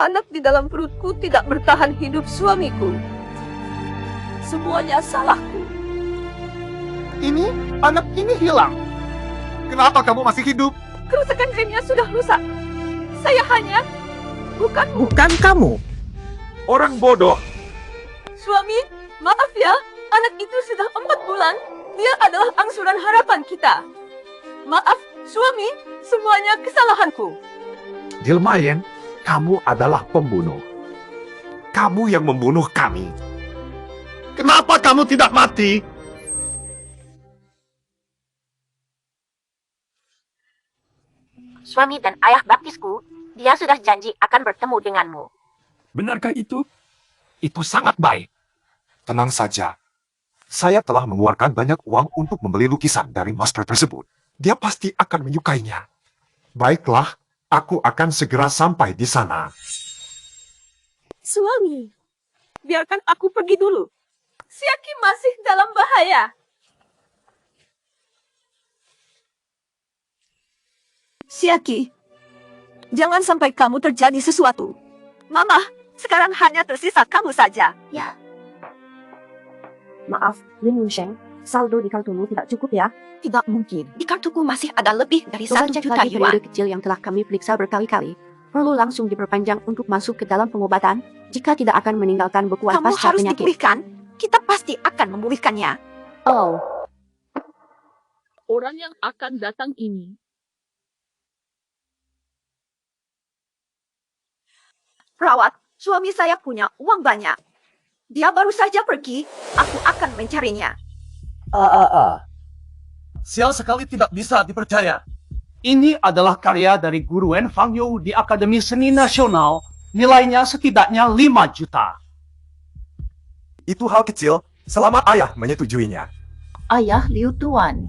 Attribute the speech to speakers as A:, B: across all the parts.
A: Anak di dalam perutku tidak bertahan hidup suamiku. Semuanya salahku.
B: Ini, anak ini hilang. Kenapa kamu masih hidup?
A: Kerusakan gennya sudah rusak. Saya hanya...
C: Bukan kamu.
B: Orang bodoh.
A: Suami, maaf ya. Anak itu sudah 4 bulan. Dia adalah angsuran harapan kita. Maaf, suami. Semuanya kesalahanku.
B: Jilmayen, kamu adalah pembunuh. Kamu yang membunuh kami. Kenapa kamu tidak mati?
D: Suami dan ayah baptisku, dia sudah janji akan bertemu denganmu.
B: Benarkah itu? Itu sangat baik. Tenang saja. Saya telah mengeluarkan banyak uang untuk membeli lukisan dari master tersebut. Dia pasti akan menyukainya. Baiklah, aku akan segera sampai di sana.
A: Suami, biarkan aku pergi dulu. Siaki masih dalam bahaya. Siaki, jangan sampai kamu terjadi sesuatu. Mama, sekarang hanya tersisa kamu saja.
D: Ya. Maaf, Lin Yunsheng, saldo di kartumu tidak cukup ya.
A: Tidak mungkin. Di kartuku masih ada lebih dari
D: Coba
A: 1
D: cek
A: juta
D: lagi
A: yuan.
D: periode kecil yang telah kami periksa berkali-kali. Perlu langsung diperpanjang untuk masuk ke dalam pengobatan, jika tidak akan meninggalkan bekuan
A: Kamu
D: pasca
A: harus
D: penyakit.
A: dipulihkan. Kita pasti akan memulihkannya.
D: Oh,
E: Orang yang akan datang ini
A: Perawat, suami saya punya uang banyak. Dia baru saja pergi. Aku akan mencarinya.
C: Sial sekali tidak bisa dipercaya. Ini adalah karya dari guru Wen Fangyu di Akademi Seni Nasional. Nilainya setidaknya 5 juta.
B: Itu hal kecil, selama ayah menyetujuinya.
F: Ayah Liu Tuan.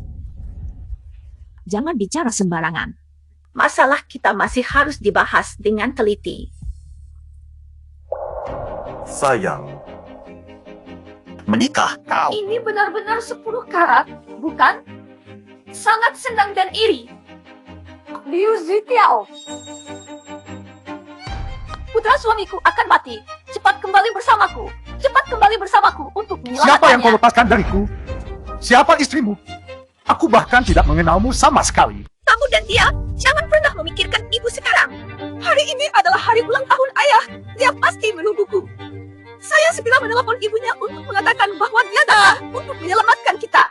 F: Jangan bicara sembarangan.
A: Masalah kita masih harus dibahas dengan teliti.
B: Sayang. Menikah kau.
A: Ini benar-benar 10 karat, bukan? Sangat senang dan iri. Liu Zitiao. Putra suamiku akan mati. Cepat kembali bersamaku. Cepat kembali bersamaku untuk
B: Siapa yang kau
A: menyelamatkannya.
B: lepaskan dariku? Siapa istrimu? Aku bahkan tidak mengenalmu sama sekali.
A: Kamu dan dia jangan pernah memikirkan ibu sekarang. Hari ini adalah hari ulang tahun ayah. Dia pasti menungguku. Saya segera menelepon ibunya untuk mengatakan bahwa dia datang untuk menyelamatkan kita.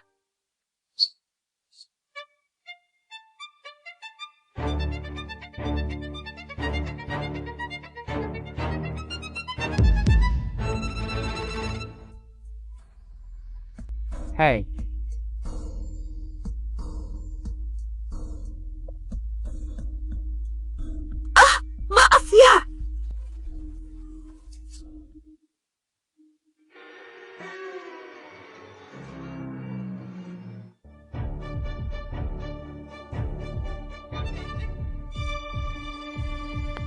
G: Hei,
A: Maaf ya.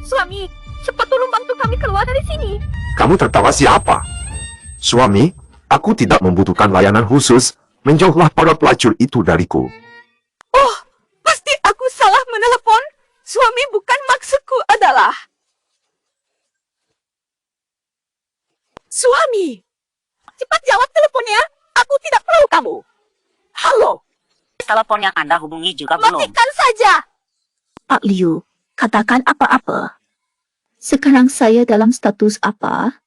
A: Suami, cepat tolong bantu kami keluar dari sini.
B: Kamu tertawa siapa? Suami, aku tidak membutuhkan layanan khusus. Menjauhlah para pelacur itu dariku.
A: Oh, pasti aku salah menelepon. Suami, bukan maksudku adalah... Suami, cepat jawab teleponnya. Aku tidak perlu kamu. Halo,
D: telepon yang Anda hubungi juga belum.
A: matikan saja.
F: Pak Liu, katakan apa-apa. Sekarang saya dalam status apa?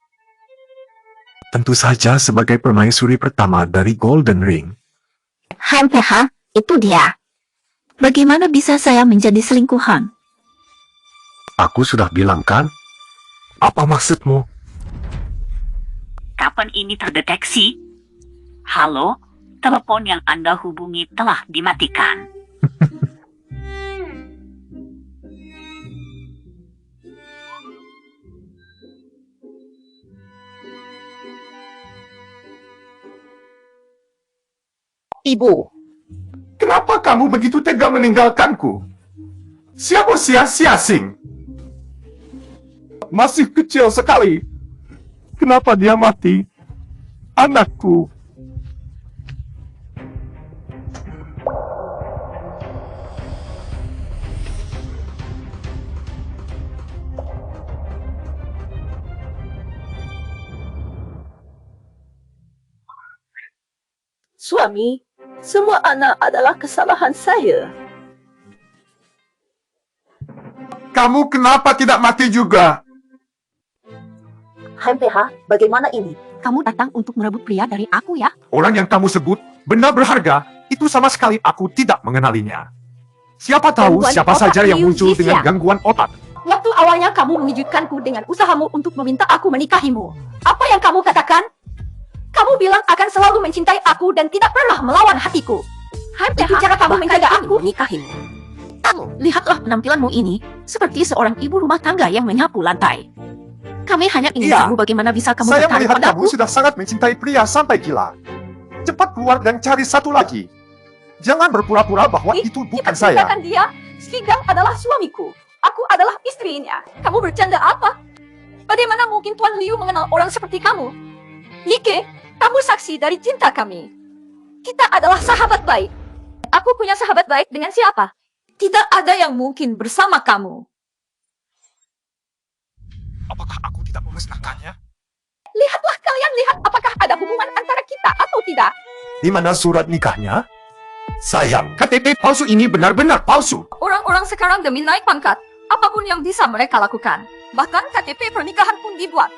B: Tentu saja sebagai permaisuri pertama dari Golden Ring.
F: HMPH, itu dia. Bagaimana bisa saya menjadi selingkuhan?
B: Aku sudah bilang kan? Apa maksudmu?
D: Kapan ini terdeteksi? Halo, telepon yang Anda hubungi telah dimatikan.
F: Ibu,
B: Kenapa kamu begitu tega meninggalkanku? Siapa sia-sia-sing? Masih kecil sekali. Kenapa dia mati? Anakku.
A: Suami, semua anak adalah kesalahan saya.
B: Kamu kenapa tidak mati juga?
A: HMPH, bagaimana ini?
D: Kamu datang untuk merebut pria dari aku ya?
B: Orang yang kamu sebut benda berharga, itu sama sekali aku tidak mengenalinya. Siapa tahu
D: Gangguan
B: siapa
D: otak
B: saja yang
D: Liu
B: muncul dengan
D: Zhixiang.
B: gangguan otak.
D: Waktu awalnya kamu mengejutkanku dengan usahamu untuk meminta aku menikahimu. Apa yang kamu katakan? Kamu bilang akan selalu mencintai aku dan tidak pernah melawan hatiku. Itu cara kamu menjaga aku menikahimu. Kamu, lihatlah penampilanmu ini, seperti seorang ibu rumah tangga yang menyapu lantai. Kami hanya ingin
B: Iya.
D: tahu bagaimana bisa kamu
B: Saya
D: tertarik
B: melihat
D: padaku.
B: kamu sudah sangat mencintai pria sampai gila. Cepat keluar dan cari satu lagi. Jangan berpura-pura bahwa itu bukan saya.
A: Tinggalkan dia. Sidang adalah suamiku. Aku adalah istrinya. Kamu bercanda apa? Bagaimana mungkin Tuan Liu mengenal orang seperti kamu? Like, kamu saksi dari cinta kami. Kita adalah sahabat baik. Aku punya sahabat baik dengan siapa? Tidak ada yang mungkin bersama kamu.
B: Apakah aku tidak memusnahkannya?
A: Lihatlah kalian lihat apakah ada hubungan antara kita atau tidak.
B: Di mana surat nikahnya? Sayang, KTP palsu ini benar-benar palsu.
A: Orang-orang sekarang demi naik pangkat, apapun yang bisa mereka lakukan. Bahkan KTP pernikahan pun dibuat.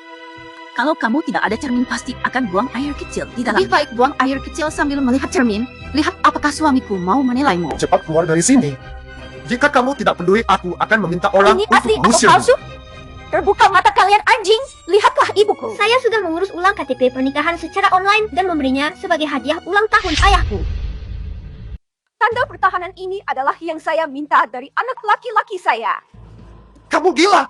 D: Kalau kamu tidak ada cermin pasti akan buang air kecil di dalam. Lebih baik buang air kecil sambil melihat cermin. Lihat apakah suamiku mau menilaimu.
B: Cepat keluar dari sini. Jika kamu tidak peduli, aku akan meminta orang
A: Ini
B: untuk
A: asli atau
B: mengusirmu.
A: palsu? Terbuka mata kalian anjing. Lihatlah ibuku.
G: Saya sudah mengurus ulang KTP pernikahan secara online dan memberinya sebagai hadiah ulang tahun ayahku.
A: Tanda pertahanan ini adalah yang saya minta dari anak laki-laki saya.
B: Kamu gila!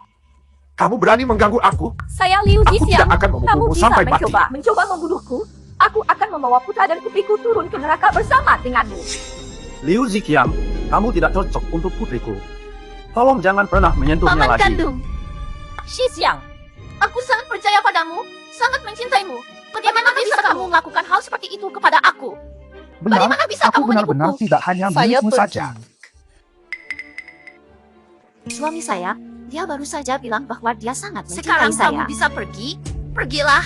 B: Kamu berani mengganggu aku?
A: Saya Liu
B: Aku
A: Zhixiang.
B: tidak akan
A: Kamu
B: membunuhmu
A: bisa
B: sampai mati.
A: mencoba membunuhku. Aku akan membawa putra dan putriku turun ke neraka bersama denganmu.
C: Liu Zhixiang, kamu tidak cocok untuk putriku. Tolong jangan pernah menyentuhnya
A: Paman
C: lagi.
A: kandung. Xixiang, aku sangat percaya padamu, sangat mencintaimu. Bagaimana bisa kamu melakukan hal seperti itu kepada aku?
C: Benar,
A: Bagaimana bisa
C: aku
A: kamu
C: benar-benar
A: menipuku?
C: tidak hanya
A: Saya
C: milikmu
A: pergi.
C: saja.
D: Suami saya, dia baru saja bilang bahwa dia sangat mencintai
A: Sekarang
D: saya.
A: kamu bisa pergi? Pergilah.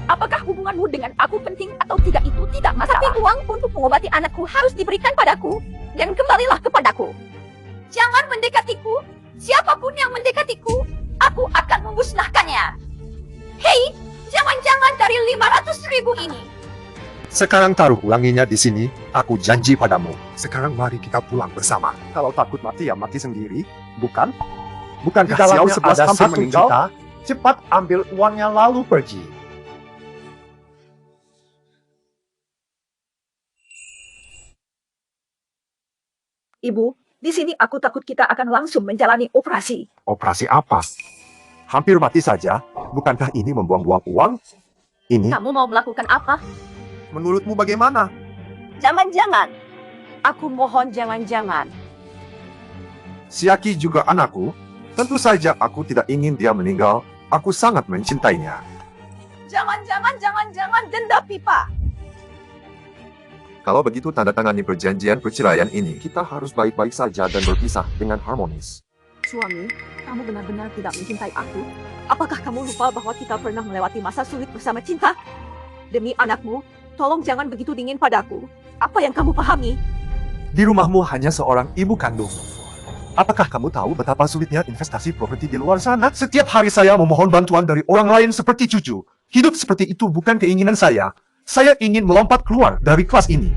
A: Apakah hubunganmu dengan aku penting atau tidak itu tidak masalah. Tapi uang untuk mengobati anakku harus diberikan padaku. Dan kembalilah kepadaku. Jangan mendekatiku. Siapapun yang mendekatiku, aku akan memusnahkannya. Hei, jangan-jangan dari 500.000 ini.
B: Sekarang taruh ulanginya di sini. Aku janji padamu. Sekarang mari kita pulang bersama. Kalau takut mati ya mati sendiri, bukan? Bukankah
C: Di dalamnya
B: Xiao 11
C: ada
B: hampir
C: 1
B: meninggal?
C: juta?
B: Cepat ambil uangnya lalu pergi.
A: Ibu, di sini aku takut kita akan langsung menjalani operasi.
B: Operasi apa? Hampir mati saja. Bukankah ini membuang-buang uang? Ini
A: Kamu mau melakukan apa?
B: menurutmu bagaimana?
A: Jangan-jangan. Aku mohon jangan-jangan.
B: Siaki juga anakku. Tentu saja aku tidak ingin dia meninggal. Aku sangat mencintainya.
A: Jangan-jangan denda pipa.
B: Kalau begitu tanda tangani perjanjian perceraian ini. Kita harus baik-baik saja dan berpisah dengan harmonis.
A: Suami, kamu benar-benar tidak mencintai aku? Apakah kamu lupa bahwa kita pernah melewati masa sulit bersama cinta? Demi anakmu, tolong jangan begitu dingin padaku. Apa yang kamu pahami?
B: Di rumahmu hanya seorang ibu kandung. Apakah kamu tahu betapa sulitnya investasi properti di luar sana? Setiap hari saya memohon bantuan dari orang lain seperti cucu. Hidup seperti itu bukan keinginan saya. Saya ingin melompat keluar dari kelas ini.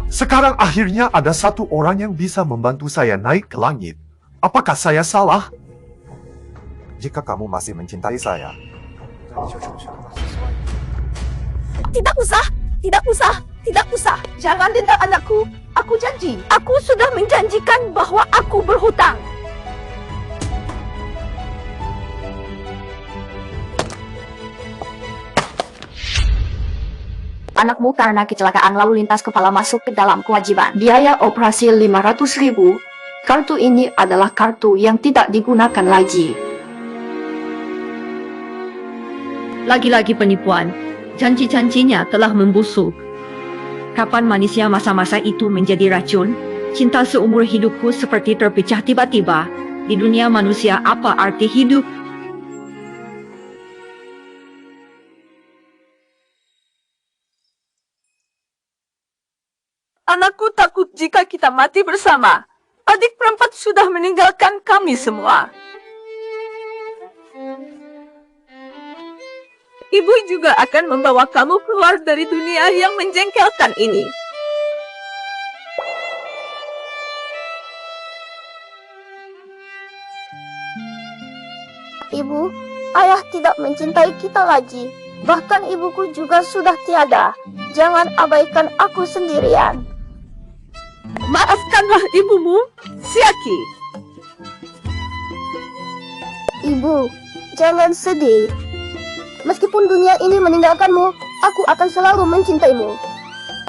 B: Sekarang akhirnya ada satu orang yang bisa membantu saya naik ke langit. Apakah saya salah? Jika kamu masih mencintai saya.
A: Tidak usah, tidak usah, tidak usah. Jangan denda anakku. Aku janji. Aku sudah menjanjikan bahwa aku berhutang.
D: Anakmu karena kecelakaan lalu lintas kepala masuk ke dalam kewajiban. Biaya operasi 500.000. Kartu ini adalah kartu yang tidak digunakan lagi.
E: Lagi-lagi penipuan. Janji-janjinya telah membusuk. Kapan manisnya masa-masa itu menjadi racun? Cinta seumur hidupku seperti terpecah tiba-tiba. Di dunia manusia apa arti hidup?
A: Anakku takut jika kita mati bersama. Adik perempat sudah meninggalkan kami semua. Ibu juga akan membawa kamu keluar dari dunia yang menjengkelkan ini.
G: Ibu, ayah tidak mencintai kita lagi. Bahkan ibuku juga sudah tiada. Jangan abaikan aku sendirian.
A: Maafkanlah ibumu, Siaki.
G: Ibu, jangan sedih. Meskipun dunia ini meninggalkanmu, aku akan selalu mencintaimu.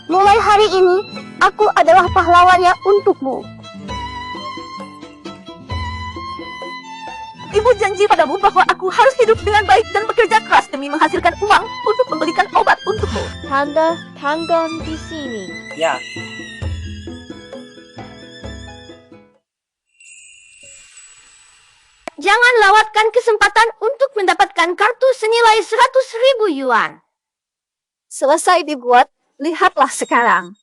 G: Mulai hari ini, aku adalah pahlawannya untukmu.
A: Ibu janji padamu bahwa aku harus hidup dengan baik dan bekerja keras demi menghasilkan uang untuk membelikan obat untukmu.
G: Tanda tangan di sini.
C: Ya.
G: Jangan lewatkan kesempatan untuk mendapatkan kartu senilai 100.000 yuan.
D: Selesai dibuat, lihatlah sekarang.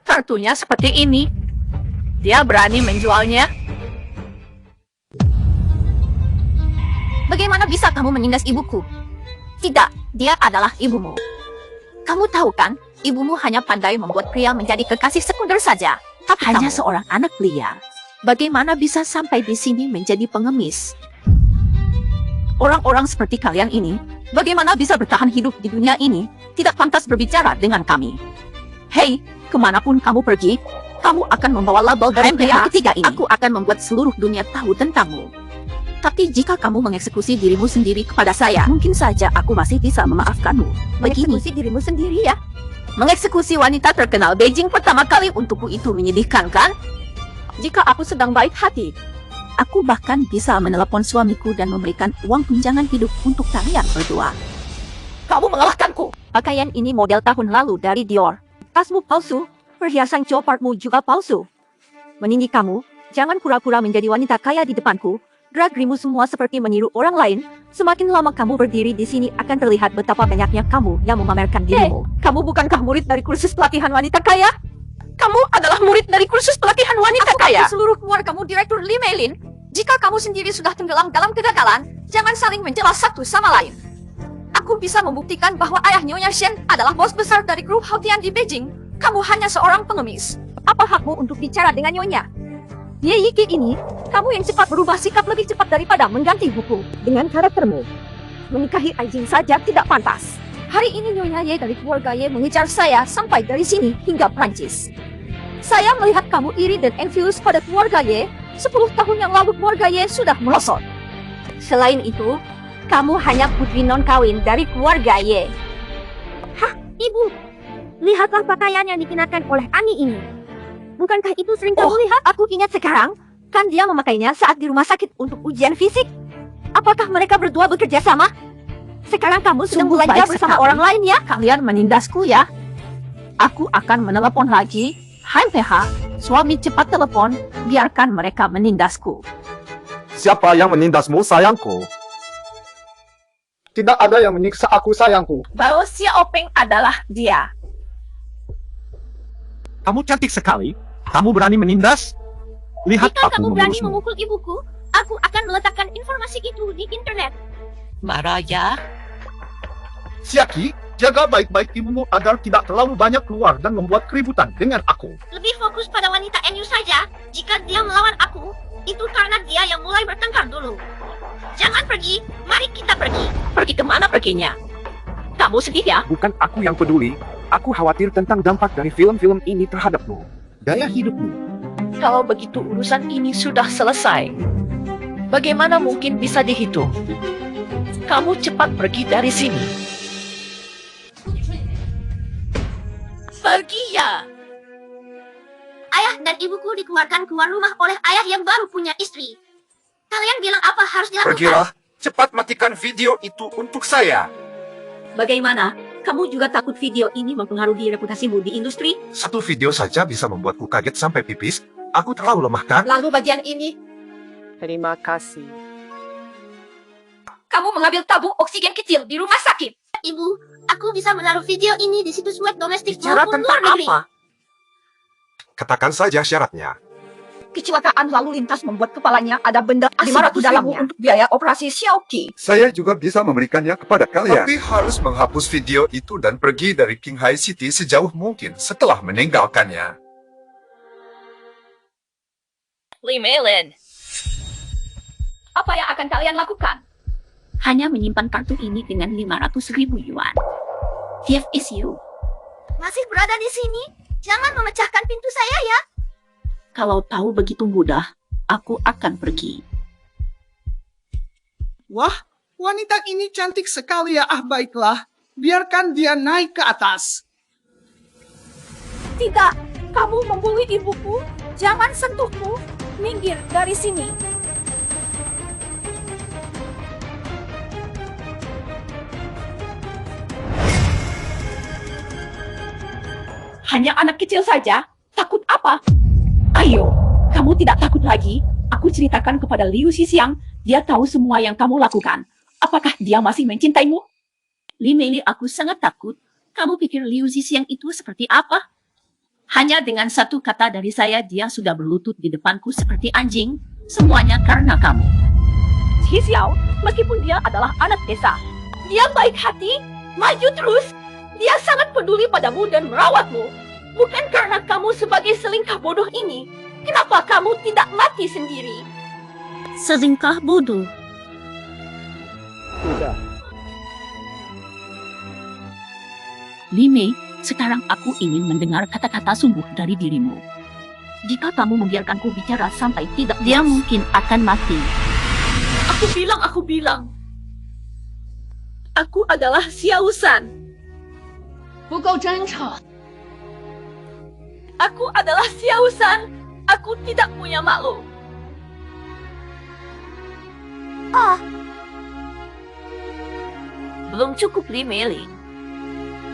A: Kartunya seperti ini. Dia berani menjualnya.
D: Bagaimana bisa kamu menindas ibuku? Tidak, dia adalah ibumu. Kamu tahu kan, ibumu hanya pandai membuat pria menjadi kekasih sekunder saja. Tapi hanya seorang anak liar. Bagaimana bisa sampai di sini menjadi pengemis? Orang-orang seperti kalian ini, bagaimana bisa bertahan hidup di dunia ini, tidak pantas berbicara dengan kami. Hei, kemanapun kamu pergi, kamu akan membawa label dari pria ketiga ini. Aku akan membuat seluruh dunia tahu tentangmu. Tapi jika kamu mengeksekusi dirimu sendiri kepada saya, mungkin saja aku masih bisa memaafkanmu. Begini,
G: Mengeksekusi dirimu sendiri ya.
D: mengeksekusi wanita terkenal Beijing pertama kali untukku itu menyedihkan, kan? Jika aku sedang baik hati, aku bahkan bisa menelepon suamiku dan memberikan uang tunjangan hidup untuk kalian berdua. Kamu mengalahkanku. Pakaian ini model tahun lalu dari Dior. Tasmu palsu, perhiasan copardmu juga palsu. Meninggi kamu, jangan pura-pura menjadi wanita kaya di depanku. Gerak-gerimu semua seperti meniru orang lain. Semakin lama kamu berdiri di sini akan terlihat betapa banyaknya kamu yang memamerkan dirimu. Kamu bukankah murid dari kursus pelatihan wanita kaya? Kamu adalah murid dari kursus pelatihan wanita kaya. Seluruh keluargamu Direktur Li Meilin. Jika kamu sendiri sudah tenggelam dalam kegagalan, jangan saling mencela satu sama lain. Aku bisa membuktikan bahwa ayah Nyonya Shen adalah bos besar dari grup Hautian di Beijing. Kamu hanya seorang pengemis. Apa hakmu untuk bicara dengan Nyonya? Ye Yiki ini, kamu yang cepat berubah sikap lebih cepat daripada mengganti buku dengan karaktermu. Menikahi Aijing saja tidak pantas. Hari ini Nyonya Ye dari keluarga Ye mengejar saya sampai dari sini hingga Prancis. Saya melihat kamu iri dan envious pada keluarga Ye. 10 tahun yang lalu keluarga Ye sudah merosot. Selain itu, kamu hanya putri non-kawin dari keluarga Ye.
G: Ibu, lihatlah pakaian yang dikenakan oleh Ani ini. Bukankah itu sering kamu lihat?
D: Aku ingat sekarang, kan dia memakainya saat di rumah sakit untuk ujian fisik. Apakah mereka berdua bekerja sama? Sekarang kamu sedang
A: Sungguh
D: belajar
A: baik
D: bersama
A: sekali.
D: orang lain ya?
A: Kalian menindasku ya. Aku akan menelepon lagi. Hai PH, suami cepat telepon. Biarkan mereka menindasku.
B: Siapa yang menindasmu, sayangku?
C: Tidak ada yang menyiksa aku, sayangku.
A: Bao Xiaoping adalah dia.
B: Kamu cantik sekali. Kamu berani menindas? Lihat
G: Jika
B: aku
G: kamu berani
B: mengurusmu.
G: memukul ibuku, aku akan meletakkan informasi itu di internet.
A: Maraya.
C: Siaki, jaga baik-baik ibumu agar tidak terlalu banyak keluar dan membuat keributan dengan aku.
G: Lebih fokus pada wanita NU saja. Jika dia melawan aku, itu karena dia yang mulai bertengkar dulu. Jangan pergi, mari kita pergi.
A: Pergi kemana perginya? Kamu sedih ya?
B: Bukan aku yang peduli. Aku khawatir tentang dampak dari film-film ini terhadapmu. Gaya hidupmu.
A: Kalau begitu urusan ini sudah selesai. Bagaimana mungkin bisa dihitung? Kamu cepat pergi dari sini. Pergi ya.
G: Ayah dan ibuku dikeluarkan keluar rumah oleh ayah yang baru punya istri. Kalian bilang apa harus dilakukan?
B: Pergilah. Cepat matikan video itu untuk saya.
D: Bagaimana? Kamu juga takut video ini mempengaruhi reputasimu di industri?
B: Satu video saja bisa membuatku kaget sampai pipis. Aku terlalu lemah, kan?
D: Lalu bagian ini?
H: Terima kasih.
D: kamu mengambil tabung oksigen kecil di rumah sakit.
G: Ibu, aku bisa menaruh video ini di situs web domestik
B: Bicara
G: maupun
B: tentang
G: luar negeri.
B: apa? Katakan saja syaratnya.
A: Kecelakaan lalu lintas membuat kepalanya ada benda 500 dalamnya untuk biaya operasi Xiaoqi.
H: Saya juga bisa memberikannya kepada kalian.
I: Tapi harus menghapus video itu dan pergi dari Qinghai City sejauh mungkin setelah meninggalkannya.
D: Li Meilin. Apa yang akan kalian lakukan?
F: Hanya menyimpan kartu ini dengan 500.000 yuan. Gift is you.
G: Masih berada di sini? Jangan memecahkan pintu saya ya.
F: Kalau tahu begitu mudah, aku akan pergi.
C: Wah, wanita ini cantik sekali ya. Baiklah. Biarkan dia naik ke atas.
D: Tidak, kamu membuli ibuku. Jangan sentuhku. Minggir dari sini. Hanya anak kecil saja. Takut apa? Ayo, kamu tidak takut lagi. Aku ceritakan kepada Liu Xixiang. Dia tahu semua yang kamu lakukan. Apakah dia masih mencintaimu?
F: Li Meili, aku sangat takut. Kamu pikir Liu Zixi itu seperti apa? Hanya dengan satu kata dari saya, dia sudah berlutut di depanku seperti anjing. Semuanya karena kamu.
D: Xixiao, meskipun dia adalah anak desa, dia baik hati, maju terus. Dia sangat peduli padamu dan merawatmu. Bukan karena kamu sebagai selingkah bodoh ini. Kenapa kamu tidak mati sendiri?
F: Selingkah bodoh. Li Mei, sekarang aku ingin mendengar kata-kata sungguh dari dirimu. Jika kamu membiarkanku bicara sampai tidak, dia mungkin akan mati.
D: Aku bilang. Aku adalah Xiao San. Aku adalah Xiao San. Aku tidak punya malu. Belum cukup, Li Meili.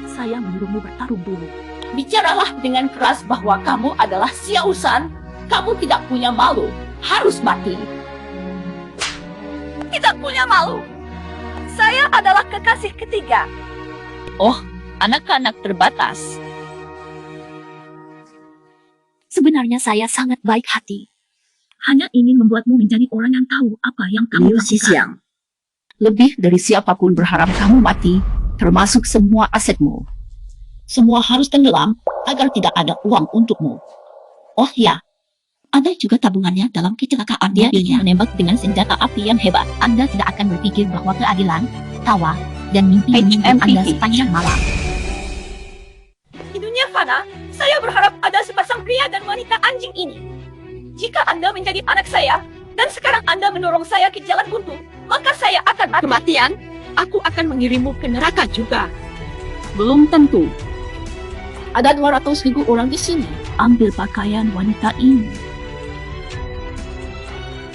F: Saya menyuruhmu bertarung dulu.
D: Bicaralah dengan keras bahwa kamu adalah Xiao San. Kamu tidak punya malu. Harus mati. Tidak punya malu. Saya adalah kekasih ketiga.
F: Anak-anak terbatas. Sebenarnya saya sangat baik hati. Hanya ingin membuatmu menjadi orang yang tahu apa yang kamu lakukan. Lebih dari siapapun berharap kamu mati, termasuk semua asetmu. Semua harus tenggelam agar tidak ada uang untukmu. Oh ya, ada juga tabungannya dalam kecelakaan. Dia ingin menembak dengan senjata api yang hebat. Anda tidak akan berpikir bahwa keadilan, tawa, dan mimpi menunggu Anda sepanjang malam.
D: Di dunia fana, saya berharap ada sepasang pria dan wanita anjing ini. Jika Anda menjadi anak saya, dan sekarang Anda mendorong saya ke jalan buntu, maka saya akan mati. Kematian, aku akan mengirimmu ke neraka juga.
F: Belum tentu. Ada 200.000 orang di sini. Ambil pakaian wanita ini.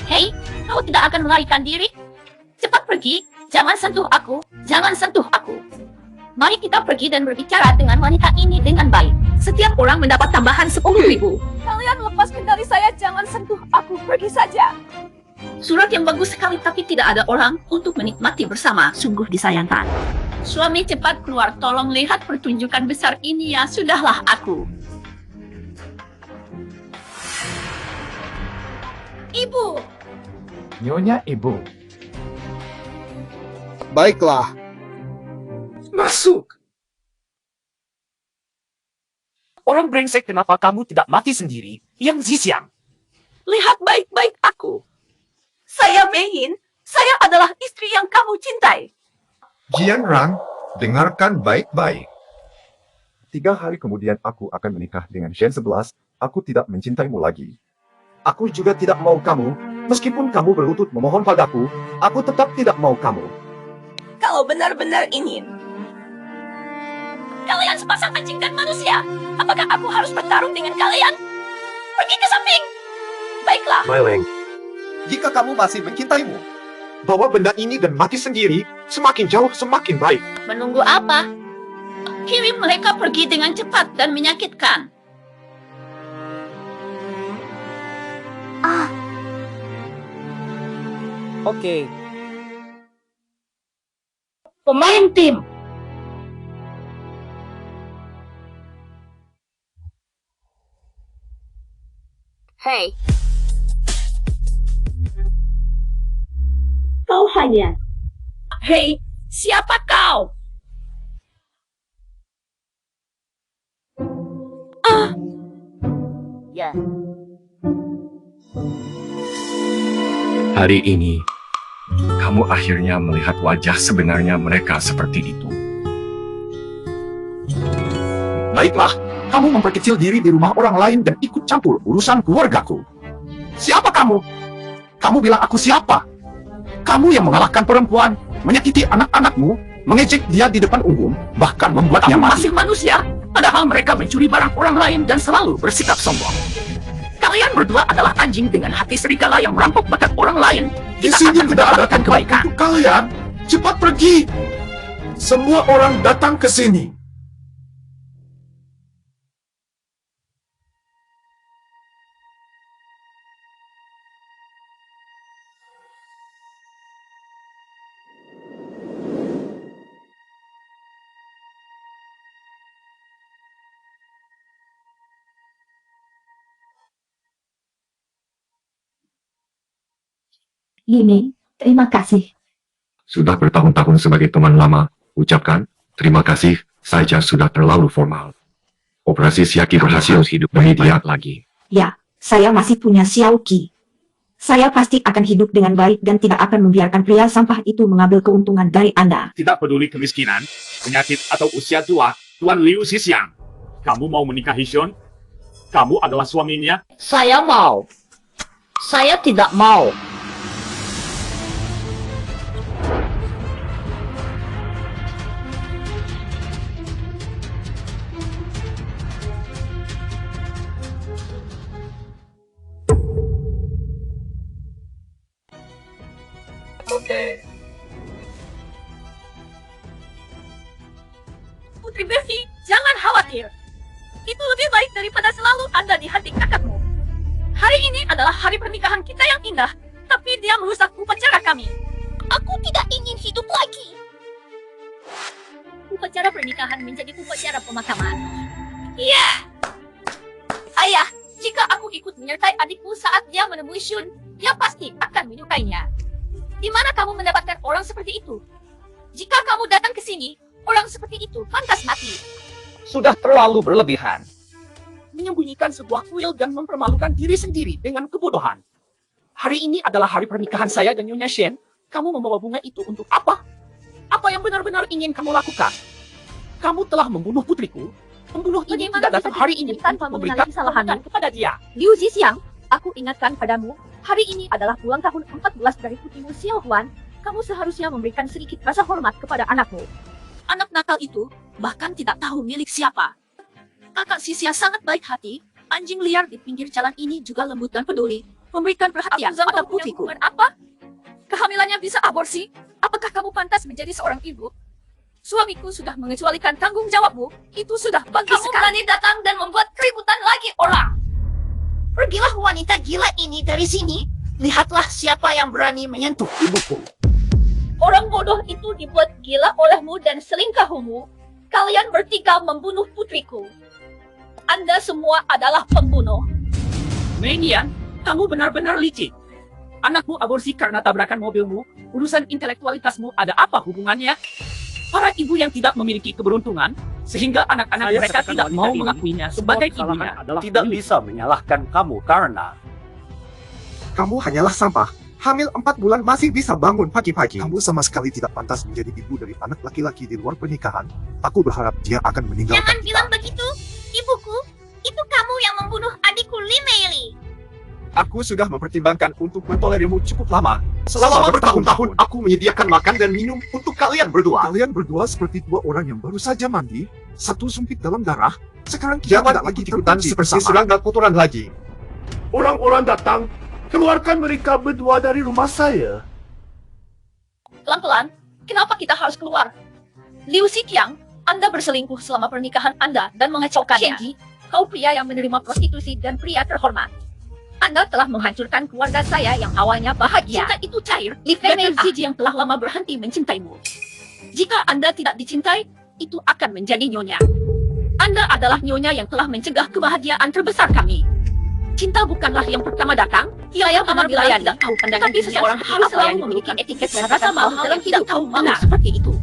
F: Hei, kau tidak akan melarikan diri? Cepat pergi, jangan sentuh aku, jangan sentuh aku. Mari kita pergi dan berbicara dengan wanita ini dengan baik. Setiap orang mendapat tambahan 10.000.
D: Kalian lepaskan dari saya, jangan sentuh aku, pergi saja.
F: Surat yang bagus sekali, tapi tidak ada orang untuk menikmati bersama. Sungguh disayangkan. Suami, cepat keluar, tolong lihat pertunjukan besar ini ya. Sudahlah aku.
D: Ibu,
B: Nyonya Ibu.
H: Baiklah,
B: Masuk. Orang brengsek, kenapa kamu tidak mati sendiri? Yang Zisiang.
D: lihat baik-baik aku. Saya Mei, saya adalah istri yang kamu cintai.
I: Jian Rang, dengarkan baik-baik.
H: 3 hari kemudian aku akan menikah dengan Shen 11. Aku tidak mencintaimu lagi.
B: Aku juga tidak mau kamu. Meskipun kamu berlutut memohon padaku, aku tetap tidak mau kamu.
D: Kalau benar-benar ingin. Kalian sepasang anjing dan manusia. Apakah aku harus bertarung dengan kalian? Pergi ke samping. Baiklah.
B: Mailing.
H: Jika kamu masih mencintaimu,
B: Bawa benda ini dan mati sendiri. Semakin jauh, semakin baik.
F: Menunggu apa? Kirim mereka pergi dengan cepat dan menyakitkan.
C: Oke,
F: pemain tim.
G: Hei,
F: Kau hanya
A: Hei, siapa kau?
G: ya.
B: Hari ini, kamu akhirnya melihat wajah sebenarnya mereka seperti itu. Baiklah, kamu memperkecil diri di rumah orang lain dan ikut campur urusan keluargaku. Siapa kamu? Kamu bilang aku siapa? Kamu yang mengalahkan perempuan, menyakiti anak-anakmu, mengejek dia di depan umum, bahkan membuatnya mati.
F: masih manusia, padahal mereka mencuri barang orang lain dan selalu bersikap sombong. Kalian berdua adalah anjing dengan hati serigala yang merampok bakat orang lain.
B: Di
F: Kita
B: sini
F: akan
B: tidak ada
F: mendapatkan
B: tempat
F: kebaikan.
B: untuk kalian. Cepat pergi. Semua orang datang ke sini.
D: Lini, terima kasih.
B: Sudah bertahun-tahun sebagai teman lama, ucapkan terima kasih saja sudah terlalu formal. Operasi Siaki berhasil hidup baik-baik lagi.
E: Ya, saya masih punya Xiaoqi. Saya pasti akan hidup dengan baik dan tidak akan membiarkan pria sampah itu mengambil keuntungan dari Anda.
C: Tidak peduli kemiskinan, penyakit atau usia tua, Tuan Liu Xisiang. Kamu mau menikahi Shun? Kamu adalah suaminya?
F: Saya mau. Saya tidak mau.
A: Putri Bevi, jangan khawatir. Itu lebih baik daripada selalu Anda di hati kakakmu. Hari ini adalah hari pernikahan kita yang indah, tapi dia merusak upacara kami.
G: Aku tidak ingin hidup lagi.
A: Upacara pernikahan menjadi upacara pemakaman. Iya. Ayah, jika aku ikut menyertai adikku saat dia menemui Shun, dia pasti akan menyukainya. Di mana kamu mendapatkan orang seperti itu? Jika kamu datang ke sini, orang seperti itu pantas mati.
C: Sudah terlalu berlebihan. Menyembunyikan sebuah kuil dan mempermalukan diri sendiri dengan kebodohan. Hari ini adalah hari pernikahan saya dan Nyonya Shen. Kamu membawa bunga itu untuk apa? Apa yang benar-benar ingin kamu lakukan? Kamu telah membunuh putriku. Pembunuh ini
A: Bagaimana
C: tidak datang
A: bisa
C: hari
A: begini
C: ini
A: tanpa
C: untuk
A: mengenali
C: memberikan
A: kesalahanmu?
C: kesalahan kepada dia.
A: Liu Zhixiang, aku ingatkan padamu, hari ini adalah ulang tahun 14 dari putrimu Xiao Huan. Kamu seharusnya memberikan sedikit rasa hormat kepada anakmu. Anak nakal itu bahkan tidak tahu milik siapa. Kakak Sisia sangat baik hati. Anjing liar di pinggir jalan ini juga lembut dan peduli, memberikan perhatian pada putriku. Apa? Kehamilannya bisa aborsi? Apakah kamu pantas menjadi seorang ibu? Suamiku sudah mengecualikan tanggung jawabmu. Itu sudah bagus sekali. Kamu berani datang dan membuat keributan lagi orang.
F: Pergilah wanita gila ini dari sini. Lihatlah siapa yang berani menyentuh ibuku.
A: Orang bodoh itu dibuat gila olehmu dan selingkuhmu. Kalian bertiga membunuh putriku. Anda semua adalah pembunuh.
C: Menian, kamu benar-benar licik. Anakmu aborsi karena tabrakan mobilmu. Urusan intelektualitasmu ada apa hubungannya? Para ibu yang tidak memiliki keberuntungan, sehingga anak-anak mereka tidak mau mengakuinya sebagai ibunya.
J: Tidak bisa menyalahkan kamu karena
B: Kamu hanyalah sampah. Hamil 4 bulan masih bisa bangun pagi-pagi. Kamu sama sekali tidak pantas menjadi ibu dari anak laki-laki di luar pernikahan. Aku berharap dia akan meninggalkan
G: Jangan
B: kita.
G: bilang begitu, ibuku. Itu kamu yang membunuh adikku Li Meili.
B: Aku sudah mempertimbangkan untuk mentolerirmu cukup lama. Selama bertahun-tahun, aku menyediakan makan dan minum untuk kalian berdua. Kalian berdua seperti dua orang yang baru saja mandi, satu sumpit dalam darah. Sekarang kita tidak lagi ikutan seperti serangga kotoran lagi.
J: orang-orang datang, keluarkan mereka berdua dari rumah saya.
A: Pelan-pelan, kenapa kita harus keluar? Liu Xiqiang, Anda berselingkuh selama pernikahan Anda dan mengacaukannya. Shenji, kau pria yang menerima prostitusi dan pria terhormat. Anda telah menghancurkan keluarga saya yang awalnya bahagia. Cinta itu cair, dan Ziji yang telah lama berhenti mencintaimu.
D: Jika Anda tidak dicintai, itu akan menjadi nyonya. Anda adalah nyonya yang telah mencegah kebahagiaan terbesar kami. Cinta bukanlah yang pertama datang, ia yang bila tidak tahu pandangan tapi seseorang harus selalu memiliki etiket dan rasa malu dalam hidup tahu malu seperti itu.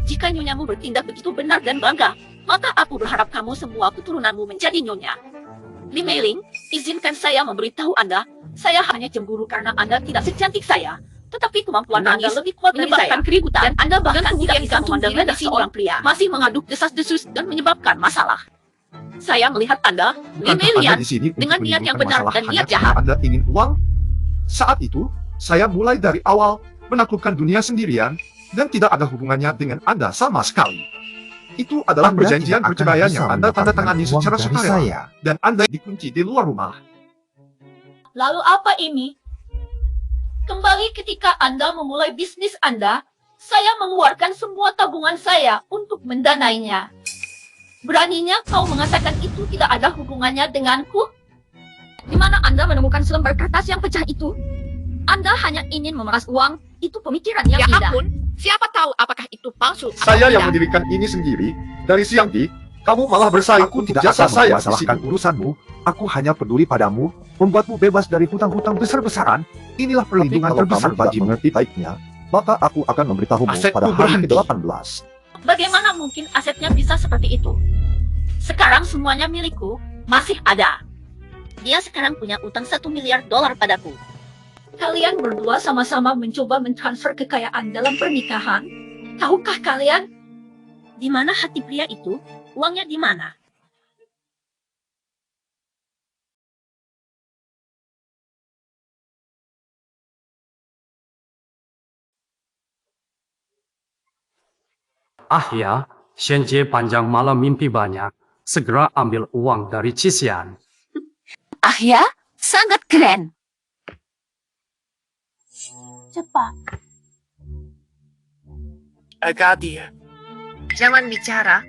D: Jika nyonyamu bertindak begitu benar dan bangga, maka aku berharap kamu semua keturunanmu menjadi nyonya. Li Meiling, izinkan saya memberitahu Anda, saya hanya cemburu karena Anda tidak secantik saya. Tetapi kemampuan Anda lebih kuat dari saya. Keributan, dan Anda bahkan tidak bisa memandang rendah seorang pria. Masih mengaduk desas-desus dan menyebabkan masalah. Saya melihat Anda, Li
H: Bukankah
D: Meiling,
H: Anda di sini untuk
D: dengan niat yang benar
H: menimbulkan
D: dan
H: masalah
D: niat
H: hanya karena
D: jahat.
H: Anda ingin uang? Saat itu, saya mulai dari awal menaklukkan dunia sendirian dan tidak ada hubungannya dengan Anda sama sekali. Itu adalah
B: Anda
H: perjanjian
B: tidak akan
H: perceraian
B: bisa
H: yang Anda tanda tangani
B: mendapatkan uang
H: secara
B: dari
H: sukarela
B: saya.
H: dan Anda dikunci di luar rumah.
D: Lalu apa ini? Kembali ketika Anda memulai bisnis Anda, saya mengeluarkan semua tabungan saya untuk mendanainya. Beraninya kau mengatakan itu tidak ada hubungannya denganku? Di mana Anda menemukan selembar kertas yang pecah itu? Anda hanya ingin memeras uang, itu pemikiran yang indah.
A: Siapa tahu apakah itu palsu
H: Saya yang mendirikan ini sendiri, dari siang di, kamu malah bersaing
B: Aku
H: untuk
B: tidak
H: jasa
B: akan
H: saya di
B: mempermasalahkan
H: sini.
B: urusanmu. Aku hanya peduli padamu, membuatmu bebas dari hutang-hutang besar-besaran. Inilah
H: Tapi
B: perlindungan
H: kalau
B: terbesar
H: kamu tidak
B: bagimu.
H: mengerti baiknya, maka aku akan memberitahumu
J: Asetku
H: pada hari
J: berhenti.
H: ke-18.
D: Bagaimana mungkin asetnya bisa seperti itu? Sekarang semuanya milikku, masih ada. Dia sekarang punya utang $1 miliar padaku. Kalian berdua sama-sama mencoba mentransfer kekayaan dalam pernikahan. Tahukah kalian? Di mana hati pria itu? Uangnya di mana?
K: Ah ya, Shenjie panjang malam mimpi banyak. Segera ambil uang dari Cisian.
F: Ah ya, sangat keren.
D: Cepat.
J: Agak dia.
A: Jangan bicara.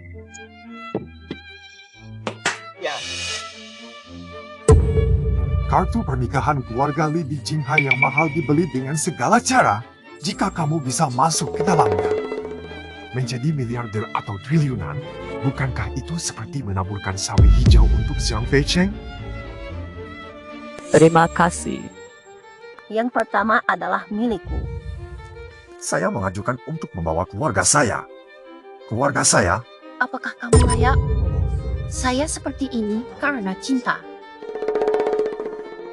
B: Kartu pernikahan keluarga Li di Jinghai yang mahal dibeli dengan segala cara. Jika kamu bisa masuk ke dalamnya, menjadi miliarder atau triliunan, bukankah itu seperti menaburkan sawi hijau untuk Zhang Feicheng?
C: Terima kasih.
G: Yang pertama adalah milikku.
B: Saya mengajukan untuk membawa keluarga saya. Keluarga saya?
F: Apakah kamu layak? Saya seperti ini karena cinta.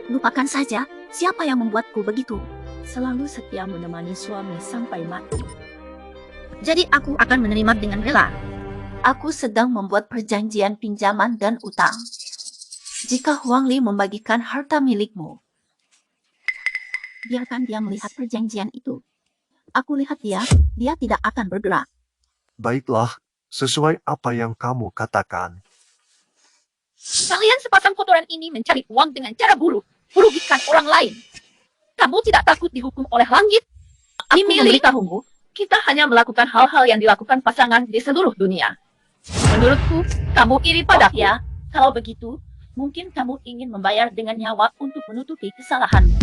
F: Lupakan saja siapa yang membuatku begitu.
D: Selalu setia menemani suami sampai mati. Jadi aku akan menerima dengan rela.
F: Aku sedang membuat perjanjian pinjaman dan utang. Jika Huang Li membagikan harta milikmu, biarkan dia melihat perjanjian itu. Aku lihat dia tidak akan bergerak.
B: Baiklah, sesuai apa yang kamu katakan.
D: Kalian sepasang kotoran ini mencari uang dengan cara buruk, merugikan orang lain. Kamu tidak takut dihukum oleh langit? Aku memberitahumu, kita hanya melakukan hal-hal yang dilakukan pasangan di seluruh dunia. Menurutku, kamu iri padaku. Ya, kalau begitu, mungkin kamu ingin membayar dengan nyawa untuk menutupi kesalahanmu.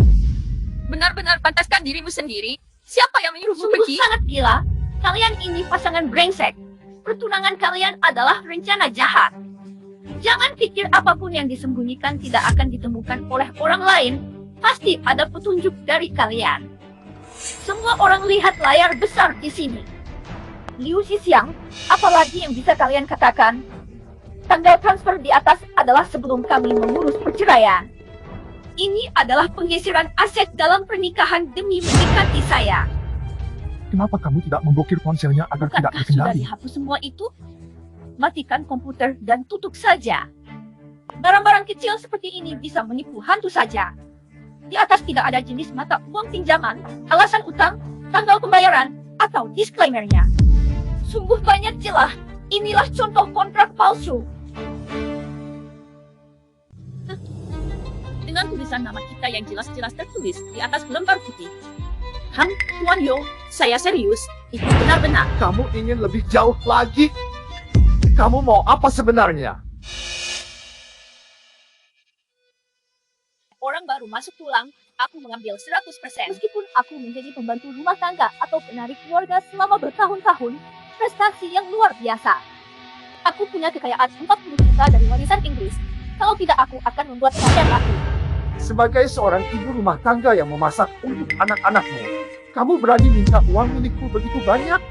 D: Benar-benar pantaskan dirimu sendiri. Siapa yang menyuruhmu pergi? Sangat gila. Kalian ini pasangan brengsek. Pertunangan kalian adalah rencana jahat. Jangan pikir apapun yang disembunyikan tidak akan ditemukan oleh orang lain. Pasti ada petunjuk dari kalian. Semua orang lihat layar besar di sini. Liu Xixiang, apalagi yang bisa kalian katakan? Tanggal transfer di atas adalah sebelum kami mengurus perceraian. Ini adalah penggeseran aset dalam pernikahan demi mendekati saya.
B: Kenapa kamu tidak memblokir ponselnya agar tidak
D: Bukankah sudah
B: dikendali?
D: dihapus semua itu? Matikan komputer dan tutup saja. Barang-barang kecil seperti ini bisa menipu hantu saja. Di atas tidak ada jenis mata uang pinjaman, alasan utang, tanggal pembayaran, atau disclaimer-nya. Sungguh banyak celah. Inilah contoh kontrak palsu. Dengan tulisan nama kita yang jelas-jelas tertulis di atas lembar putih. Tuan Yo, saya serius. Itu benar-benar.
J: Kamu ingin lebih jauh lagi? Kamu mau apa sebenarnya?
D: Orang baru
F: baru masuk tulang, aku mengambil 100%.
D: Meskipun aku menjadi pembantu rumah tangga atau penarik keluarga selama bertahun-tahun, prestasi yang luar biasa. Aku punya kekayaan 40 juta dari warisan Inggris. Kalau tidak, aku akan membuat kaya aku.
J: Sebagai seorang ibu rumah tangga yang memasak untuk anak-anakmu, kamu berani minta uang milikku begitu banyak?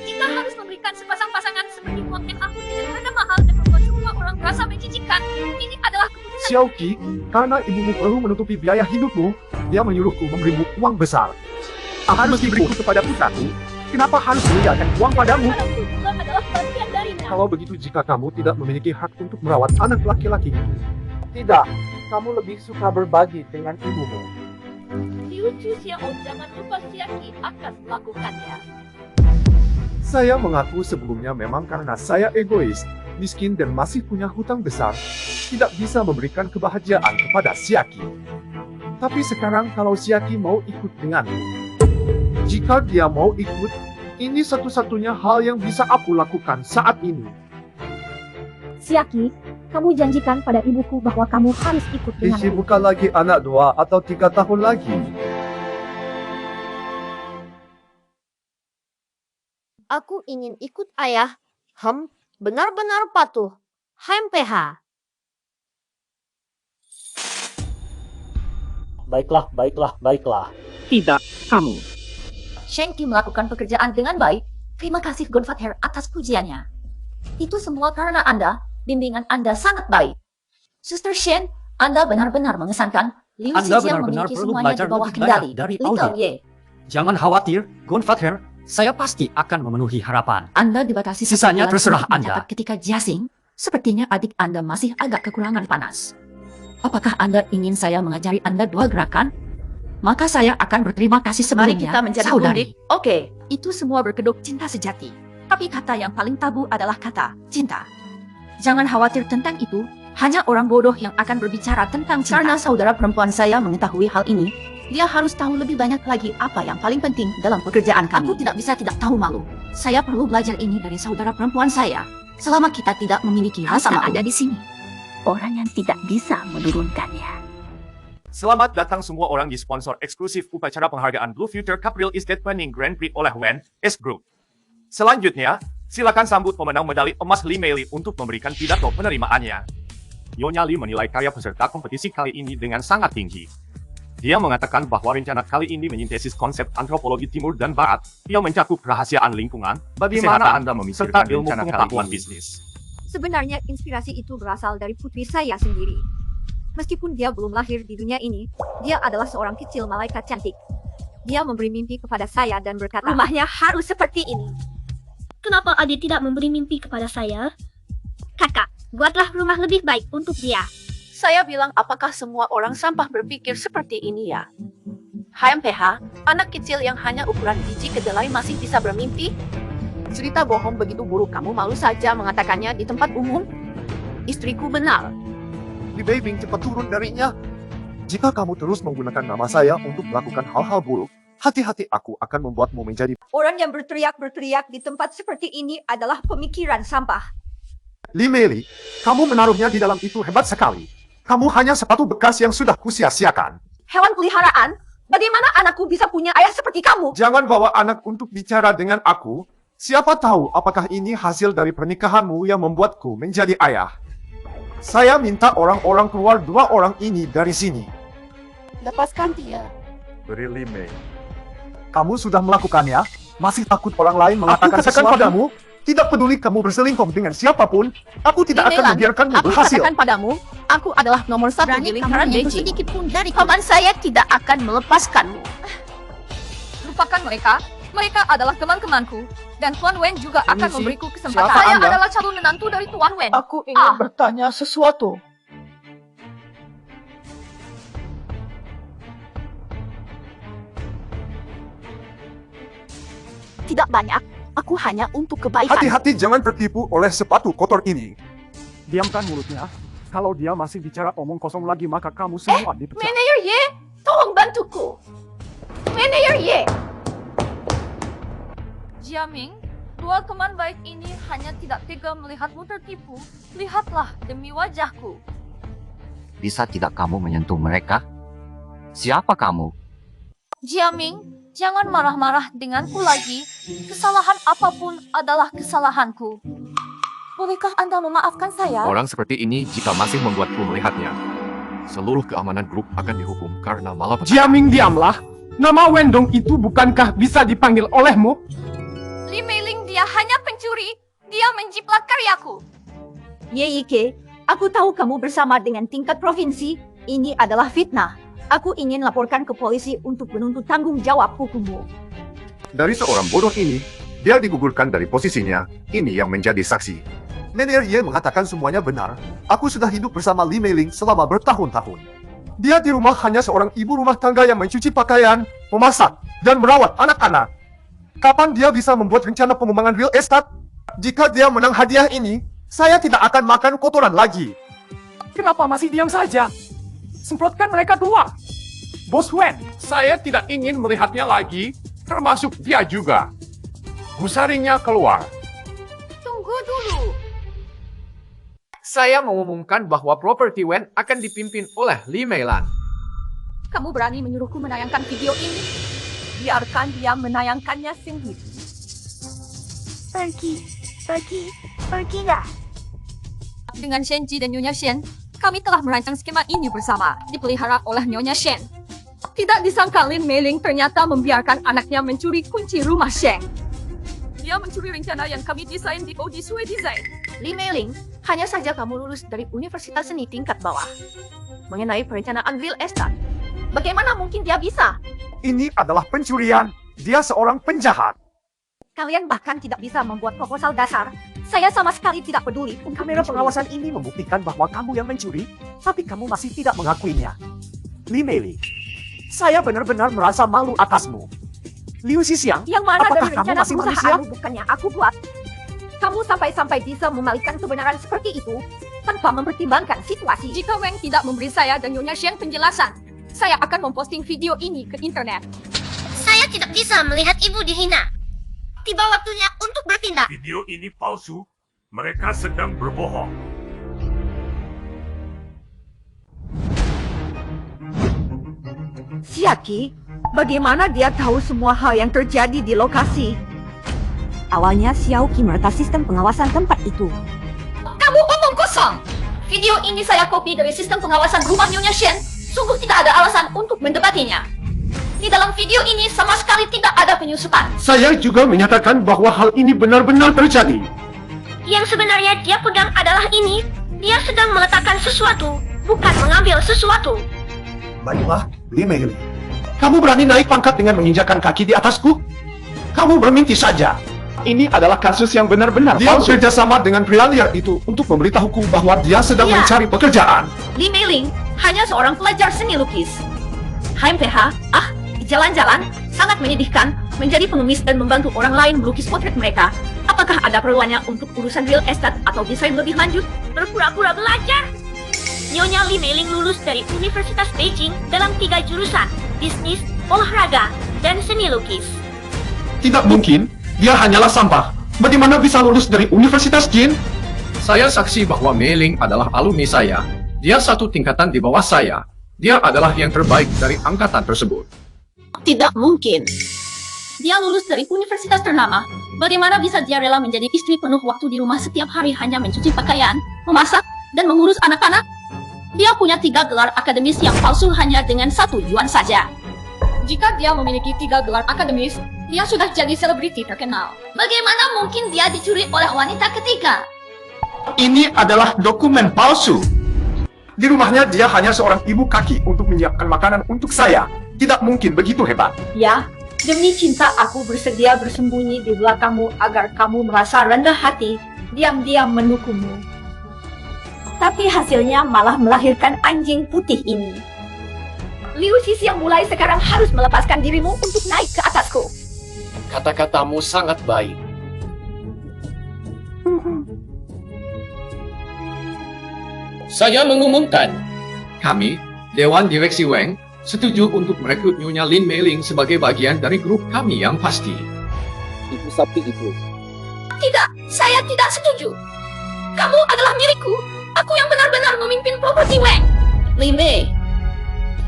F: Jika harus memberikan sepasang pasangan seperti uang yang aku dengan harga mahal dan membuat semua orang merasa menjijikan, ini adalah keputusan.
H: Xiaoqi, karena ibumu perlu menutupi biaya hidupmu, dia menyuruhku memberimu uang besar. Aku mesti beriku kepada putraku. Kenapa harus meninggalkan uang padamu?
F: Anakku juga adalah bagian darinya.
H: Kalau begitu, jika kamu tidak memiliki hak untuk merawat anak laki-laki itu.
C: Tidak, kamu lebih suka berbagi dengan ibumu.
F: Liu Xiao, jangan lupa Xiaki akan melakukannya.
H: Saya mengaku sebelumnya memang karena saya egois, miskin dan masih punya hutang besar, tidak bisa memberikan kebahagiaan kepada Xiaki. Tapi sekarang kalau Xiaki mau ikut denganku, jika dia mau ikut, ini satu-satunya hal yang bisa aku lakukan saat ini.
D: Xiaki, kamu janjikan pada ibuku bahwa kamu harus ikut
H: Ishi
D: denganku.
H: bukan lagi anak 2 atau 3 tahun lagi.
G: Aku ingin ikut ayah. Benar-benar patuh. HMPH.
C: Baiklah. Tidak, kamu.
D: Shenki melakukan pekerjaan dengan baik. Terima kasih Godfather atas pujiannya. Itu semua karena Anda, bimbingan Anda sangat baik. Suster Shen, Anda benar-benar mengesankan. Liu
K: Anda
D: Xijiang
K: benar-benar
D: memiliki
K: perlu
D: semuanya
K: belajar
D: di bawah
K: lebih
D: kendali.
K: banyak dari
D: Little
K: Audi.
D: Ye,
K: Jangan khawatir, Godfather. Saya pasti akan memenuhi harapan.
D: Anda dibatasi satu
K: Sisanya
D: bulan
K: terserah
D: untuk
K: Anda.
D: mencatat ketika Jiasing. Sepertinya adik Anda masih agak kekurangan panas. Apakah Anda ingin saya mengajari Anda 2 gerakan? Maka saya akan berterima kasih sebelumnya,
E: Mari kita menjadi
D: saudari.
E: kundik. Oke.
D: Itu semua berkedok cinta sejati. Tapi kata yang paling tabu adalah kata cinta. Jangan khawatir tentang itu. Hanya orang bodoh yang akan berbicara tentang cinta. Karena saudara perempuan saya mengetahui hal ini, dia harus tahu lebih banyak lagi apa yang paling penting dalam pekerjaan kami. Aku tidak bisa tidak tahu malu. Saya perlu belajar ini dari saudara perempuan saya. Selama kita tidak memiliki rasa malu.
F: Ada di sini. Orang yang tidak bisa menurunkannya.
J: Selamat datang semua orang di sponsor eksklusif upacara penghargaan Blue Future Capriel Estate Planning Grand Prix oleh Wen S Group. Selanjutnya, silakan sambut pemenang medali emas Li Mei Li untuk memberikan pidato penerimaannya. Nyonya Li menilai karya peserta kompetisi kali ini dengan sangat tinggi. Dia mengatakan bahwa rencana kali ini menyintesis konsep antropologi timur dan barat yang mencakup kerahasiaan lingkungan, bagaimana Anda memikirkan ilmu pengetahuan bisnis.
A: Sebenarnya inspirasi itu berasal dari putri saya sendiri. Meskipun dia belum lahir di dunia ini, dia adalah seorang kecil malaikat cantik. Dia memberi mimpi kepada saya dan berkata, rumahnya harus seperti ini.
F: Kenapa adik tidak memberi mimpi kepada saya? Kakak, buatlah rumah lebih baik untuk dia.
E: Saya bilang apakah semua orang sampah berpikir seperti ini ya? HMPH, anak kecil yang hanya ukuran biji kedelai masih bisa bermimpi? Cerita bohong begitu buruk, kamu malu saja mengatakannya di tempat umum? Istriku benar.
H: Li Beibing cepat turun darinya. Jika kamu terus menggunakan nama saya untuk melakukan hal-hal buruk, hati-hati aku akan membuatmu menjadi
A: Orang yang berteriak-berteriak di tempat seperti ini adalah pemikiran sampah.
H: Li Mei Li. Kamu menaruhnya di dalam itu hebat sekali. Kamu hanya sepatu bekas yang sudah kusia-siakan.
A: Hewan peliharaan? Bagaimana anakku bisa punya ayah seperti kamu?
H: Jangan bawa anak untuk bicara dengan aku. Siapa tahu apakah ini hasil dari pernikahanmu yang membuatku menjadi ayah. Saya minta orang-orang keluar 2 orang ini dari sini.
E: Lepaskan dia.
H: Beri Li Mei. Kamu sudah melakukannya? Masih takut orang lain mengatakan
J: katakan
H: sesuatu?
J: padamu,
H: Tidak peduli kamu berselingkuh dengan siapapun, aku tidak akan membiarkanmu
E: Aku
H: berhasil.
E: katakan padamu, aku adalah nomor 1
F: Berani
E: di
F: kamu
E: lingkaran
F: menyentuh
E: Beijing.
F: sedikit pun dari
E: Paman saya tidak akan melepaskanmu.
A: Lupakan mereka. Mereka adalah teman-temanku. Dan Tuan Wen juga akan
J: Permisi,
A: memberiku kesempatan.
J: siapa
A: Saya
J: Anda?
A: adalah calon menantu dari Tuan Wen.
C: Aku ingin bertanya sesuatu.
F: Tidak banyak. Aku hanya untuk kebaikan.
H: Hati-hati jangan tertipu oleh sepatu kotor ini.
J: diamkan mulutnya. Kalau dia masih bicara omong kosong lagi, maka kamu semua dipecat.
E: Manager Ye, tolong bantuku. Manager Ye.
A: Jiaming, 2 teman baik ini hanya tidak tega melihatmu tertipu. Lihatlah demi wajahku.
L: bisa tidak kamu menyentuh mereka? Siapa kamu?
D: Jiaming, jangan marah-marah denganku lagi. Kesalahan apapun adalah kesalahanku. Bolehkah Anda memaafkan saya?
J: Orang seperti ini jika masih membuatku melihatnya, seluruh keamanan grup akan dihukum karena malapetaka.
C: Jiaming, diamlah. Nama Wendong itu bukankah bisa dipanggil olehmu?
D: Li Meiling dia hanya pencuri. Dia menjiplak karyaku. Ye Ike, aku tahu kamu bersama dengan tingkat provinsi. Ini adalah fitnah. Aku ingin laporkan ke polisi untuk menuntut tanggung jawab hukummu.
H: Dari seorang bodoh ini, dia digugurkan dari posisinya. Ini yang menjadi saksi. Nenek Ye mengatakan semuanya benar. Aku sudah hidup bersama Li Meiling selama bertahun-tahun. Dia di rumah hanya seorang ibu rumah tangga yang mencuci pakaian, memasak, dan merawat anak-anak. Kapan dia bisa membuat rencana pengembangan real estate? Jika dia menang hadiah ini, saya tidak akan makan kotoran lagi.
C: Kenapa masih diam saja? Semprotkan mereka keluar. Bos Wen, saya tidak ingin melihatnya lagi, termasuk dia juga. Gusarinya keluar.
D: Tunggu dulu.
C: Saya mengumumkan bahwa properti Wen akan dipimpin oleh Li Meilan.
D: Kamu berani menyuruhku menayangkan video ini?
A: Biarkan dia menayangkannya sendiri.
G: Pergilah.
D: Dengan Shenji dan Nyonya Shen, kami telah merancang skema ini bersama, dipelihara oleh Nyonya Shen. Tidak disangka Lin Meiling ternyata membiarkan anaknya mencuri kunci rumah Sheng.
A: Dia mencuri rencana yang kami desain di Odi Sue Design.
F: Li Meiling, hanya saja kamu lulus dari Universitas Seni tingkat bawah. Mengenai perencanaan real estate, bagaimana mungkin dia bisa?
H: Ini adalah pencurian. Dia seorang penjahat.
D: Kalian bahkan tidak bisa membuat proposal dasar. Saya sama sekali tidak peduli.
B: Kamera pengawasan ini membuktikan bahwa kamu yang mencuri, tapi kamu masih tidak mengakuinya. Li Meiling, saya benar-benar merasa malu atasmu. Liu Xisiang,
D: Yang mana
B: apakah
D: dari
B: kamu
D: rencana
B: masih manusia?
D: perusahaanmu bukannya aku buat? Kamu sampai-sampai bisa memalingkan kebenaran seperti itu tanpa mempertimbangkan situasi.
A: Jika Wang tidak memberi saya dan Nyonya Shen penjelasan, saya akan memposting video ini ke internet.
G: Saya tidak bisa melihat ibu dihina. Tiba waktunya untuk bertindak.
M: Video ini palsu. Mereka sedang berbohong.
E: Siaki, bagaimana dia tahu semua hal yang terjadi di lokasi?
D: Awalnya Xiaoqi meretas sistem pengawasan tempat itu. Kamu omong kosong! Video ini saya copy dari sistem pengawasan rumah Nyonya Shen. Sungguh tidak ada alasan untuk mendebatinya. Di dalam video ini sama sekali tidak ada penyusupan.
C: Saya juga menyatakan bahwa hal ini benar-benar terjadi.
G: Yang sebenarnya dia pegang adalah ini. Dia sedang meletakkan sesuatu, bukan mengambil sesuatu.
H: Baiklah, Li Meiling.
C: Kamu berani naik pangkat dengan menginjakkan kaki di atasku? Kamu bermimpi saja. Ini adalah kasus yang benar-benar
H: Dia
C: palsu.
H: bekerja sama dengan pria liar itu untuk memberitahuku bahwa dia sedang
D: Iya.
H: mencari pekerjaan.
F: Li Meiling hanya seorang pelajar seni lukis. HMPH, jalan-jalan sangat menyedihkan menjadi pengemis dan membantu orang lain melukis potret mereka. Apakah ada perluannya untuk urusan real estate atau desain lebih lanjut?
G: Berpura-pura belajar. Nyonya Li Meiling lulus dari Universitas Beijing dalam 3 jurusan, bisnis, olahraga, dan seni lukis.
C: Tidak mungkin, dia hanyalah sampah. Bagaimana bisa lulus dari Universitas Jin? Saya saksi bahwa Meiling adalah alumni saya. Dia satu tingkatan di bawah saya. Dia adalah yang terbaik dari angkatan tersebut.
F: Tidak mungkin. Dia lulus dari universitas ternama. Bagaimana bisa dia rela menjadi istri penuh waktu di rumah setiap hari hanya mencuci pakaian, memasak, dan mengurus anak-anak? Dia punya 3 gelar akademis yang palsu hanya dengan 1 yuan saja.
A: Jika dia memiliki 3 gelar akademis, dia sudah jadi selebriti terkenal.
F: Bagaimana mungkin dia dicuri oleh wanita ketiga?
C: Ini adalah dokumen palsu. Di rumahnya dia hanya seorang ibu kaki untuk menyiapkan makanan untuk saya. Tidak mungkin begitu hebat.
E: Ya, demi cinta aku bersedia bersembunyi di belakangmu agar kamu merasa rendah hati, diam-diam mendukungmu. Tapi hasilnya malah melahirkan anjing putih ini.
D: Liu Xisiang mulai sekarang harus melepaskan dirimu untuk naik ke atasku.
C: Kata-katamu sangat baik. Saya mengumumkan, kami, Dewan Direksi Wang, setuju untuk merekrut Nyonya Lin Meiling sebagai bagian dari grup kami yang pasti.
L: Ibu sapi itu.
D: Tidak, saya tidak setuju. Kamu adalah milikku. Aku yang benar-benar memimpin properti Wang.
F: Lime,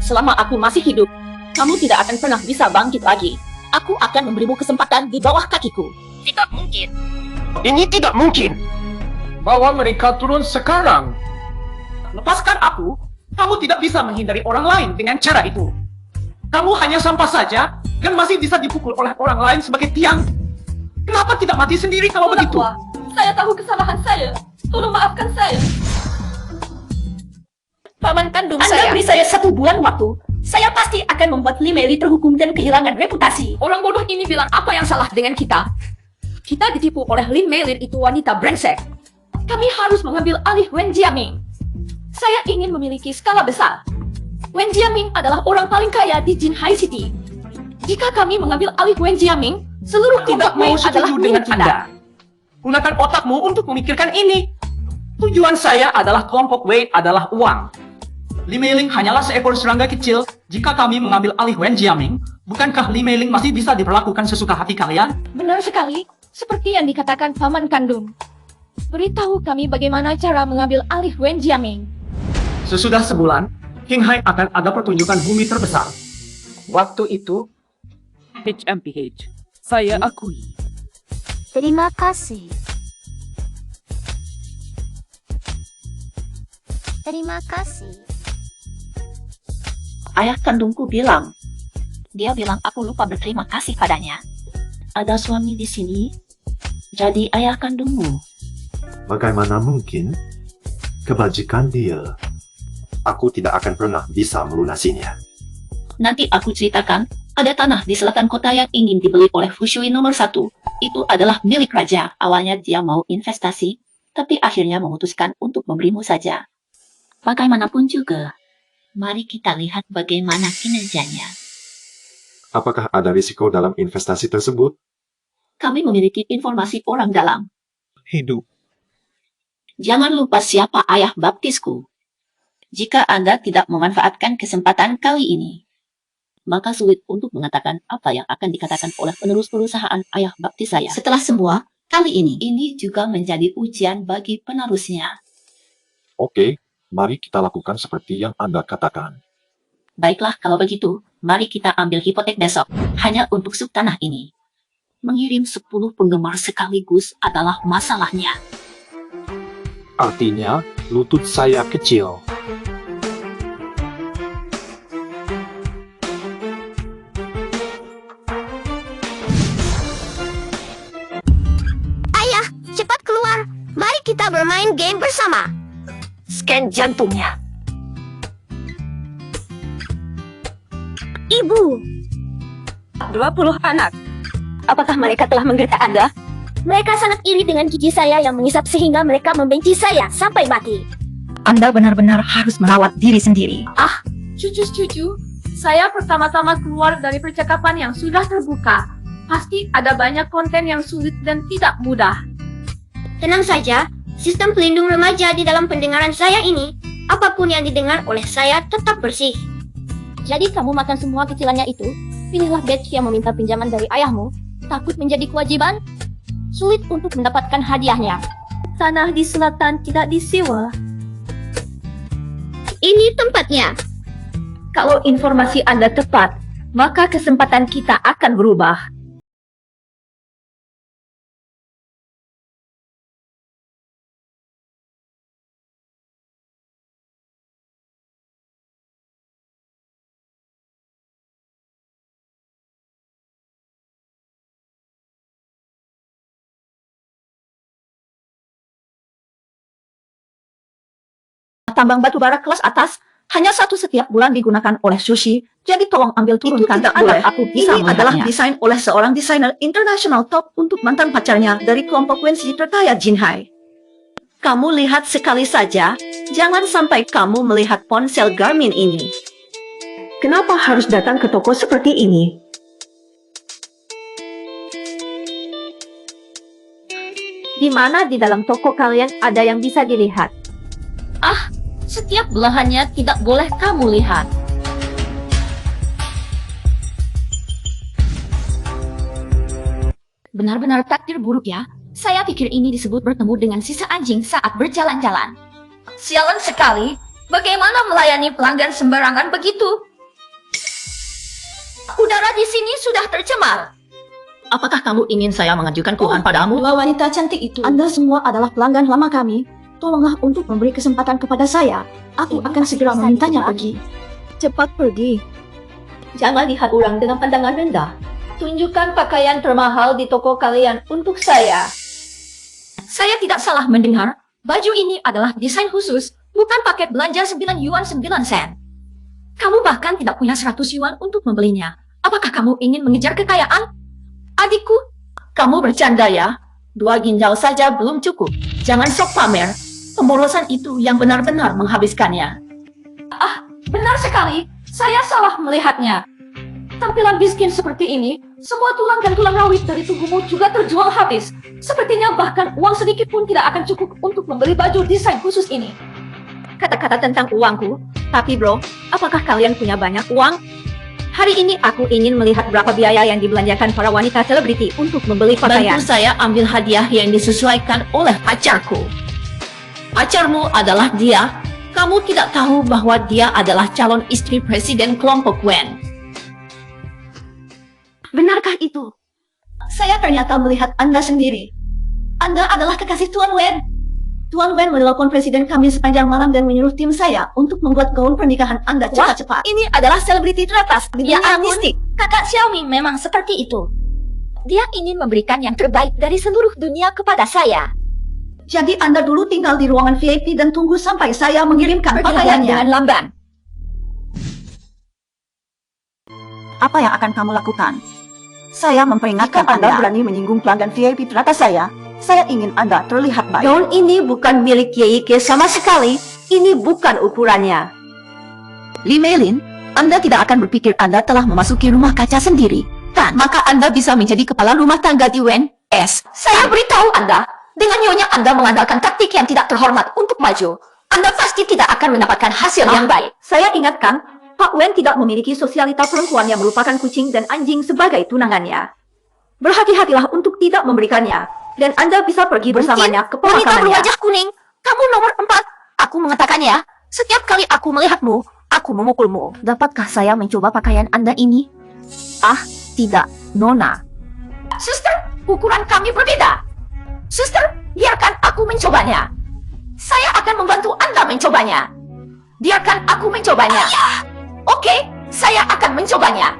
F: selama aku masih hidup, kamu tidak akan pernah bisa bangkit lagi. Aku akan memberimu kesempatan di bawah kakiku. Tidak mungkin.
C: Ini tidak mungkin. Bawa mereka turun sekarang. Lepaskan aku. Kamu tidak bisa menghindari orang lain dengan cara itu. Kamu hanya sampah saja dan masih bisa dipukul oleh orang lain sebagai tiang. Kenapa tidak mati sendiri kalau begitu?
D: Tua, saya tahu kesalahan saya. Tolong maafkan saya.
F: Paman kandung
D: Anda
F: saya.
D: beri saya 1 bulan waktu. Saya pasti akan membuat Limeli terhukum dan kehilangan reputasi. Orang bodoh ini bilang apa yang salah dengan kita? Kita ditipu oleh Limeli itu wanita brengsek. Kami harus mengambil alih Wen Jiaming. Saya ingin memiliki skala besar. Wen Jiaming adalah orang paling kaya di Jinhai City. Jika kami mengambil alih Wen Jiaming, seluruh
C: Tidak
D: kelompok
C: mau
D: Wei adalah
C: setuju dengan
D: milik kita.
C: Anda. Gunakan otakmu untuk memikirkan ini. Tujuan saya adalah kelompok Wei adalah uang. Limeiling hanyalah seekor serangga kecil. Jika kami mengambil alih Wen Jiaming, bukankah Limeiling masih bisa diperlakukan sesuka hati kalian?
D: Benar sekali, seperti yang dikatakan paman kandung. Beritahu kami bagaimana cara mengambil alih Wen Jiaming.
C: Sesudah sebulan, Qinghai akan ada pertunjukan bumi terbesar. Waktu itu, HMPH, saya akui.
G: Terima kasih. Terima kasih.
F: Ayah kandungku bilang, dia bilang aku lupa berterima kasih padanya. Ada suami di sini, jadi ayah kandungmu.
B: Bagaimana mungkin? Kebajikan dia. Aku tidak akan pernah bisa melunasinya.
F: Nanti aku ceritakan, ada tanah di selatan kota yang ingin dibeli oleh Fushui nomor 1. Itu adalah milik raja. Awalnya dia mau investasi, tapi akhirnya memutuskan untuk memberimu saja. Bagaimanapun juga, mari kita lihat bagaimana kinerjanya.
B: Apakah ada risiko dalam investasi tersebut?
F: Kami memiliki informasi orang dalam.
B: Hidup.
F: Jangan lupa siapa ayah baptisku. Jika Anda tidak memanfaatkan kesempatan kali ini, maka sulit untuk mengatakan apa yang akan dikatakan oleh penerus perusahaan ayah baptis saya. Setelah semua, kali ini juga menjadi ujian bagi penerusnya.
B: Oke, mari kita lakukan seperti yang Anda katakan.
F: Baiklah kalau begitu, mari kita ambil hipotek besok, hanya untuk sub tanah ini. Mengirim 10 penggemar sekaligus adalah masalahnya.
K: Artinya, lutut saya kecil.
G: Ayah, cepat keluar. Mari kita bermain game bersama.
D: Scan jantungnya.
G: Ibu,
D: 20 anak. Apakah mereka telah menggeledah Anda?
G: mereka sangat iri dengan gigi saya yang mengisap sehingga mereka membenci saya sampai mati.
D: Anda benar-benar harus merawat diri sendiri.
A: Cucu-cucu, saya pertama-tama keluar dari percakapan yang sudah terbuka. Pasti ada banyak konten yang sulit dan tidak mudah.
G: Tenang saja, sistem pelindung remaja di dalam pendengaran saya ini, apapun yang didengar oleh saya tetap bersih. Jadi kamu makan semua kecilannya itu, pilihlah badge yang meminta pinjaman dari ayahmu, takut menjadi kewajiban, sulit untuk mendapatkan hadiahnya. Tanah di selatan tidak disewa. Ini tempatnya.
D: Kalau informasi Anda tepat, maka kesempatan kita akan berubah. Tambang batu bara kelas atas hanya satu setiap bulan digunakan oleh Sushi, jadi tolong ambil turunkan.
E: tidak
D: boleh.
E: aku bisa
D: Ini adalah
E: melihatnya.
D: desain oleh seorang desainer internasional top untuk mantan pacarnya dari kelompok Wensi terkaya Jinhai. Kamu lihat sekali saja, jangan sampai kamu melihat ponsel Garmin ini. Kenapa harus datang ke toko seperti ini? Di mana di dalam toko kalian ada yang bisa dilihat?
F: Setiap belahannya tidak boleh kamu lihat.
D: Benar-benar takdir buruk ya. Saya pikir ini disebut bertemu dengan sisa anjing saat berjalan-jalan. Sialan sekali, Bagaimana melayani pelanggan sembarangan begitu? Udara di sini sudah tercemar.
F: Apakah kamu ingin saya mengajukan keluhan padamu?
D: Dua wanita cantik itu. Anda semua adalah pelanggan lama kami. Tolonglah untuk memberi kesempatan kepada saya. Aku akan segera memintanya pergi. Cepat pergi. Jangan lihat orang dengan pandangan rendah. Tunjukkan pakaian termahal di toko kalian untuk saya. Saya tidak salah mendengar. Baju ini adalah desain khusus, bukan paket belanja 9 yuan 9 sen. Kamu bahkan tidak punya 100 yuan untuk membelinya. Apakah kamu ingin mengejar kekayaan? Adikku, kamu bercanda ya? 2 ginjal saja belum cukup. Jangan sok pamer. Pemborosan itu yang benar-benar menghabiskannya. Ah, benar sekali. Saya salah melihatnya. Tampilan miskin seperti ini, semua tulang dan tulang rawit dari tubuhmu juga terjual habis. Sepertinya bahkan uang sedikit pun tidak akan cukup untuk membeli baju desain khusus ini. Kata-kata tentang uangku, tapi bro, apakah kalian punya banyak uang? Hari ini aku ingin melihat berapa biaya yang dibelanjakan para wanita selebriti untuk membeli pakaian.
F: Bantu saya ambil hadiah yang disesuaikan oleh pacarku. Pacarmu adalah dia. Kamu tidak tahu bahwa dia adalah calon istri presiden kelompok Wen.
D: Benarkah itu? Saya ternyata melihat Anda sendiri. Anda adalah kekasih Tuan Wen. Tuan Wen menelpon presiden kami sepanjang malam dan menyuruh tim saya untuk membuat gaun pernikahan Anda cepat-cepat. Ini adalah selebriti teratas di dunia artistik. Kakak Xiaomi memang seperti itu. Dia ingin memberikan yang terbaik dari seluruh dunia kepada saya. Jadi Anda dulu tinggal di ruangan VIP dan tunggu sampai saya mengirimkan pakaiannya dengan lamban. Apa yang akan kamu lakukan? Saya memperingatkan Anda berani menyinggung pelanggan VIP teratas saya ingin Anda terlihat baik. Gaun ini bukan milik Yeike sama sekali. Ini bukan ukurannya. Li Meilin, Anda tidak akan berpikir Anda telah memasuki rumah kaca sendiri, kan? Maka Anda bisa menjadi kepala rumah tangga di Wen S. Saya beritahu Anda, dengan nyonya Anda mengandalkan taktik yang tidak terhormat untuk maju, Anda pasti tidak akan mendapatkan hasil yang baik. Saya ingatkan, Pak Wen tidak memiliki sosialita perempuan yang merupakan kucing dan anjing sebagai tunangannya. Berhati-hatilah untuk tidak memberikannya, dan Anda bisa pergi bersamanya ke pemakamannya. Wanita berwajah kuning, kamu nomor 4. Aku mengatakannya, setiap kali aku melihatmu, aku memukulmu. Dapatkah saya mencoba pakaian Anda ini? Ah, tidak, Nona. Suster, ukuran kami berbeda. Suster, biarkan aku mencobanya. Saya akan membantu Anda mencobanya. Biarkan aku mencobanya. Oke, saya akan mencobanya.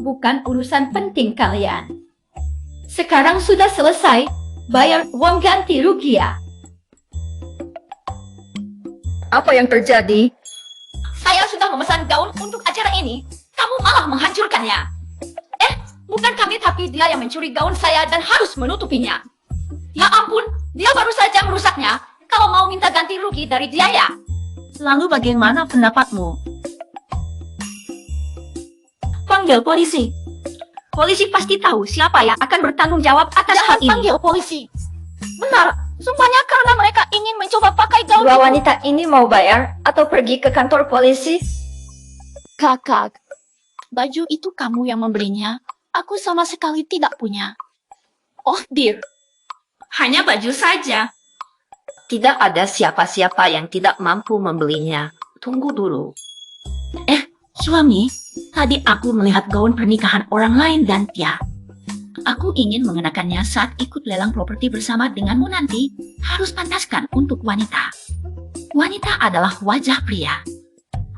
D: Bukan urusan penting kalian. Sekarang sudah selesai. Bayar uang ganti rugi ya. Apa yang terjadi? Saya sudah memesan gaun untuk acara ini. Kamu malah menghancurkannya. Bukan kami tapi dia yang mencuri gaun saya dan harus menutupinya. Ya ampun, dia baru saja merusaknya. Kalau mau minta ganti rugi dari dia ya. Lalu bagaimana pendapatmu? Panggil polisi. Polisi pasti tahu siapa yang akan bertanggung jawab atas hal ini. Panggil polisi. Benar, sumpahnya karena mereka ingin mencoba pakai gaun. Dua wanita ini mau bayar atau pergi ke kantor polisi?
F: Kakak, baju itu kamu yang membelinya. Aku sama sekali tidak punya. Oh dear, hanya baju saja.
D: Tidak ada siapa-siapa yang tidak mampu membelinya. Tunggu dulu.
F: Suami, tadi aku melihat gaun pernikahan orang lain dan dia. Aku ingin mengenakannya saat ikut lelang properti bersama denganmu nanti. Harus pantaskan untuk wanita. Wanita adalah wajah pria.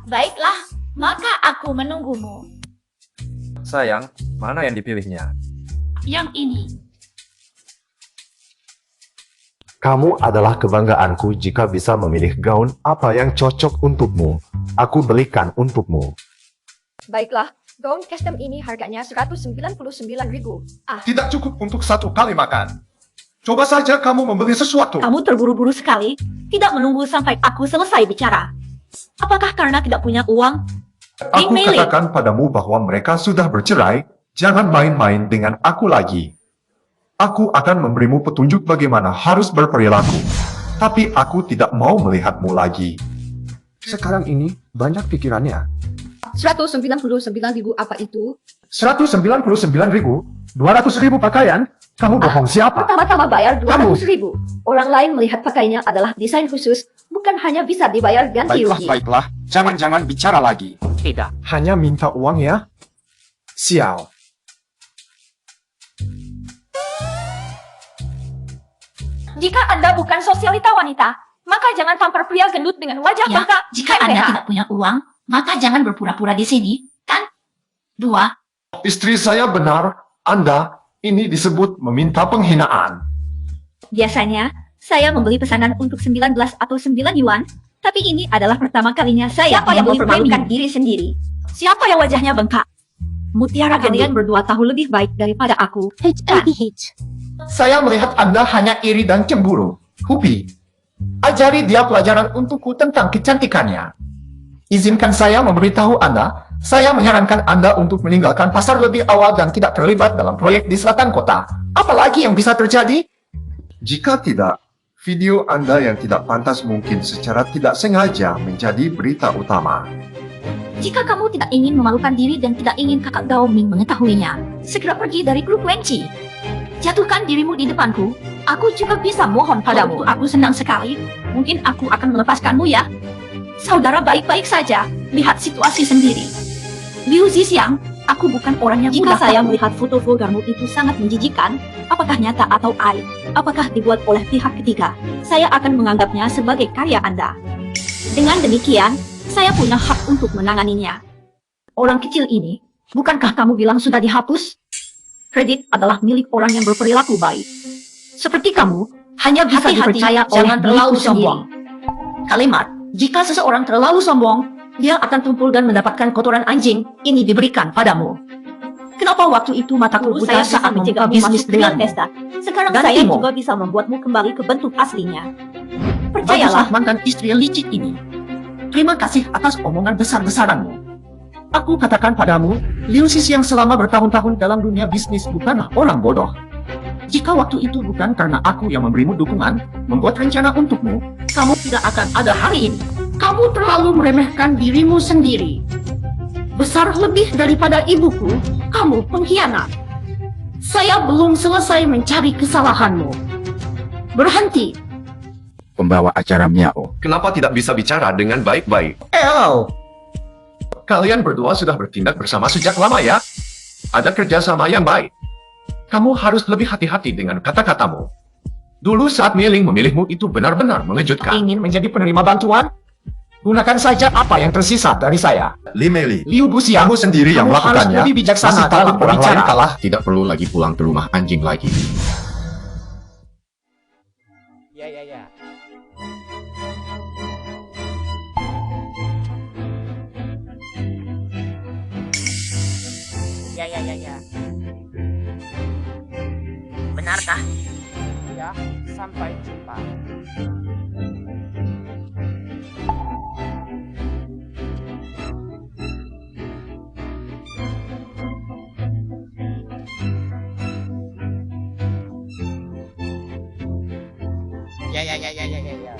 D: Baiklah, maka aku menunggumu.
H: Sayang, mana yang dipilihnya?
F: Yang ini.
H: Kamu adalah kebanggaanku jika bisa memilih gaun apa yang cocok untukmu. Aku belikan untukmu.
D: Baiklah, gaun custom ini harganya 199.000.
I: Tidak cukup untuk 1 kali makan. Coba saja kamu membeli sesuatu.
D: Kamu terburu-buru sekali, tidak menunggu sampai aku selesai bicara. Apakah karena tidak punya uang?
I: Aku katakan padamu bahwa mereka sudah bercerai. Jangan main-main dengan aku lagi. Aku akan memberimu petunjuk bagaimana harus berperilaku. Tapi aku tidak mau melihatmu lagi.
B: Sekarang ini banyak pikirannya.
D: 199.000 apa itu?
H: 199.000, 200.000 pakaian, Kamu bohong siapa?
D: Pertama-tama bayar 200.000. Orang lain melihat pakainya adalah desain khusus, bukan hanya bisa dibayar ganti rugi.
B: Baiklah. Jangan bicara lagi.
C: Tidak.
H: Hanya minta uang ya? Sial.
D: Jika Anda bukan sosialita wanita, maka jangan tampar pria gendut dengan wajah
F: Ya,
D: bengkak.
F: jika Anda tidak punya uang, maka jangan berpura-pura di sini, kan? 2.
I: Istri saya benar, Anda, ini disebut meminta penghinaan.
D: Biasanya, saya membeli pesanan untuk 19 atau 9 yuan, tapi ini adalah pertama kalinya saya yang mempermalukan diri sendiri. Siapa yang wajahnya bengkak? Mutiara kalian berdua tahu lebih baik daripada aku.
I: Saya melihat Anda hanya iri dan cemburu. Hupi, ajari dia pelajaran untukku tentang kecantikannya. Izinkan saya memberitahu Anda, saya menyarankan Anda untuk meninggalkan pasar lebih awal dan tidak terlibat dalam proyek di selatan kota. Apalagi yang bisa terjadi? Jika tidak, video Anda yang tidak pantas mungkin secara tidak sengaja menjadi berita utama.
F: Jika kamu tidak ingin memalukan diri dan tidak ingin kakak Gao Ming mengetahuinya, segera pergi dari grup Wenci. Jatuhkan dirimu di depanku. Aku juga bisa mohon padamu. Aku senang sekali. Mungkin aku akan melepaskanmu ya. Saudara baik-baik saja. Lihat situasi sendiri. Liu Zhixiang, aku bukan orang yang
D: Jika
F: mudah
D: saya
F: tertipu.
D: melihat foto vulgarmu itu sangat menjijikan, apakah nyata atau aib? Apakah dibuat oleh pihak ketiga? Saya akan menganggapnya sebagai karya Anda. Dengan demikian, saya punya hak untuk menanganinya. Orang kecil ini, bukankah kamu bilang sudah dihapus? Kredit adalah milik orang yang berperilaku baik. Seperti kamu, hanya bisa
F: Hati-hati,
D: dipercaya oleh
F: jangan terlalu
D: diriku sendiri.
F: sombong. Kalimat, jika seseorang terlalu sombong, dia akan tumpul dan mendapatkan kotoran anjing. Ini diberikan padamu. Kenapa waktu itu mataku
D: Dulu
F: buta
D: saya bisa
F: saat membuka
D: mencegahmu
F: bisnis
D: masuk dengan
F: denganmu?
D: pesta. Sekarang
F: Gantimu.
D: saya juga bisa membuatmu kembali ke bentuk aslinya.
F: Baguslah
D: Percayalah,
F: mantan istri yang licik ini. Terima kasih atas omongan besar-besaranmu. Aku katakan padamu, Liu Zhixiang selama bertahun-tahun dalam dunia bisnis bukanlah orang bodoh. Jika waktu itu bukan karena aku yang memberimu dukungan, membuat rencana untukmu, kamu tidak akan ada hari ini. Kamu terlalu meremehkan dirimu sendiri. Besar lebih daripada ibuku, kamu pengkhianat. Saya belum selesai mencari kesalahanmu. Berhenti.
N: Pembawa acara Miao.
I: Kenapa tidak bisa bicara dengan baik-baik? Kalian berdua sudah bertindak bersama sejak lama ya? Ada kerjasama yang baik. Kamu harus lebih hati-hati dengan kata-katamu. Dulu saat Mei-Ling memilihmu itu benar-benar mengejutkan.
F: Ingin menjadi penerima bantuan? Gunakan saja apa yang tersisa dari saya.
I: Li Mei-Li,
F: Liu Buxiang,
I: kamu sendiri yang
F: kamu harus
I: melakukannya.
F: lebih bijaksana
I: Masih
F: dalam
I: takut orang lain
F: berbicara.
I: kalah.
N: Tidak perlu lagi pulang ke rumah anjing lagi.
C: Ya. Ya.
F: Benarkah?
C: Ya, sampai jumpa. Ya.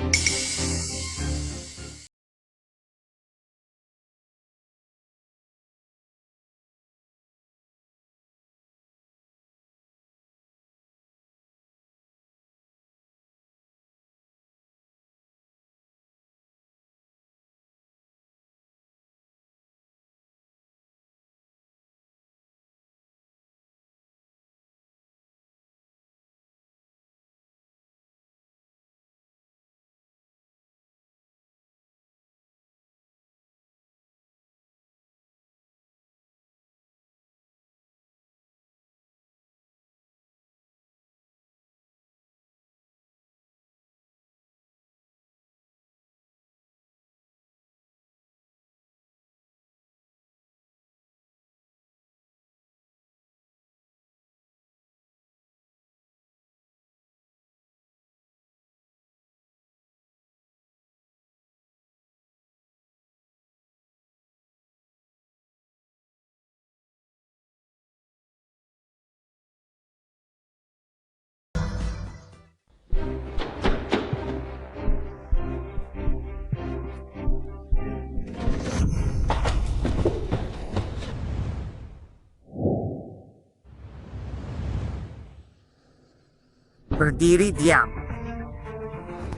C: berdiri diam.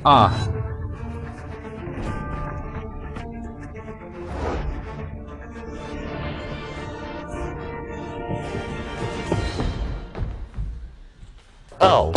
K: Ah,
J: Oh.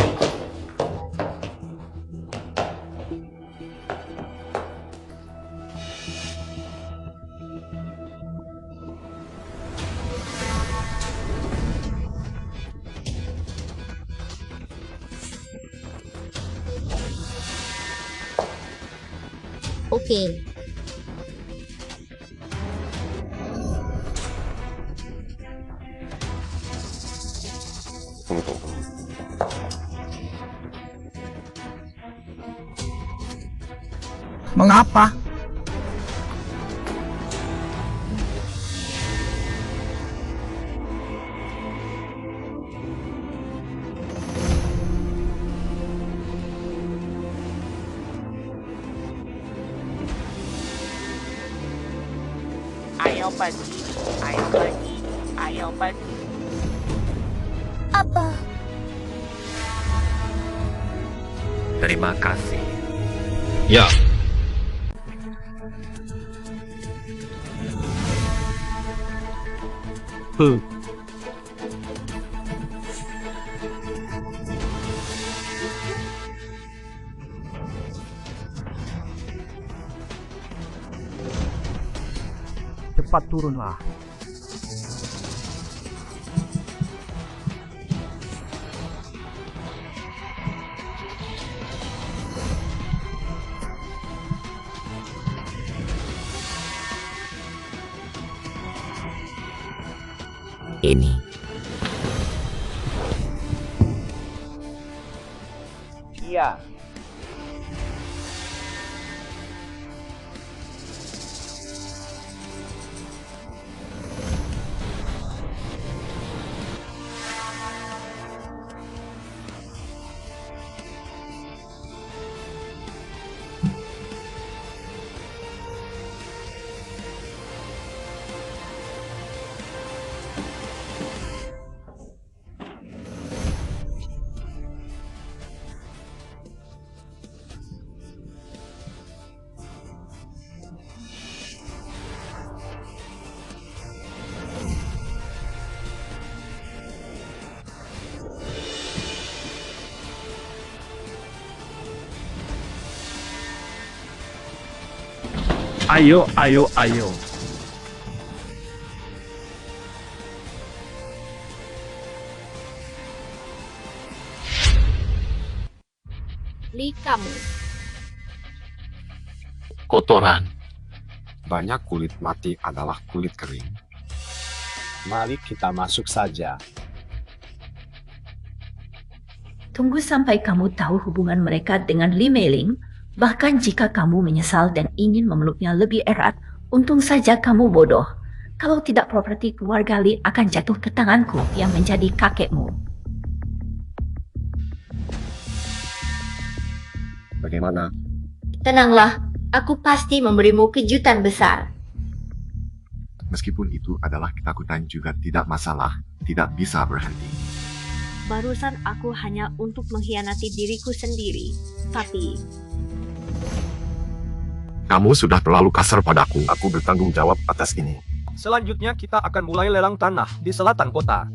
G: Oke.
C: Mengapa? Ayo pergi, ayo pergi, ayo pergi.
G: Apa?
L: Terima kasih.
N: Ya.
C: Cepat turunlah.
L: Ini.
C: Iya.
K: ayo, ayo, ayo.
F: Li kamu.
N: Kotoran.
B: Banyak kulit mati adalah kulit kering. Mari kita masuk saja.
E: Tunggu sampai kamu tahu hubungan mereka dengan Li Meiling. Bahkan jika kamu menyesal dan ingin memeluknya lebih erat, untung saja kamu bodoh. Kalau tidak, properti keluarga Li akan jatuh ke tanganku yang menjadi kakekmu.
B: Bagaimana?
E: Tenanglah, aku pasti memberimu kejutan besar.
I: Meskipun itu adalah ketakutan juga tidak masalah, tidak bisa berhenti.
E: Barusan aku hanya untuk mengkhianati diriku sendiri, tapi
I: Kamu sudah terlalu kasar padaku.
B: Aku bertanggung jawab atas ini.
C: Selanjutnya kita akan mulai lelang tanah di selatan kota.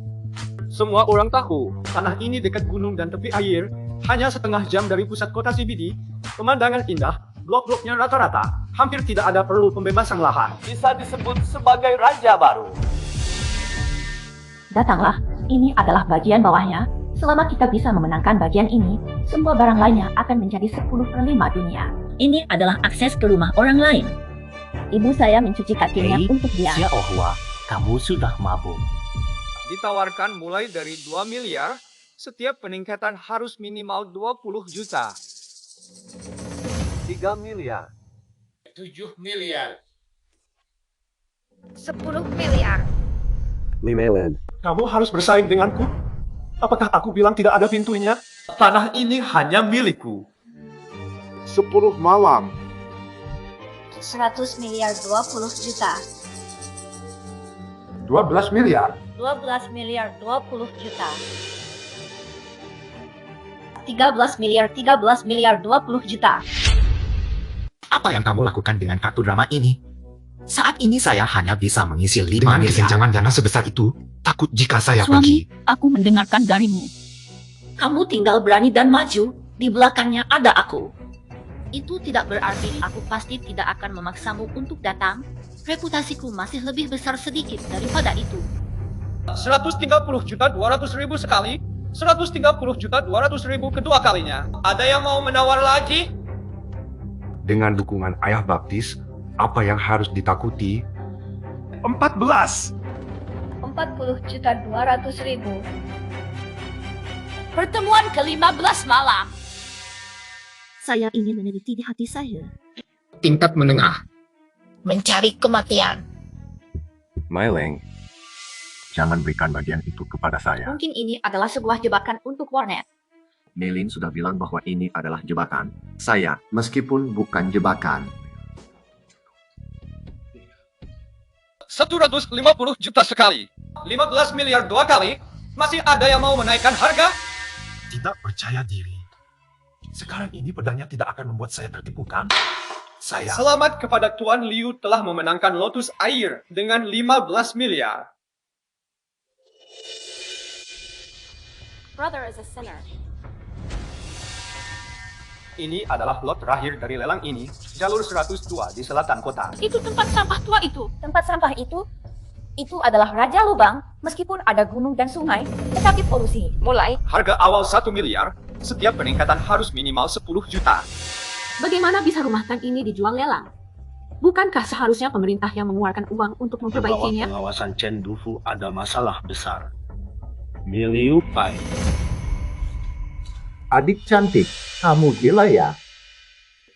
C: Semua orang tahu, tanah ini dekat gunung dan tepi air, hanya setengah jam dari pusat kota CBD. Pemandangan indah, blok-bloknya rata-rata, hampir tidak ada perlu pembebasan lahan. Bisa disebut sebagai raja baru.
D: Datanglah, ini adalah bagian bawahnya. Selama kita bisa memenangkan bagian ini, semua barang lainnya akan menjadi 10/5 dunia. Ini adalah akses ke rumah orang lain. Ibu saya mencuci kakinya untuk dia.
L: Ya Ohwa, kamu sudah mabuk.
C: Ditawarkan mulai dari 2 miliar, setiap peningkatan harus minimal 20 juta.
B: 3 miliar.
M: 7 miliar.
A: 10 miliar.
B: Limeland.
H: Kamu harus bersaing denganku. Apakah aku bilang tidak ada pintunya? Tanah ini hanya milikku.
I: 10 malam.
G: 100 miliar 20 juta.
H: 12 miliar.
D: 12 miliar 20 juta. 13 miliar 20 juta.
O: Apa yang kamu lakukan dengan kartu drama ini? Saat ini saya hanya bisa mengisi 5
B: Dengan
O: miliar.
B: kesenjangan dana sebesar itu, takut jika saya
F: Suami,
B: pergi.
F: aku mendengarkan darimu.
D: Kamu tinggal berani dan maju, di belakangnya ada aku. Itu tidak berarti aku pasti tidak akan memaksamu untuk datang. Reputasiku masih lebih besar sedikit daripada itu.
C: 130.200.000 sekali, 130.200.000 kedua kalinya. Ada yang mau menawar lagi?
B: Dengan dukungan ayah baptis, apa yang harus ditakuti?
M: 14.
D: 40.200.000. Pertemuan ke-15 malam.
F: Saya ingin meneliti di hati saya.
O: Tingkat menengah.
F: Mencari kematian.
I: Myleng, jangan berikan bagian itu kepada saya.
D: Mungkin ini adalah sebuah jebakan untuk Warnet.
I: Melin sudah bilang bahwa ini adalah jebakan. Saya, meskipun bukan jebakan.
C: 150 juta sekali. 15 miliar dua kali. Masih ada yang mau menaikkan harga?
B: Tidak percaya diri. Sekarang ini pedangnya tidak akan membuat saya tertipu, kan? Saya...
C: Selamat kepada Tuan Liu telah memenangkan Lotus Air dengan 15 miliar.
A: Brother is a sinner.
C: Ini adalah lot terakhir dari lelang ini, jalur 102 di selatan kota.
A: Itu tempat sampah tua itu.
D: Tempat sampah itu adalah Raja Lubang, meskipun ada gunung dan sungai, tetapi polusi. Mulai.
C: Harga awal 1 miliar, setiap peningkatan harus minimal 10 juta.
A: Bagaimana bisa rumah tang ini dijual lelang? Bukankah seharusnya pemerintah yang mengeluarkan uang untuk
N: Di bawah
A: memperbaikinya?
N: pengawasan Chen Dufu ada masalah besar. Miliu Pai.
H: Adik cantik, kamu gila ya?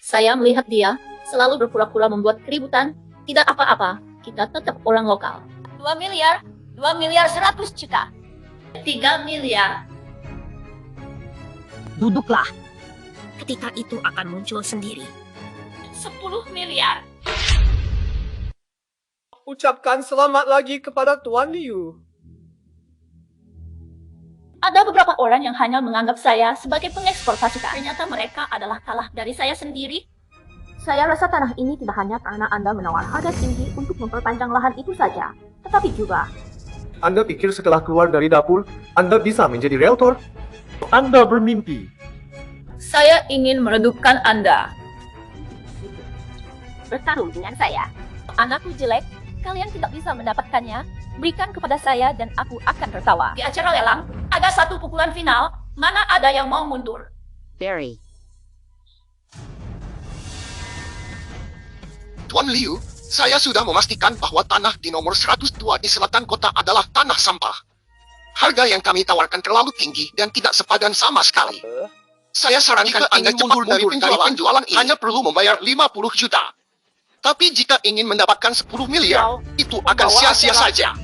F: Saya melihat dia selalu berpura-pura membuat keributan. Tidak apa-apa, kita tetap orang lokal.
D: 2 miliar 100 juta. 3 miliar.
F: Duduklah. Ketika itu akan muncul sendiri.
D: 10 miliar.
C: Ucapkan selamat lagi kepada Tuan Liu.
D: Ada beberapa orang yang hanya menganggap saya sebagai pengekspor pasukan. Ternyata mereka adalah kalah dari saya sendiri. Saya rasa tanah ini tidak hanya karena Anda menawar harga tinggi untuk memperpanjang lahan itu saja, tetapi juga
H: Anda pikir setelah keluar dari dapur, Anda bisa menjadi realtor? Anda bermimpi.
D: saya ingin meredupkan Anda. Bertarung dengan saya. Anakku jelek, kalian tidak bisa mendapatkannya. Berikan kepada saya dan aku akan tertawa. Di acara lelang, ada satu pukulan final. Mana ada yang mau mundur?
P: Barry.
O: Tuan Liu, saya sudah memastikan bahwa tanah di nomor 102 di selatan kota adalah tanah sampah. Harga yang kami tawarkan terlalu tinggi dan tidak sepadan sama sekali. Saya sarankan Anda cepat mundur dari penjualan ini, hanya perlu membayar 50 juta. Tapi jika ingin mendapatkan 10 miliar, itu akan sia-sia saja.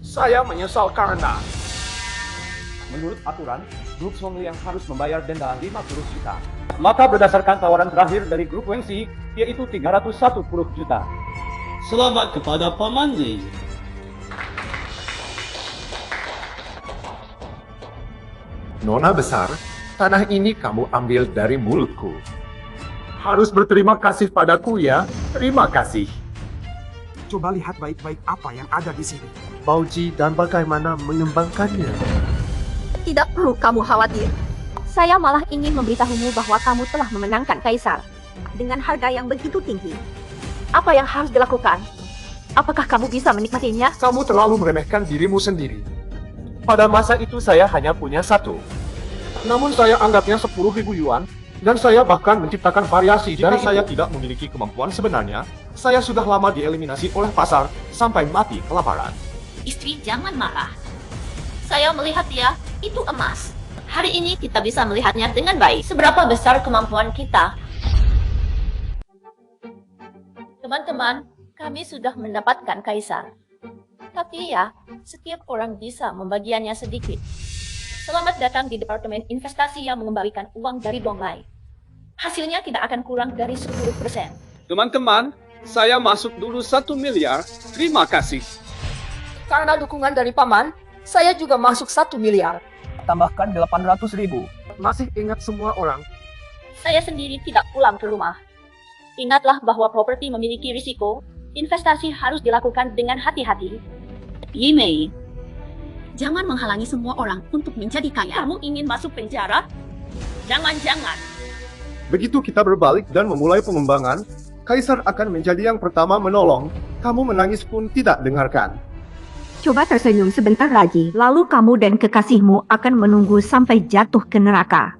C: Saya menyesal karena menurut aturan, grup Songli yang harus membayar denda 50 juta. Maka berdasarkan tawaran terakhir dari grup Wengsi, yaitu 310 juta.
N: Selamat kepada Paman Li.
H: Nona besar, tanah ini kamu ambil dari mulutku. Harus berterima kasih padaku ya. Terima kasih.
B: Coba lihat baik-baik apa yang ada di sini.
H: Bauji dan bagaimana mengembangkannya.
D: Tidak perlu kamu khawatir. Saya malah ingin memberitahumu bahwa kamu telah memenangkan Kaisar. Dengan harga yang begitu tinggi. Apa yang harus dilakukan? Apakah kamu bisa menikmatinya?
H: Kamu terlalu meremehkan dirimu sendiri. Pada masa itu saya hanya punya satu. Namun saya anggapnya 10.000 yuan. Dan saya bahkan menciptakan variasi dari saya tidak memiliki kemampuan sebenarnya. Saya sudah lama dieliminasi oleh pasar sampai mati kelaparan.
D: Istri, jangan marah. Saya melihat dia, itu emas. Hari ini kita bisa melihatnya dengan baik. Seberapa besar kemampuan kita? Teman-teman, kami sudah mendapatkan Kaisar. Tapi ya, setiap orang bisa membagiannya sedikit. Selamat datang di Departemen Investasi yang mengembalikan uang dari Donglai. Hasilnya tidak akan kurang dari 10%.
C: Teman-teman, saya masuk dulu 1 miliar. Terima kasih.
A: Karena dukungan dari paman, saya juga masuk 1 miliar.
C: Tambahkan 800.000.
H: masih ingat semua orang.
F: Saya sendiri tidak pulang ke rumah. Ingatlah bahwa properti memiliki risiko. Investasi harus dilakukan dengan hati-hati. Yimei, jangan menghalangi semua orang untuk menjadi kaya. Kamu ingin masuk penjara? Jangan-jangan.
H: Begitu kita berbalik dan memulai pengembangan, Kaisar akan menjadi yang pertama menolong. Kamu menangis pun tidak dengarkan.
E: Coba tersenyum sebentar lagi, lalu kamu dan kekasihmu akan menunggu sampai jatuh ke neraka.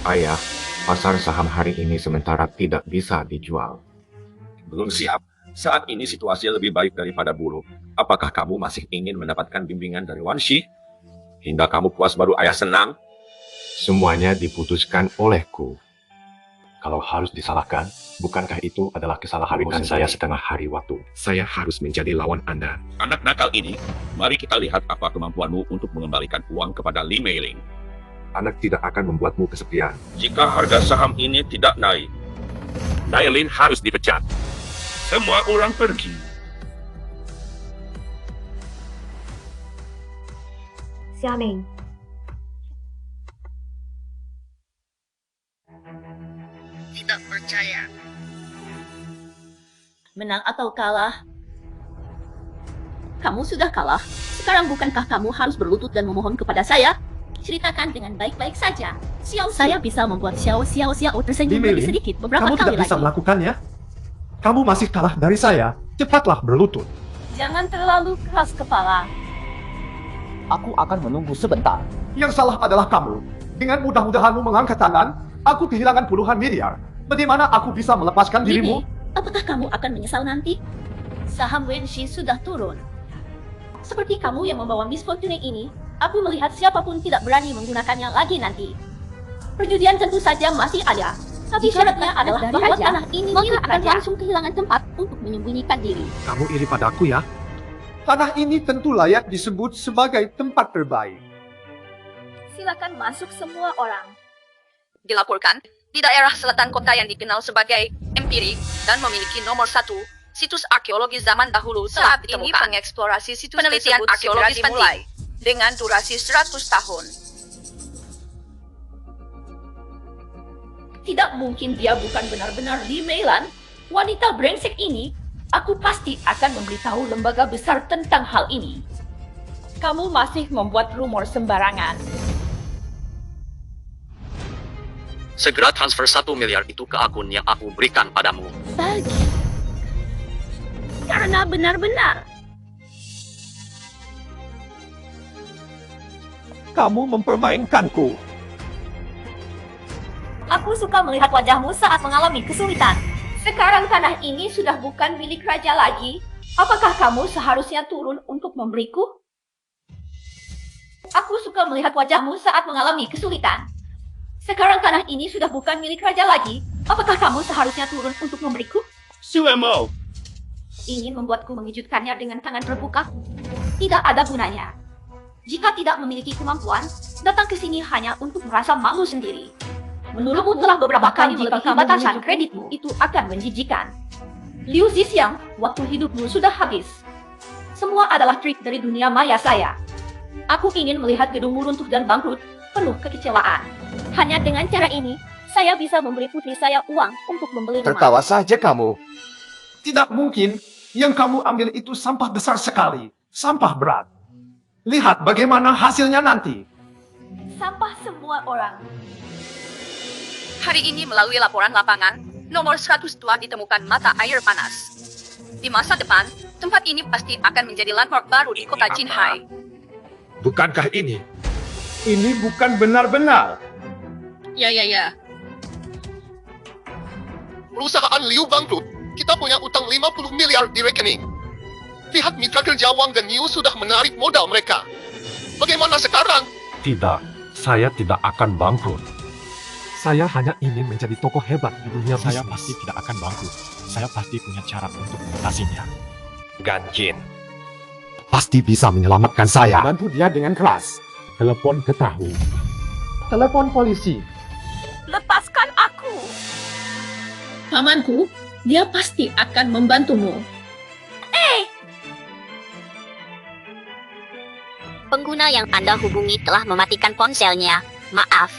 P: Ayah, pasar saham hari ini sementara tidak bisa dijual.
N: Belum siap. Saat ini situasi lebih baik daripada dulu. Apakah kamu masih ingin mendapatkan bimbingan dari Wan Shi? Hingga kamu puas baru ayah senang?
P: Semuanya diputuskan olehku. Kalau harus disalahkan, bukankah itu adalah kesalahan berikan saya setengah hari waktu? Saya harus menjadi lawan Anda.
N: Anak nakal ini, mari kita lihat apa kemampuanmu untuk mengembalikan uang kepada Li Meiling.
B: Anak tidak akan membuatmu kesepian.
N: Jika harga saham ini tidak naik,
M: Nailin harus dipecat. Semua orang pergi.
D: Xiaming,
O: Tidak percaya.
F: Menang atau kalah? Kamu sudah kalah. Sekarang bukankah kamu harus berlutut dan memohon kepada saya? Ceritakan dengan baik-baik saja. Saya bisa membuat Xiao tersenyum
H: Li
F: lebih
H: Meiling,
F: sedikit beberapa
H: kamu
F: kali
H: tidak bisa
F: lagi.
H: melakukannya. Kamu masih kalah dari saya. Cepatlah berlutut.
F: Jangan terlalu keras kepala.
C: Aku akan menunggu sebentar.
H: Yang salah adalah kamu. Dengan mudah-mudahanmu mengangkat tangan, aku kehilangan puluhan miliar. Bagaimana aku bisa melepaskan dirimu?
F: Bibi, apakah kamu akan menyesal nanti? Saham Wenxi sudah turun. Seperti kamu yang membawa Miss Fortune ini, aku melihat siapapun tidak berani menggunakannya lagi nanti. Perjudian tentu saja masih ada. Tapi syaratnya adalah bahwa tanah ini milik raja langsung kehilangan tempat untuk menyembunyikan diri.
H: Kamu iri padaku ya? Tanah ini tentu layak disebut sebagai tempat terbaik.
A: Silakan masuk semua orang. Dilaporkan, di daerah selatan kota yang dikenal sebagai Empiri dan memiliki nomor 1 situs arkeologi zaman dahulu saat ini pengeksplorasi situs penelitian arkeologis dimulai dengan durasi 100 tahun.
F: Tidak mungkin dia bukan benar-benar Li Meilan. Wanita brengsek ini, aku pasti akan memberitahu lembaga besar tentang hal ini. Kamu masih membuat rumor sembarangan.
L: Segera transfer 1 miliar itu ke akun yang aku berikan padamu.
F: Bagi. Karena benar-benar.
H: Kamu mempermainkanku.
D: aku suka melihat wajahmu saat mengalami kesulitan. Sekarang tanah ini sudah bukan milik raja lagi. Apakah kamu seharusnya turun untuk memberiku? Aku suka melihat wajahmu saat mengalami kesulitan. Sekarang tanah ini sudah bukan milik raja lagi. Apakah kamu seharusnya turun untuk memberiku?
N: Suemo!
D: Ingin membuatku mengejutkannya dengan tangan terbuka? Tidak ada gunanya. Jika tidak memiliki kemampuan, datang ke sini hanya untuk merasa malu sendiri. Menurutmu telah beberapa kali melebihi batasan kreditmu, itu akan menjijikan. Liu Zhixiang, waktu hidupmu sudah habis. Semua adalah trik dari dunia maya saya. Aku ingin melihat gedungmu runtuh dan bangkrut, penuh kekecewaan. Hanya dengan cara ini, saya bisa memberi putri saya uang untuk membeli rumah.
H: Tertawa saja kamu. Tidak mungkin. Yang kamu ambil itu sampah besar sekali. Sampah berat. Lihat bagaimana hasilnya nanti.
D: Sampah semua orang.
A: Hari ini melalui laporan lapangan, nomor 102 ditemukan mata air panas. Di masa depan, tempat ini pasti akan menjadi landmark baru di kota Jinhai.
H: Bukankah ini? Ini bukan benar-benar.
F: Ya.
O: Perusahaan Liu bangkrut. Kita punya utang 50 miliar di rekening. Pihak mitra kerja Wang dan Niu sudah menarik modal mereka. Bagaimana sekarang?
B: Tidak, saya tidak akan bangkrut. Saya hanya ingin menjadi tokoh hebat di dunia bisnis. Saya pasti tidak akan bangkrut. Saya pasti punya cara untuk mengatasinya. Ganjin pasti bisa menyelamatkan saya.
H: Bantu dia dengan keras.
B: Telepon ke Tahu.
H: Telepon polisi.
A: Lepaskan aku!
F: Pamanku, dia pasti akan membantumu.
Q: Pengguna yang Anda hubungi telah mematikan ponselnya. Maaf.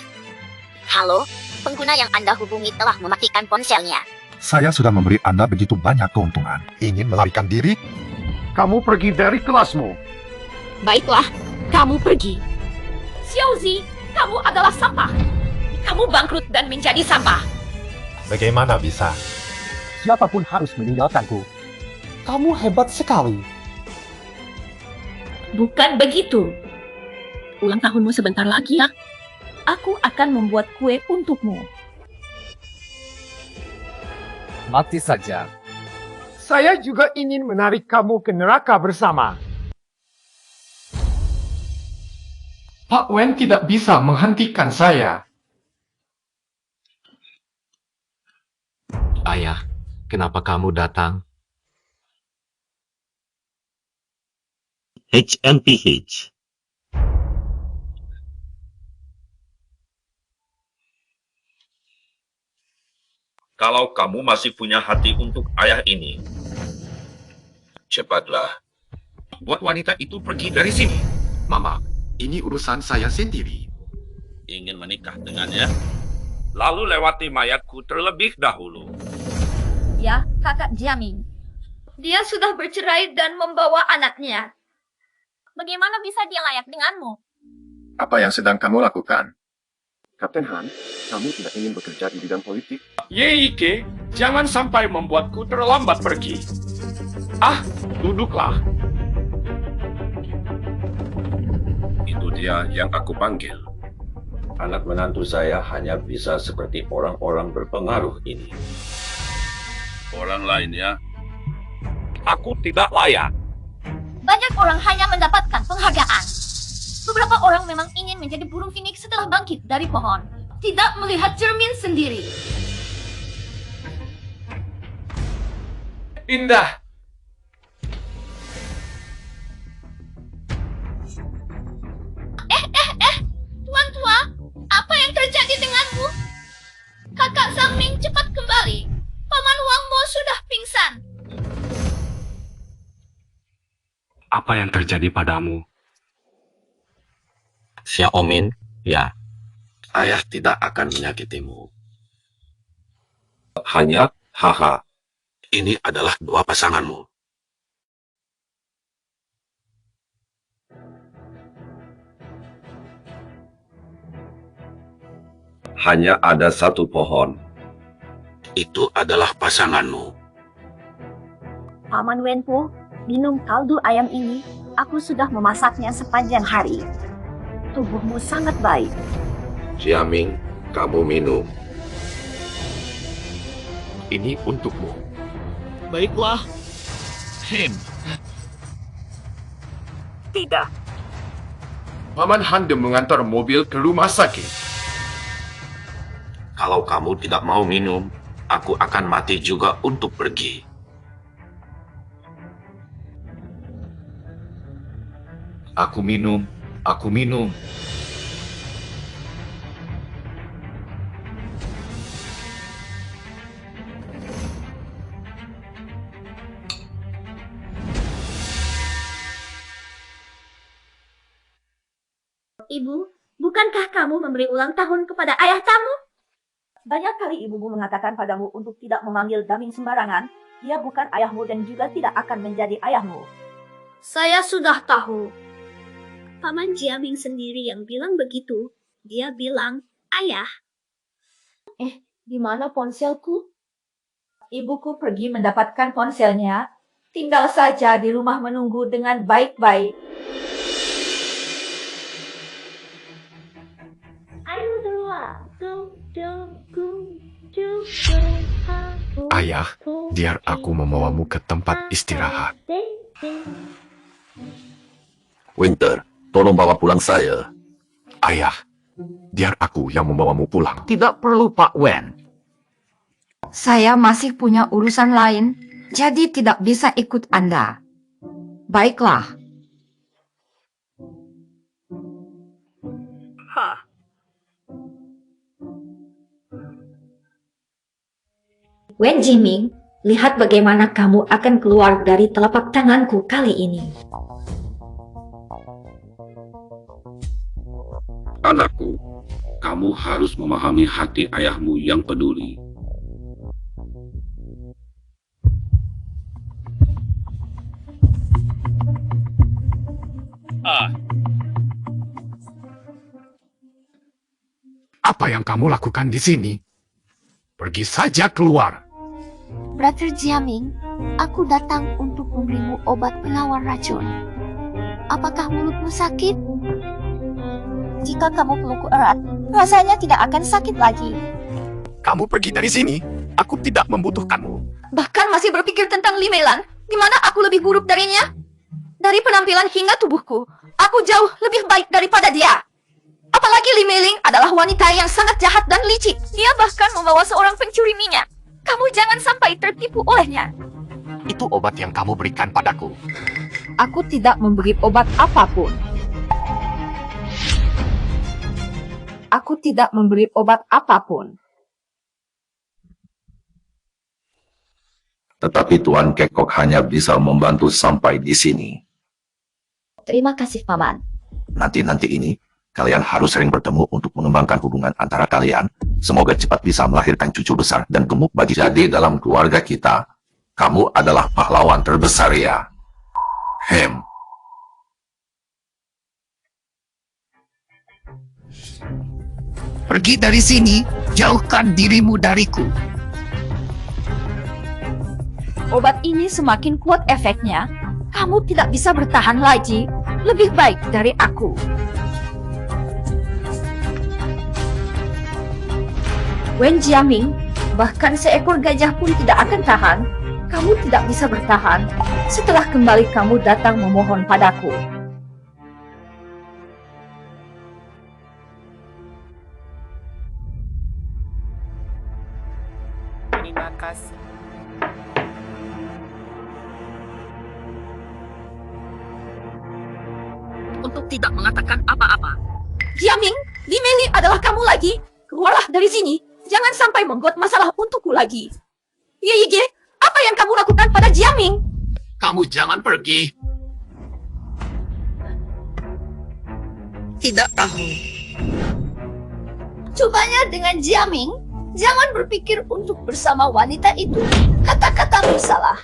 Q: Halo, pengguna yang Anda hubungi telah mematikan ponselnya.
I: Saya sudah memberi Anda begitu banyak keuntungan. Ingin melarikan diri?
C: Kamu pergi dari kelasmu.
F: Baiklah, kamu pergi.
D: Xiaozi, kamu adalah sampah. Kamu bangkrut dan menjadi sampah.
I: Bagaimana bisa?
C: Siapapun harus meninggalkanku. Kamu hebat sekali.
F: Bukan begitu. Ulang tahunmu sebentar lagi ya.
D: Aku akan membuat kue untukmu.
C: Mati saja. Saya juga ingin menarik kamu ke neraka bersama. Pak Wen tidak bisa menghentikan saya.
P: Ayah, kenapa kamu datang?
R: HMPH.
N: Kalau kamu masih punya hati untuk ayah ini, cepatlah. Buat wanita itu pergi dari sini.
I: Mama, ini urusan saya sendiri.
N: Ingin menikah dengannya? Lalu lewati mayatku terlebih dahulu.
D: Ya, kakak Jiaming. Dia sudah bercerai dan membawa anaknya.
Q: Bagaimana bisa dia layak denganmu?
I: Apa yang sedang kamu lakukan? Kapten Han, kamu tidak ingin bekerja di bidang politik?
C: Yeike, jangan sampai membuatku terlambat pergi. Ah, duduklah.
N: Itu dia yang aku panggil. Anak menantu saya hanya bisa seperti orang-orang berpengaruh ini. Orang lainnya, aku tidak layak.
D: Banyak orang hanya mendapatkan penghargaan. Beberapa orang memang ingin menjadi burung phoenix setelah bangkit dari pohon. Tidak melihat cermin sendiri.
C: Indah.
D: Tuan tua, apa yang terjadi denganmu? Kakak Zhangming cepat kembali. Paman Wang Mo sudah pingsan.
K: Apa yang terjadi padamu?
L: Xiaomin, ya. Ayah tidak akan menyakitimu. Hanya, haha. Ini adalah dua pasanganmu.
N: Hanya ada satu pohon.
L: Itu adalah pasanganmu.
Q: Paman Wenpu, minum kaldu ayam ini. Aku sudah memasaknya sepanjang hari. Tubuhmu sangat baik.
N: Jiaming, kamu minum.
P: Ini untukmu.
C: Baiklah.
Q: Tidak.
C: Paman Han mengantar mobil ke rumah sakit.
L: Kalau kamu tidak mau minum, aku akan mati juga untuk pergi.
P: Aku minum. Aku minum.
D: Ibu, bukankah kamu memberi ulang tahun kepada ayah kamu? Banyak kali ibumu mengatakan padamu untuk tidak memanggil Daming sembarangan. Dia bukan ayahmu dan juga tidak akan menjadi ayahmu. Saya sudah tahu.
Q: Paman Jiaming sendiri yang bilang begitu. Dia bilang, ayah.
D: Di mana ponselku? Ibuku pergi mendapatkan ponselnya. Tinggal saja di rumah menunggu dengan baik-baik.
I: Ayah, biar aku membawamu ke tempat istirahat.
L: Winter, tolong bawa pulang saya.
I: Ayah, biar aku yang membawamu pulang.
C: Tidak perlu, Pak Wen.
D: Saya masih punya urusan lain, jadi tidak bisa ikut Anda. Baiklah. Wen Jiming, lihat bagaimana kamu akan keluar dari telapak tanganku kali ini.
M: Anakku, kamu harus memahami hati ayahmu yang peduli.
R: Apa yang kamu lakukan di sini? Pergi saja keluar.
S: Brother Jiaming, aku datang untuk memberimu obat penawar racun. Apakah mulutmu sakit?
D: Jika kamu pelukku erat, rasanya tidak akan sakit lagi.
R: Kamu pergi dari sini. Aku tidak membutuhkanmu.
D: Bahkan masih berpikir tentang Li Meilan, di mana aku lebih buruk darinya? Dari penampilan hingga tubuhku, aku jauh lebih baik daripada dia. Apalagi Li Meiling adalah wanita yang sangat jahat dan licik. Dia bahkan membawa seorang pencuri minyak. Kamu jangan sampai tertipu olehnya.
R: Itu obat yang kamu berikan padaku.
D: Aku tidak memberi obat apapun. Aku tidak memberi obat apapun.
N: Tetapi Tuan Kekok hanya bisa membantu sampai di sini.
D: Terima kasih, Paman.
N: Nanti ini, kalian harus sering bertemu untuk mengembangkan hubungan antara kalian. Semoga cepat bisa melahirkan cucu besar dan gemuk bagi. Jadi dalam keluarga kita, kamu adalah pahlawan terbesar ya.
R: Pergi dari sini, jauhkan dirimu dariku.
D: Obat ini semakin kuat efeknya. Kamu tidak bisa bertahan lagi. Lebih baik dari aku. Wen Jiaming, bahkan seekor gajah pun tidak akan tahan. Kamu tidak bisa bertahan. Setelah kembali kamu datang memohon padaku.
C: Terima kasih.
F: Untuk tidak mengatakan apa-apa.
D: Jiaming, Li Meiling adalah kamu lagi. Keluarlah dari sini. Jangan sampai membuat masalah untukku lagi. Ye Yige, apa yang kamu lakukan pada Jiaming?
R: Kamu jangan pergi.
F: Tidak tahu.
D: Cobanya dengan Jiaming. Jangan berpikir untuk bersama wanita itu. Kata-katamu salah.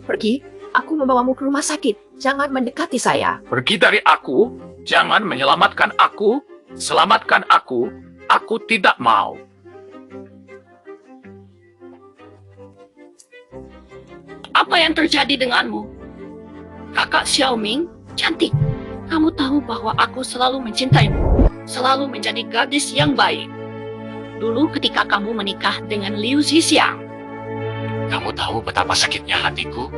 D: Pergi, aku membawamu ke rumah sakit. Jangan mendekati saya.
C: Pergi dari aku, jangan menyelamatkan aku, selamatkan aku tidak mau.
F: Apa yang terjadi denganmu? Kakak Xiaoming, cantik. Kamu tahu bahwa aku selalu mencintaimu, selalu menjadi gadis yang baik. Dulu ketika kamu menikah dengan Liu Zixiang.
R: Kamu tahu betapa sakitnya hatiku?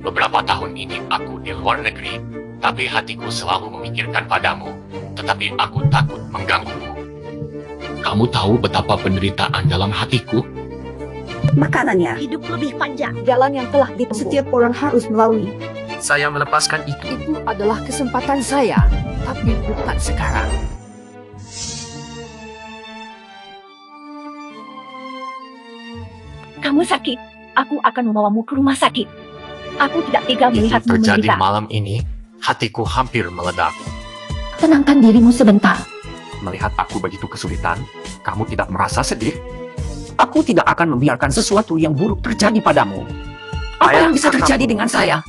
R: Beberapa tahun ini aku di luar negeri, tapi hatiku selalu memikirkan padamu, tetapi aku takut mengganggumu. Kamu tahu betapa penderitaan dalam hatiku?
D: Makanannya. Hidup lebih panjang. Jalan yang telah ditempuh. Setiap orang harus melalui.
K: Saya melepaskan itu.
D: Itu adalah kesempatan saya, tapi bukan sekarang. Kamu sakit. Aku akan membawamu ke rumah sakit. Aku tidak tega melihatmu
R: Terjadi
D: menderita.
R: malam ini, hatiku hampir meledak.
D: Tenangkan dirimu sebentar.
R: Melihat aku begitu kesulitan, kamu tidak merasa sedih?
C: Aku tidak akan membiarkan sesuatu yang buruk terjadi padamu. Apa yang bisa terjadi dengan saya?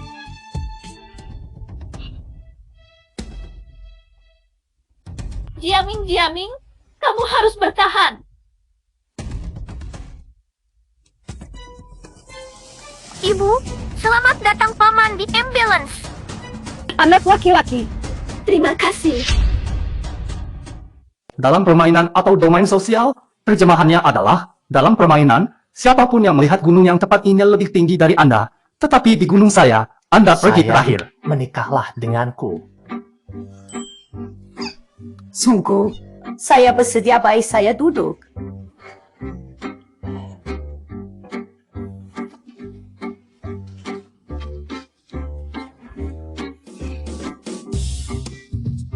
F: Jiaming, kamu harus bertahan.
G: Ibu, selamat datang Paman di ambulance.
D: Anak laki-laki. Terima kasih.
K: Dalam permainan atau domain sosial, terjemahannya adalah, dalam permainan, siapapun yang melihat gunung yang tepat ini lebih tinggi dari Anda, tetapi di gunung saya, Anda pergi terakhir.
C: Menikahlah denganku.
D: Sungguh, saya bersedia baik saya duduk.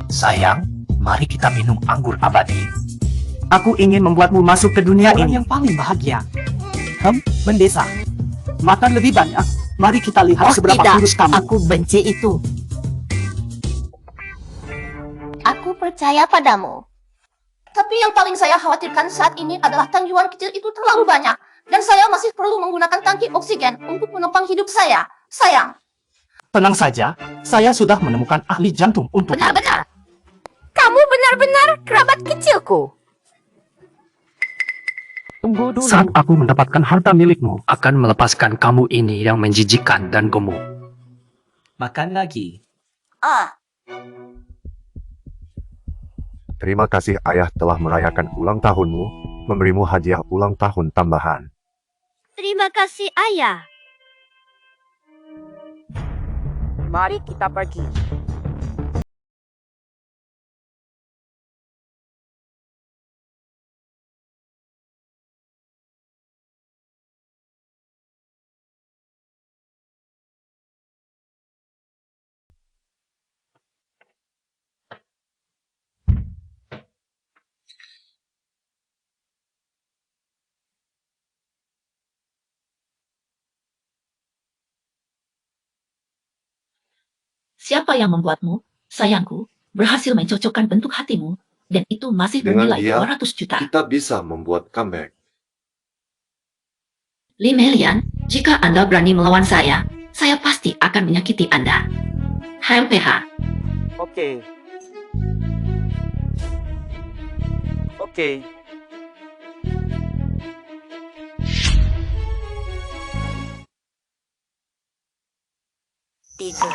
C: Sayang, mari kita minum anggur abadi.
K: Aku ingin membuatmu masuk ke dunia
C: Orang
K: ini.
C: yang paling bahagia.
K: Mendesa. Makan lebih banyak. Mari kita lihat seberapa
F: tidak,
K: kurus kamu.
F: aku benci itu.
G: Aku percaya padamu. Tapi yang paling saya khawatirkan saat ini adalah tanggungan kecil itu terlalu banyak. Dan saya masih perlu menggunakan tangki oksigen untuk menopang hidup saya. Sayang.
K: Tenang saja, saya sudah menemukan ahli jantung untuk...
D: Benar-benar. Kamu benar-benar kerabat kecilku.
K: Tunggu dulu. Saat aku mendapatkan harta milikmu, akan melepaskan kamu ini yang menjijikkan dan gemuk. Makan lagi.
H: Terima kasih ayah telah merayakan ulang tahunmu, memberimu hadiah ulang tahun tambahan.
Q: Terima kasih, Ayah.
C: Mari kita pergi.
F: Siapa yang membuatmu, sayangku, berhasil mencocokkan bentuk hatimu, dan itu masih bernilai 200 juta.
B: kita bisa membuat comeback.
F: Li Melian, jika Anda berani melawan saya pasti akan menyakiti Anda. HMPH.
C: Oke. Oke.
Q: Tiga.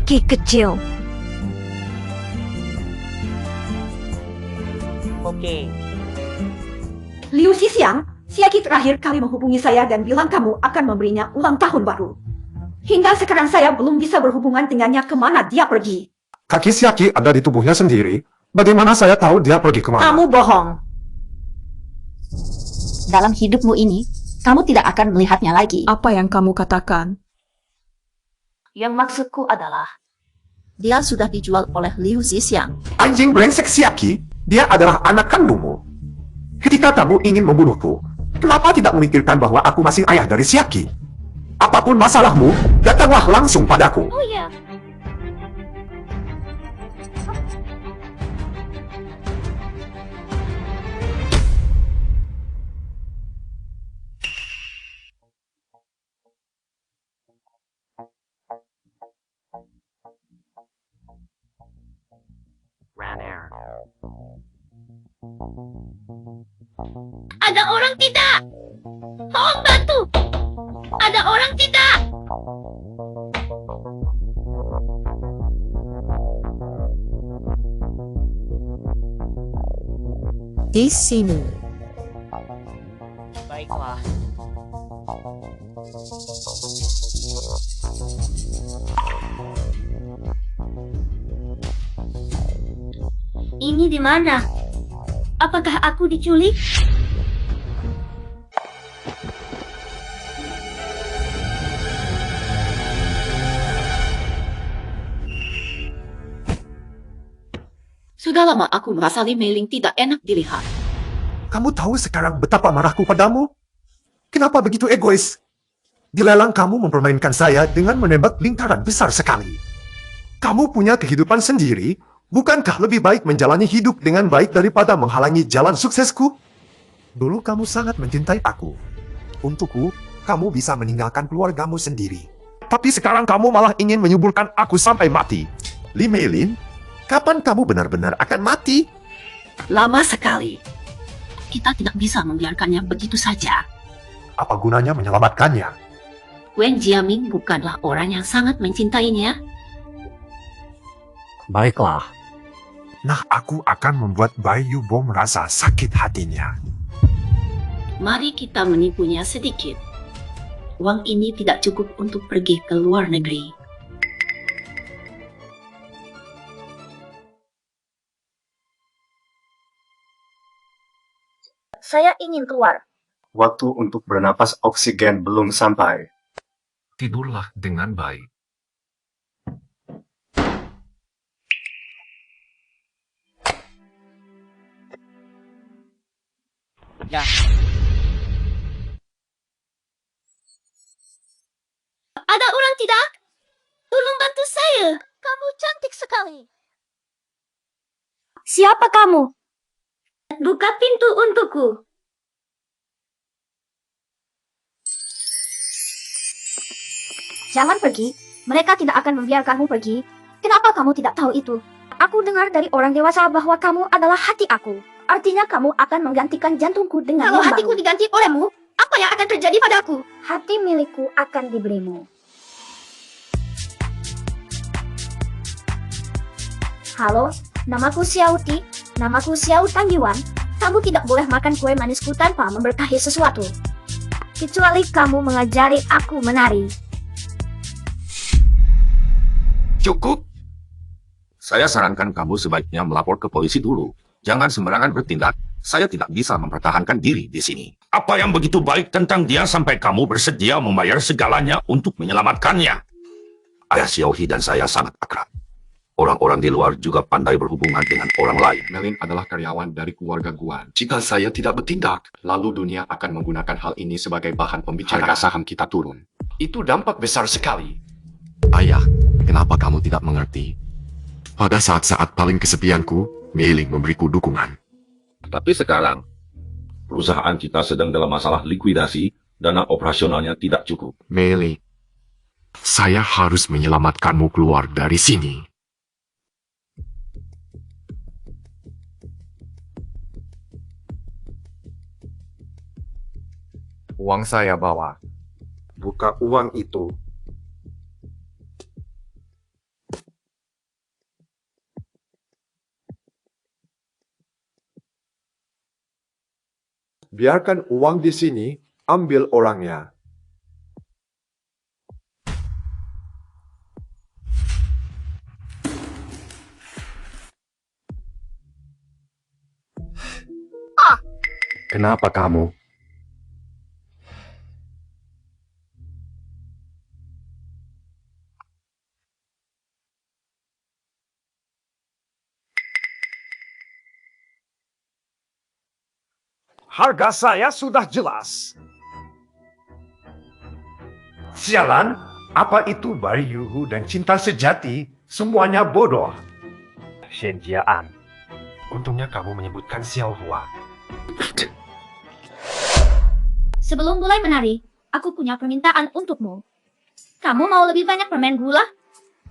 D: Ki kecil.
C: Oke.
D: Liu Xisiang, Siaki terakhir kali menghubungi saya dan bilang kamu akan memberinya ulang tahun baru. Hingga sekarang saya belum bisa berhubungan dengannya kemana dia pergi.
B: Kaki Siaki ada di tubuhnya sendiri. Bagaimana saya tahu dia pergi kemana?
D: Kamu bohong.
F: Dalam hidupmu ini, kamu tidak akan melihatnya lagi.
A: Apa yang kamu katakan?
F: Yang maksudku adalah, dia sudah dijual oleh Liu Xisiang.
B: Anjing brengsek Siaki, dia adalah anak kandungmu. Ketika kamu ingin membunuhku, kenapa tidak memikirkan bahwa aku masih ayah dari Siaki? Apapun masalahmu, datanglah langsung padaku.
Q: Oh ya. Ada orang tidak? Tolong bantu! Ada orang tidak?
A: Di sini.
C: Baiklah.
Q: Ini di mana? Apakah aku diculik?
F: Sudah lama aku merasa Li Meiling tidak enak dilihat.
B: Kamu tahu sekarang betapa marahku padamu? Kenapa begitu egois? Di lelang kamu mempermainkan saya dengan menembak lingkaran besar sekali. Kamu punya kehidupan sendiri, bukankah lebih baik menjalani hidup dengan baik daripada menghalangi jalan suksesku? Dulu kamu sangat mencintai aku. Untukku, kamu bisa meninggalkan keluargamu sendiri. Tapi sekarang kamu malah ingin menyuburkan aku sampai mati. Li Meilin, kapan kamu benar-benar akan mati?
F: Lama sekali. Kita tidak bisa membiarkannya begitu saja.
B: Apa gunanya menyelamatkannya?
F: Wen Jiaming bukanlah orang yang sangat mencintainya.
K: Baiklah.
B: Nah, aku akan membuat Bai Yubo merasa sakit hatinya.
F: Mari kita menipunya sedikit. Uang ini tidak cukup untuk pergi ke luar negeri.
G: Saya ingin keluar.
I: Waktu untuk bernapas oksigen belum sampai.
P: Tidurlah dengan baik.
C: Ya.
Q: Ada orang tidak? Tolong bantu saya. Kamu cantik sekali.
D: Siapa kamu? Buka pintu untukku. Jangan pergi. Mereka tidak akan membiarkanmu pergi. Kenapa kamu tidak tahu itu? Aku dengar dari orang dewasa bahwa kamu adalah hati aku. Artinya kamu akan menggantikan jantungku dengan
G: Kalau
D: yang
G: hatiku
D: baru. Diganti olehmu, apa yang akan terjadi padaku? Hati milikku akan diberimu. Halo, namaku Xiaoti. Namaku Xiao Tangyuan. Kamu tidak boleh makan kue manisku tanpa memberkahi sesuatu. Kecuali kamu mengajari aku menari.
N: Cukup. Saya sarankan kamu sebaiknya melapor ke polisi dulu. Jangan sembarangan bertindak. Saya tidak bisa mempertahankan diri di sini. Apa yang begitu baik tentang dia sampai kamu bersedia membayar segalanya untuk menyelamatkannya? Ayah Xiaohi dan saya sangat akrab. Orang-orang di luar juga pandai berhubungan dengan orang lain.
P: Melin adalah karyawan dari keluarga Guan. Jika saya tidak bertindak, lalu dunia akan menggunakan hal ini sebagai bahan pembicaraan. Harga saham kita turun. Itu dampak besar sekali.
T: Ayah, kenapa kamu tidak mengerti? Pada saat-saat paling kesepianku, Mei Ling memberiku dukungan.
N: Tapi sekarang, perusahaan kita sedang dalam masalah likuidasi, dana operasionalnya tidak cukup.
T: Mei Ling, saya harus menyelamatkanmu keluar dari sini.
B: Uang saya bawa. Buka uang itu. Biarkan uang di sini, ambil orangnya.
T: Kenapa kamu?
B: Harga saya sudah jelas. Sialan, apa itu Bari Yuhu dan cinta sejati? Semuanya bodoh. Shen Jian, untungnya kamu menyebutkan Xiao Hua.
D: Sebelum mulai menari, aku punya permintaan untukmu. Kamu mau lebih banyak permen gula?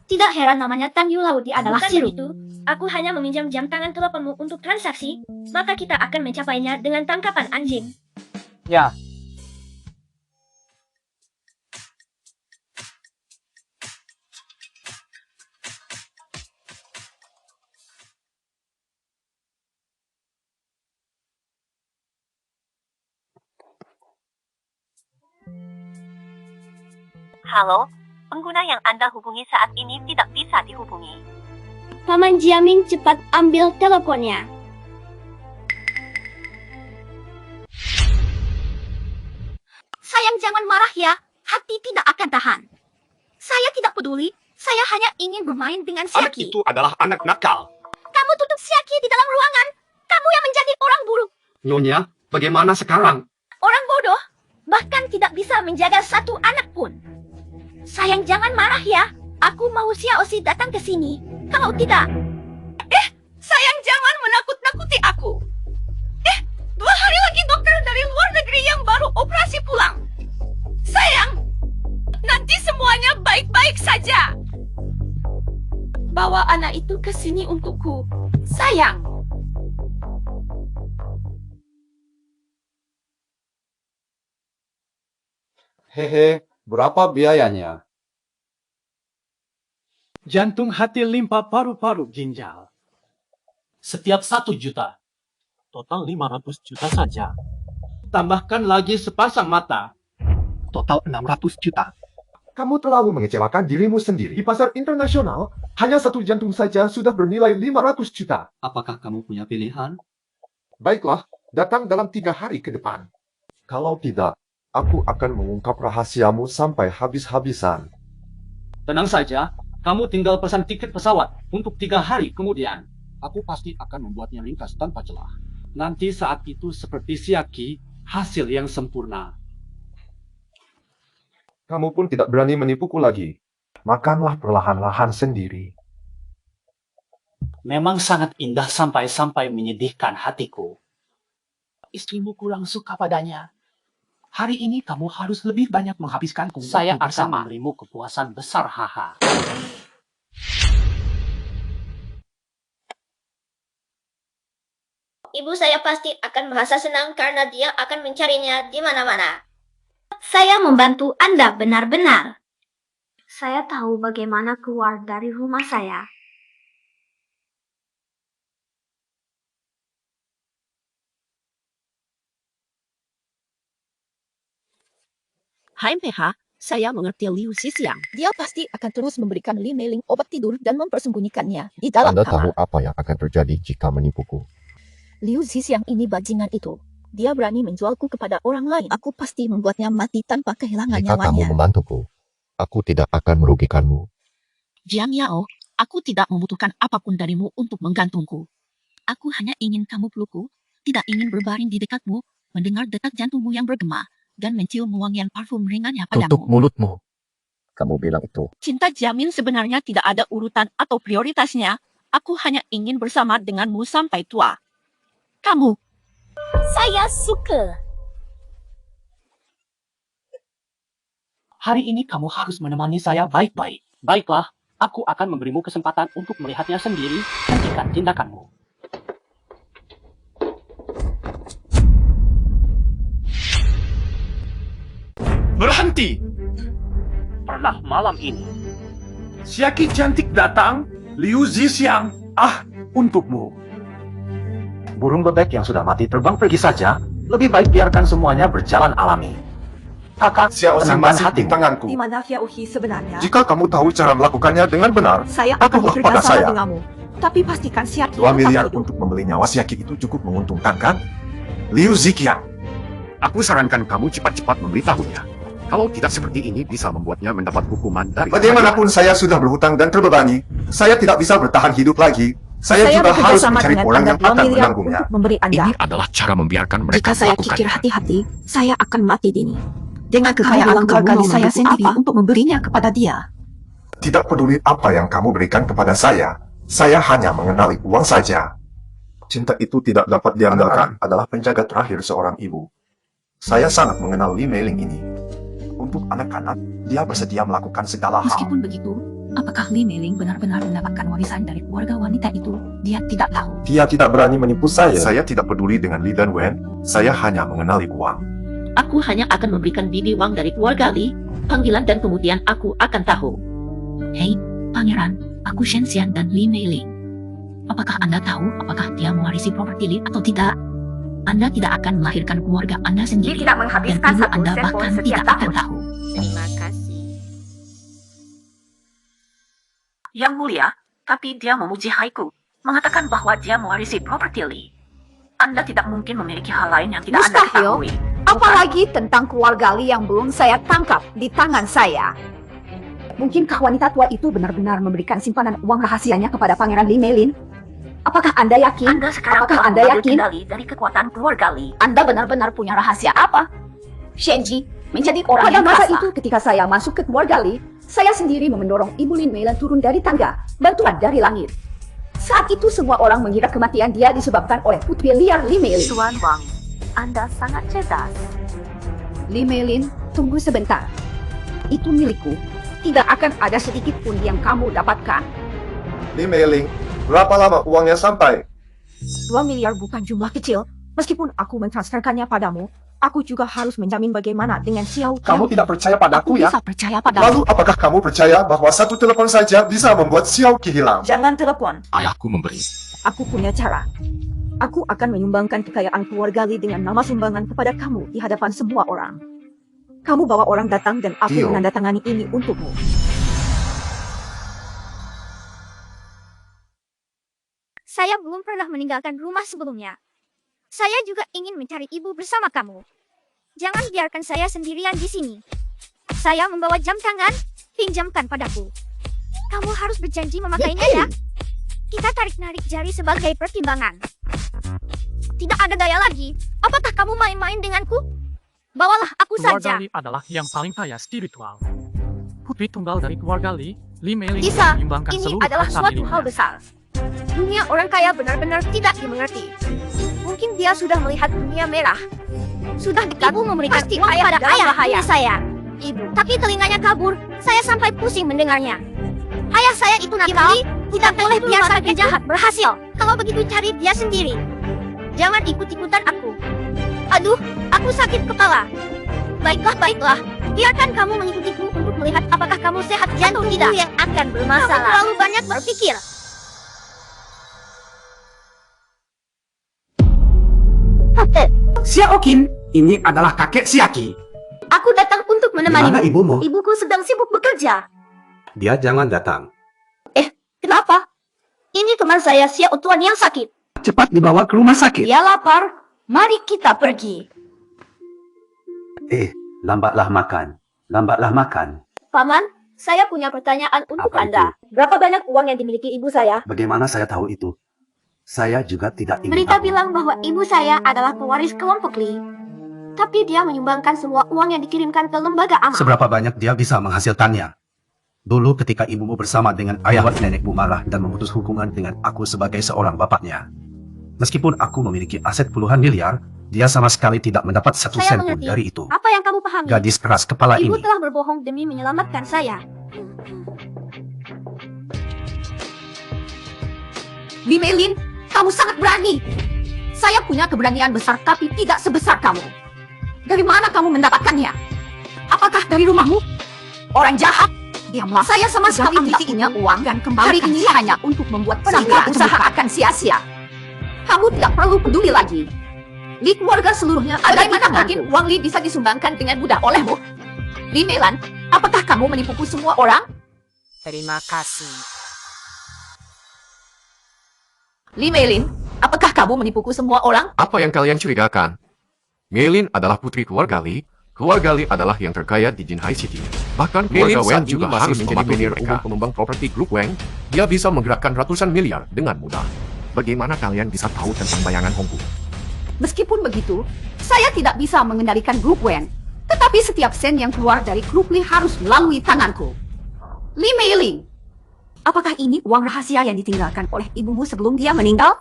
D: Tidak heran namanya Tang Yu Lauti adalah sirup. Itu, aku hanya meminjam jam tangan teleponmu untuk transaksi, maka kita akan mencapainya dengan tangkapan anjing.
C: Ya.
Q: Halo, pengguna yang Anda hubungi saat ini tidak bisa dihubungi.
D: Paman Jiaming, cepat ambil teleponnya. Sayang, jangan marah ya. Hati tidak akan tahan. Saya tidak peduli. Saya hanya ingin bermain dengan
J: Anak
D: Siaki.
J: itu adalah anak nakal.
D: Kamu tutup Siaki di dalam ruangan. Kamu yang menjadi orang buruk.
K: Nyonya, bagaimana sekarang?
D: Orang bodoh. Bahkan tidak bisa menjaga satu anak pun. Sayang, jangan marah ya. Aku mau Xiaoxi datang ke sini. Kalau tidak...
A: Sayang, jangan menakut-nakuti aku. 2 hari lagi dokter dari luar negeri yang baru operasi pulang. Sayang, nanti semuanya baik-baik saja. Bawa anak itu ke sini untukku. Sayang.
H: Hehe, berapa biayanya?
K: Jantung, hati, limpa, paru-paru, ginjal. Setiap 1 juta. Total 500 juta saja. Tambahkan lagi sepasang mata. Total 600 juta.
H: Kamu terlalu mengecewakan dirimu sendiri. Di pasar internasional, hanya 1 jantung saja sudah bernilai 500 juta.
K: Apakah kamu punya pilihan?
H: Baiklah, datang dalam 3 hari ke depan. Kalau tidak, aku akan mengungkap rahasiamu sampai habis-habisan.
K: Tenang saja, kamu tinggal pesan tiket pesawat untuk 3 hari kemudian. Aku pasti akan membuatnya ringkas tanpa celah. Nanti saat itu seperti Siaki, hasil yang sempurna.
H: Kamu pun tidak berani menipuku lagi. Makanlah perlahan-lahan sendiri.
K: memang sangat indah sampai-sampai menyedihkan hatiku.
C: Istrimu kurang suka padanya. Hari ini kamu harus lebih banyak menghabiskanku.
K: Saya
C: waktu
K: akan
C: bersama.
K: memberimu kepuasan besar, haha.
G: Ibu saya pasti akan merasa senang karena dia akan mencarinya di mana-mana. Saya membantu Anda benar-benar. Saya tahu bagaimana keluar dari rumah saya.
F: Hai PH, saya mengerti Liu Xisiang.
A: Dia pasti akan terus memberikan Li Meiling obat tidur dan mempersembunyikannya di dalam
T: Anda
A: kamar.
T: tahu apa yang akan terjadi jika menipuku.
A: Liu Xisiang ini bajingan itu. Dia berani menjualku kepada orang lain. Aku pasti membuatnya mati tanpa kehilangan
T: Jika kamu
A: nyawanya.
T: membantuku, aku tidak akan merugikanmu.
F: Jiang Yao, aku tidak membutuhkan apapun darimu untuk menggantungku. Aku hanya ingin kamu pelukku, tidak ingin berbaring di dekatmu, mendengar detak jantungmu yang bergema, dan mencium wangian parfum ringannya
L: Tutup
F: padamu.
L: mulutmu. Kamu bilang itu.
F: Cinta jamin sebenarnya tidak ada urutan atau prioritasnya. Aku hanya ingin bersama denganmu sampai tua. Kamu.
G: Saya suka.
C: Hari ini kamu harus menemani saya baik-baik.
K: Baiklah, aku akan memberimu kesempatan untuk melihatnya sendiri. Hentikan tindakanmu.
J: Berhenti!
K: Pernah malam ini,
H: Siaki cantik datang, Liu Zisiang, untukmu.
L: Burung bebek yang sudah mati terbang pergi saja. Lebih baik biarkan semuanya berjalan alami. Kakak,
I: Xiao Xing
L: tenangkan
I: masih di
L: hatimu.
I: tanganku.
A: Di mana Xiaohi sebenarnya?
I: Jika kamu tahu cara melakukannya dengan benar,
A: Saya akan
I: patuhlah
A: bekerja
I: pada
A: sama
I: saya.
A: denganmu. Tapi pastikan Xiaki
I: 2 miliar
A: tetap hidup.
I: untuk membeli nyawa Siaki itu cukup menguntungkan kan? Liu Ziqiang,
P: Aku sarankan kamu cepat-cepat memberitahunya. Kalau tidak seperti ini bisa membuatnya mendapat hukuman dari
I: bagaimanapun saya sudah berhutang dan terbebani, saya tidak bisa bertahan hidup lagi. Saya juga
A: bekerja
I: harus
A: sama
I: mencari
A: dengan
I: orang
A: Anda
I: yang
A: 2
I: akan
A: miliar
I: menanggungnya.
A: untuk memberi Anda.
T: Ini adalah cara membiarkan mereka
A: Jika saya
T: melakukan.
A: kikir hati-hati, saya akan mati dini. Dengan kekayaan keluarga saya sendiri untuk memberinya kepada dia.
I: Tidak peduli apa yang kamu berikan kepada saya hanya mengenali uang saja. Cinta itu tidak dapat diandalkan adalah penjaga terakhir seorang ibu. Saya sangat mengenal Li Meiling ini. Untuk anak-anak, dia bersedia melakukan segala hal.
F: Meskipun begitu, apakah Li Meiling benar-benar mendapatkan warisan dari keluarga wanita itu? Dia tidak tahu.
I: Dia tidak berani menipu saya. Saya tidak peduli dengan Li dan Wen. Saya hanya mengenali uang.
F: Aku hanya akan memberikan bibi uang dari keluarga Li, panggilan dan kemudian aku akan tahu. Hei, pangeran, aku Shen Xian dan Li Meiling. Apakah Anda tahu apakah dia mewarisi properti Li atau tidak? Anda tidak akan melahirkan keluarga Anda sendiri.
D: Dia tidak menghabiskan
F: dan ibu
D: 1
F: Anda
D: sen pun
F: bahkan
D: setiap
F: tidak
D: tahun.
F: akan tahu.
Q: Terima kasih.
F: Yang mulia, tapi dia memuji Haiku, mengatakan bahwa dia mewarisi properti Li. Anda tidak mungkin memiliki hal lain yang tidak Anda
D: Mustahil.
F: ketahui.
D: Apalagi tentang keluarga Li yang belum saya tangkap di tangan saya. Mungkinkah wanita tua itu benar-benar memberikan simpanan uang rahasianya kepada Pangeran Li Meilin? Apakah Anda yakin?
F: Anda sekarang
D: Apakah
F: telah
D: Anda
F: mengambil
D: yakin?
F: kendali dari kekuatan keluarga Li.
D: Anda benar-benar punya rahasia apa? Shenji menjadi orang pada
F: yang
D: masa
F: kasar.
D: itu ketika saya masuk ke keluarga Li, saya sendiri mendorong Ibu Lin Meilan turun dari tangga, bantuan dari langit. Saat itu semua orang mengira kematian dia disebabkan oleh putri liar Li Meilin.
F: Tuan Wang, Anda sangat cerdas.
D: Li Meilin, tunggu sebentar. Itu milikku. Tidak akan ada sedikit pun yang kamu dapatkan.
I: Li Meiling, berapa lama uangnya sampai?
A: 2 miliar bukan jumlah kecil. Meskipun aku mentransferkannya padamu, aku juga harus menjamin bagaimana dengan Xiao Qian.
I: Kamu tidak percaya padaku ya?
A: Bisa percaya padamu.
I: Lalu apakah kamu percaya bahwa 1 telepon saja bisa membuat Xiao Qi hilang?
A: Jangan telepon.
T: Ayahku memberi.
A: Aku punya cara. Aku akan menyumbangkan kekayaan keluarga Li dengan nama sumbangan kepada kamu di hadapan semua orang. Kamu bawa orang datang dan aku
I: Tio.
A: menandatangani ini untukmu.
G: Saya belum pernah meninggalkan rumah sebelumnya. Saya juga ingin mencari ibu bersama kamu. Jangan biarkan saya sendirian di sini. Saya membawa jam tangan, pinjamkan padaku. Kamu harus berjanji memakainya ya. Kita tarik-narik jari sebagai pertimbangan. Tidak ada daya lagi. Apakah kamu main-main denganku? Bawalah aku
C: Keluarga
G: saja.
C: Li adalah yang paling kaya spiritual. Putri tunggal dari keluarga Li, Li Meiling
G: Bisa,
C: menyumbangkan
G: ini
C: seluruh
G: adalah
C: harta
G: suatu
C: miliknya.
G: hal besar. Dunia orang kaya benar-benar tidak dimengerti. Mungkin dia sudah melihat dunia merah. Sudah dekat memberikan uang pada ayah bahaya saya. Ibu, tapi telinganya kabur. Saya sampai pusing mendengarnya. Ayah saya itu nakal, tidak boleh biarkan penjahat berhasil. Kalau begitu cari dia sendiri. Jangan ikut-ikutan aku. Aduh, aku sakit kepala. Baiklah. Biarkan kamu mengikutiku untuk melihat apakah kamu sehat atau tidak. Yang akan bermasalah. Kamu terlalu banyak berpikir.
C: Xiaoqin, ini adalah kakek Siaki.
D: Aku datang untuk menemanimu.
K: Di mana ibumu?
D: Ibuku sedang sibuk bekerja.
K: Dia jangan datang.
D: Kenapa? Ini teman saya Xiao Tuan yang sakit.
C: Cepat dibawa ke rumah sakit.
D: Dia lapar. Mari kita pergi.
L: Lambatlah makan.
G: Paman, saya punya pertanyaan untuk
L: Apa
G: Anda. Berapa banyak uang yang dimiliki ibu saya?
L: Bagaimana saya tahu itu? Saya juga tidak ingin
G: Berita
L: tahu.
G: bilang bahwa ibu saya adalah pewaris kelompok Li. Tapi dia menyumbangkan semua uang yang dikirimkan ke lembaga amal.
L: Seberapa banyak dia bisa menghasilkannya? Dulu ketika ibumu bersama dengan ayah nenekmu marah dan memutus hubungan dengan aku sebagai seorang bapaknya. Meskipun aku memiliki aset puluhan miliar, dia sama sekali tidak mendapat satu
G: Saya
L: sen pun
G: mengerti.
L: dari itu.
G: Apa yang kamu pahami?
L: Gadis keras kepala
G: Ibu
L: ini.
G: telah berbohong demi menyelamatkan saya.
D: Limelin, kamu sangat berani. Saya punya keberanian besar tapi tidak sebesar kamu. Dari mana kamu mendapatkannya? Apakah dari rumahmu? Orang jahat. Diamlah. Saya sama sekali tidak punya uang dan kembali ini hanya untuk membuat semua usaha akan sia-sia. Kamu tidak perlu peduli lagi. Li keluarga seluruhnya ada di tanganku. Uang Li bisa disumbangkan dengan mudah olehmu. Li Melan, apakah kamu menipuku semua orang?
A: Terima kasih.
D: Li Melin, apakah kamu menipuku semua orang?
T: Apa yang kalian curigakan? Melin adalah putri keluarga Li. Keluarga Li adalah yang terkaya di Jinhai City. Bahkan keluarga Wang juga harus menjadi pionir umum pengembang properti grup Wang. Dia bisa menggerakkan ratusan miliar dengan mudah. Bagaimana kalian bisa tahu tentang bayangan Hongku?
D: Meskipun begitu, saya tidak bisa mengendalikan grup Wen. Tetapi setiap sen yang keluar dari grup Li harus melalui tanganku. Li Meiling, apakah ini uang rahasia yang ditinggalkan oleh ibumu sebelum dia meninggal?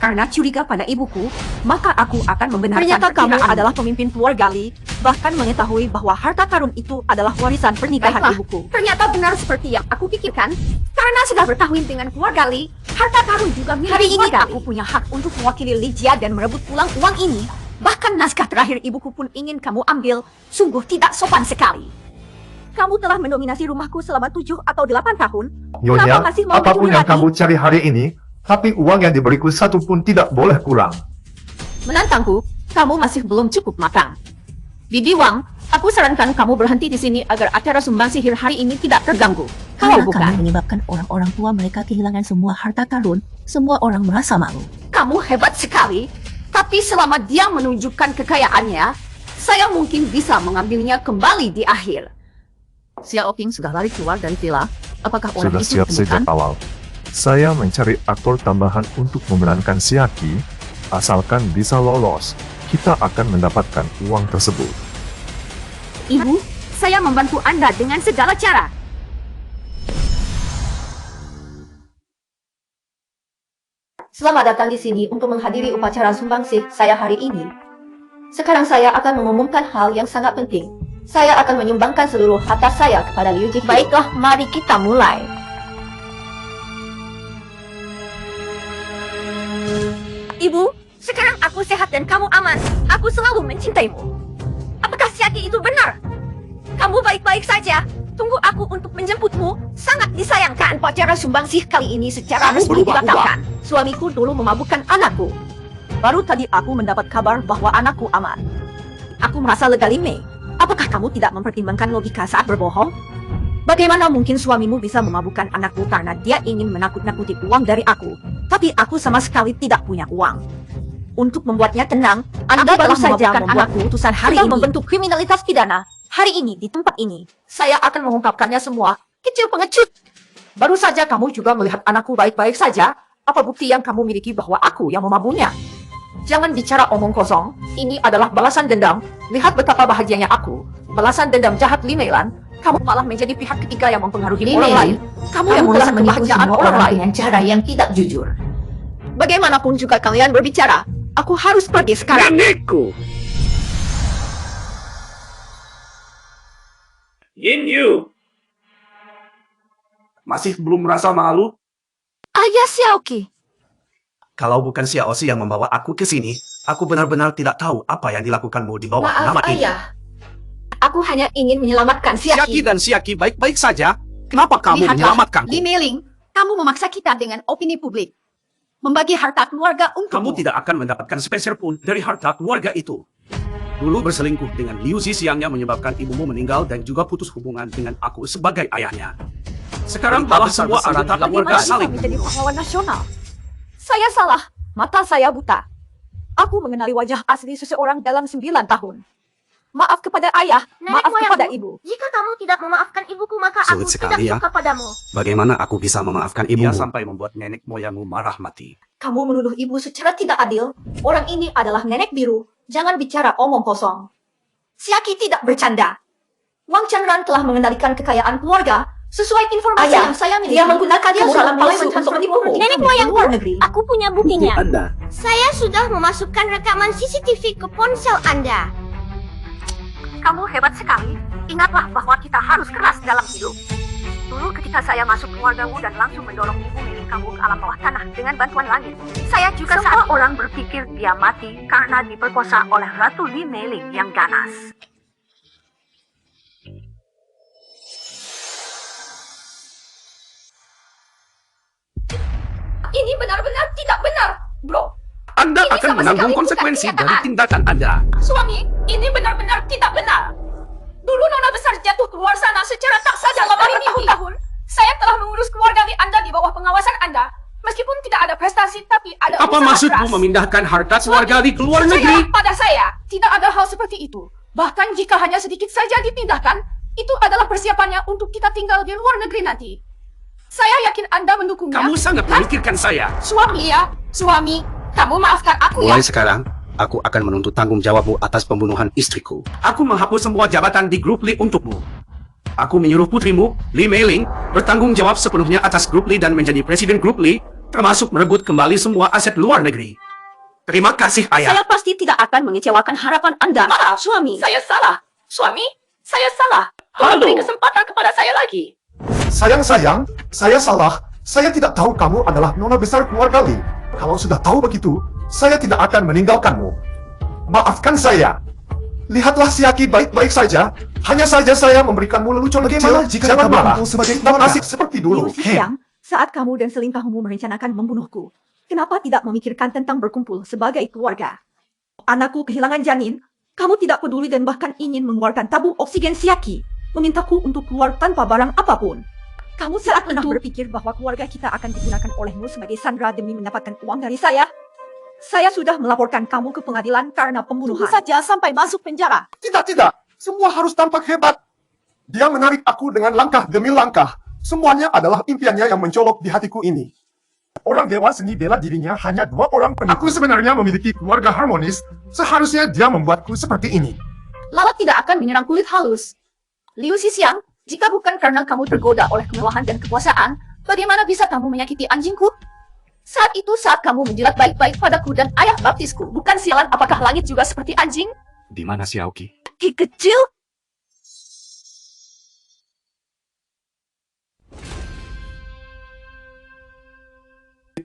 D: Karena curiga pada ibuku, maka aku akan membenarkan
G: Ternyata kamu
D: perkiraan.
G: adalah pemimpin keluarga Li, bahkan mengetahui bahwa harta karun itu adalah warisan pernikahan
D: Baiklah,
G: ibuku.
D: ternyata benar seperti yang aku pikirkan. Karena sudah berkahwin dengan keluarga Li, harta karun juga milik
G: Hari ini
D: keluarga
G: aku
D: Li. Punya hak untuk mewakili Li Jia dan merebut pulang uang ini. Bahkan naskah terakhir ibuku pun ingin kamu ambil. Sungguh tidak sopan sekali.
G: Kamu telah mendominasi rumahku selama 7 atau 8 tahun.
H: Nyonya,
G: Kenapa masih mau
H: apapun
G: mencuri
H: yang
G: lagi?
H: kamu cari hari ini, tapi uang yang diberiku satu pun tidak boleh kurang.
D: Menantangku, kamu masih belum cukup matang. Bibi Wang, aku sarankan kamu berhenti di sini agar acara sumbang sihir hari ini tidak terganggu.
F: Kalau
D: Kalau
F: kamu
D: bukan,
F: menyebabkan orang-orang tua mereka kehilangan semua harta karun, semua orang merasa malu.
D: kamu hebat sekali. Tapi selama dia menunjukkan kekayaannya, saya mungkin bisa mengambilnya kembali di akhir.
F: Xiaoqing sudah lari keluar dari villa. Apakah orang
H: Sudah
F: itu
H: siap sejak
F: ditemukan?
H: awal. Saya mencari aktor tambahan untuk memerankan Siaki. Asalkan bisa lolos, kita akan mendapatkan uang tersebut.
D: Ibu, saya membantu Anda dengan segala cara. Selamat datang di sini untuk menghadiri upacara sumbangsih saya hari ini. Sekarang saya akan mengumumkan hal yang sangat penting. Saya akan menyumbangkan seluruh harta saya kepada Liu Jihyo.
G: Baiklah, mari kita mulai. Ibu, sekarang aku sehat dan kamu aman. Aku selalu mencintaimu. Apakah Siaki itu benar? Kamu baik-baik saja. Tunggu aku untuk menjemputmu. Sangat disayangkan.
D: Upacara sumbangsih kali ini secara
G: Kamu
D: resmi
G: berubah-ubah.
D: dibatalkan. Suamiku dulu memabukkan anakku. Baru tadi aku mendapat kabar bahwa anakku aman. Aku merasa lega, Lime. Apakah kamu tidak mempertimbangkan logika saat berbohong? Bagaimana mungkin suamimu bisa memabukkan anakku karena dia ingin menakut-nakuti uang dari aku? Tapi aku sama sekali tidak punya uang. Untuk membuatnya tenang, Anda baru saja membuat keputusan hari ini. Membentuk kriminalitas pidana hari ini di tempat ini. Saya akan mengungkapkannya semua. Kecil pengecut. Baru saja kamu juga melihat anakku baik-baik saja. Apa bukti yang kamu miliki bahwa aku yang memabunya? Jangan bicara omong kosong. Ini adalah balasan dendam. Lihat betapa bahagianya aku. Balasan dendam jahat Li Meilan. Kamu malah menjadi pihak ketiga yang mempengaruhi
F: Li
D: orang
F: Mei,
D: lain. Kamu yang
F: telah
D: merusak
F: menipu
D: kebahagiaan
F: semua
D: orang
F: orang
D: lain.
F: dengan cara yang tidak jujur.
D: Bagaimanapun juga kalian berbicara, aku harus pergi sekarang.
M: Nenekku. Yin Yu.
L: Masih belum merasa malu?
D: Ayah Xiaoqi.
L: Kalau bukan Xiaoxi yang membawa aku ke sini, aku benar-benar tidak tahu apa yang dilakukanmu di bawah
D: Maaf,
L: nama ini.
D: Ayah. Aku hanya ingin menyelamatkan
L: Xiaki
D: Xiaki.
L: dan Xiaki baik-baik saja. Kenapa kamu
D: Lihatlah,
L: menyelamatkanku?
D: Li Meiling, kamu memaksa kita dengan opini publik. Membagi harta keluarga
L: Kamu
D: untukmu.
L: tidak akan mendapatkan sepeser pun dari harta keluarga itu. Dulu berselingkuh dengan Liu Zhixiang yang menyebabkan ibumu meninggal dan juga putus hubungan dengan aku sebagai ayahnya. Sekarang malah semua harta keluarga
D: Bagaimana
L: saling
D: bisa menjadi pahlawan nasional? Saya salah. Mata saya buta. Aku mengenali wajah asli seseorang dalam 9 tahun. Maaf kepada ayah,
G: Nenek
D: maaf
G: moyangku,
D: kepada ibu.
G: Jika kamu tidak memaafkan ibuku, maka aku
L: Sulit
G: tidak
L: sekali ya.
G: suka padamu.
L: Bagaimana aku bisa memaafkan ibumu? Dia sampai membuat nenek moyangmu marah mati.
D: Kamu menuduh ibu secara tidak adil. Orang ini adalah nenek biru. Jangan bicara omong kosong. Xiaki tidak bercanda. Wang Chanran telah mengendalikan kekayaan keluarga. Sesuai informasi
G: Ayah,
D: yang saya miliki,
G: dia menggunakan
D: dia
G: surat
D: sudah mulai
G: palsu
D: mentransfer
G: untuk
D: ibumu
G: Nenek
D: ke
G: moyangku,
D: luar negeri.
G: aku punya buktinya.
L: Anda.
G: Saya sudah memasukkan rekaman CCTV ke ponsel Anda.
D: Kamu hebat sekali. Ingatlah bahwa kita harus keras dalam hidup. Dulu ketika saya masuk keluargamu dan langsung mendorong ibu milik kamu ke alam bawah tanah dengan bantuan langit. Saya juga semua orang berpikir dia mati karena diperkosa oleh Ratu Li Meiling yang ganas. Ini benar-benar tidak benar, bro.
L: Anda
D: Ini
L: akan
D: sama
L: menanggung
D: sekali bukan
L: konsekuensi dari
D: kenyataan.
L: tindakan Anda.
D: Suami, ini benar-benar tidak benar. Dulu Nona besar jatuh keluar sana secara tak sadar selama bertahun-tahun. Saya telah mengurus keluarga di Anda di bawah pengawasan Anda. Meskipun tidak ada prestasi, tapi ada
L: Apa
D: usaha
L: maksudmu
D: keras.
L: memindahkan harta keluarga di luar
D: Percayalah
L: negeri?
D: pada saya, tidak ada hal seperti itu. Bahkan jika hanya sedikit saja dipindahkan, itu adalah persiapannya untuk kita tinggal di luar negeri nanti. Saya yakin Anda mendukungnya.
L: Kamu sangat memikirkan saya.
D: Suami ya, suami. Kamu maafkan aku ya.
L: Mulai sekarang, aku akan menuntut tanggung jawabmu atas pembunuhan istriku. Aku menghapus semua jabatan di grup Li untukmu. Aku menyuruh putrimu, Li Meiling, bertanggung jawab sepenuhnya atas grup Li dan menjadi presiden grup Li, termasuk merebut kembali semua aset luar negeri. Terima kasih, Ayah.
D: Saya pasti tidak akan mengecewakan harapan Anda. Maaf, suami. Saya salah. Suami, saya salah.
L: Halo.
D: Beri kesempatan kepada saya lagi.
H: Sayang, saya salah. Saya tidak tahu kamu adalah nona besar keluarga Li. Kalau sudah tahu begitu, saya tidak akan meninggalkanmu. Maafkan saya. Lihatlah Xiaki baik-baik saja. Hanya saja saya memberikanmu lelucon kecil. Jangan marah. Sebagai nasib seperti dulu.
D: Liu Xixiang, saat kamu dan selingkuhmu merencanakan membunuhku, kenapa tidak memikirkan tentang berkumpul sebagai keluarga? Anakku kehilangan janin, kamu tidak peduli dan bahkan ingin mengeluarkan tabung oksigen Xiaki, memintaku untuk keluar tanpa barang apapun. Kamu saat pernah berpikir bahwa keluarga kita akan digunakan olehmu sebagai sandera demi mendapatkan uang dari saya? Saya sudah melaporkan kamu ke pengadilan karena pembunuhan. Tunggu saja sampai masuk penjara.
H: Tidak. Semua harus tampak hebat. Dia menarik aku dengan langkah demi langkah. Semuanya adalah impiannya yang mencolok di hatiku ini. Orang dewa seni bela dirinya hanya 2 orang penipu. Aku sebenarnya memiliki keluarga harmonis. Seharusnya dia membuatku seperti ini.
D: Lalat tidak akan menyerang kulit halus. Liu Xixiang, jika bukan karena kamu tergoda oleh kemewahan dan kekuasaan, bagaimana bisa kamu menyakiti anjingku? Saat itu saat kamu menjilat baik-baik padaku dan ayah baptisku. Bukan sialan, apakah langit juga seperti anjing?
P: Di mana Xiaoqi?
D: Ki kecil?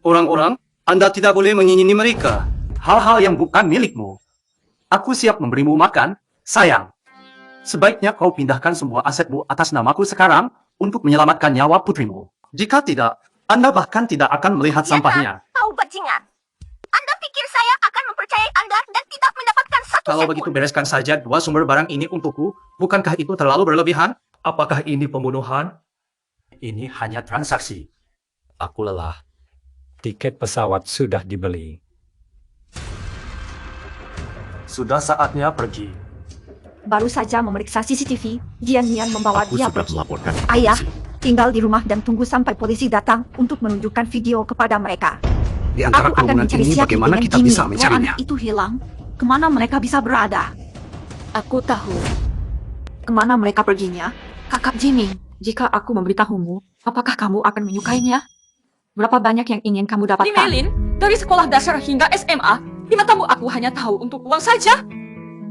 L: Orang-orang, Anda tidak boleh menyinyini mereka. Hal-hal yang bukan milikmu. Aku siap memberimu makan, sayang. Sebaiknya kau pindahkan semua asetmu atas namaku sekarang untuk menyelamatkan nyawa putrimu. Jika tidak, Anda bahkan tidak akan melihat sampahnya.
G: Tahu bajingan. Anda pikir saya akan mempercayai Anda dan tidak mendapatkan satu
L: Kalau
G: sen
L: begitu
G: pun?
L: bereskan saja 2 sumber barang ini untukku. Bukankah itu terlalu berlebihan? Apakah ini pembunuhan? Ini hanya transaksi.
U: Aku lelah. Tiket pesawat sudah dibeli.
L: Sudah saatnya pergi.
D: Baru saja memeriksa CCTV, Jian Nian membawa
P: Aku
D: dia
P: sudah
D: pergi.
P: melaporkan.
D: Ayah, tinggal di rumah dan tunggu sampai polisi datang untuk menunjukkan video kepada mereka.
L: Di antara
D: Aku akan
L: kerumunan
D: mencari
L: ini
D: Xiaki
L: bagaimana
D: dengan
L: kita
D: Jimmy.
L: bisa
D: Kalau
L: mencarinya?
D: anak itu hilang, kemana mereka bisa berada? Aku tahu. Kemana mereka perginya? Kakak Jimmy, jika aku memberitahumu, apakah kamu akan menyukainya? Berapa banyak yang ingin kamu dapatkan?
A: Melin, dari sekolah dasar hingga SMA, di matamu aku hanya tahu untuk uang saja.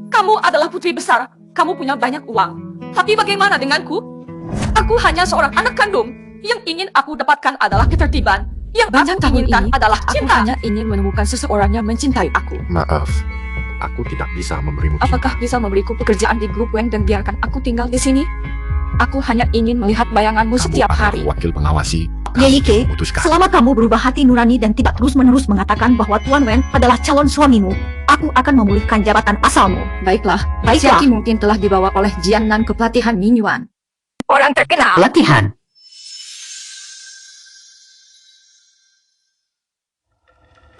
A: Kamu adalah putri besar, kamu punya banyak uang. Tapi bagaimana denganku? Aku hanya seorang anak kandung. Yang ingin aku dapatkan adalah ketertiban. Yang
D: Banyak
A: aku
D: tahun
A: inginkan
D: ini,
A: adalah
D: aku
A: cinta.
D: hanya ingin menemukan seseorang yang mencintai aku.
T: Maaf, aku tidak bisa memberimu cinta.
D: Apakah bisa memberiku pekerjaan di grup Weng dan biarkan aku tinggal di sini? Aku hanya ingin melihat bayanganmu setiap hari.
T: Wakil pengawasi.
D: Yeike,
T: Putuskan.
D: selama kamu berubah hati nurani dan tidak terus-menerus mengatakan bahwa Tuan Wen adalah calon suamimu, aku akan memulihkan jabatan asalmu. Baiklah, Siaki mungkin telah dibawa oleh Jian Nan ke pelatihan Minyuan.
A: Orang terkenal.
D: Pelatihan?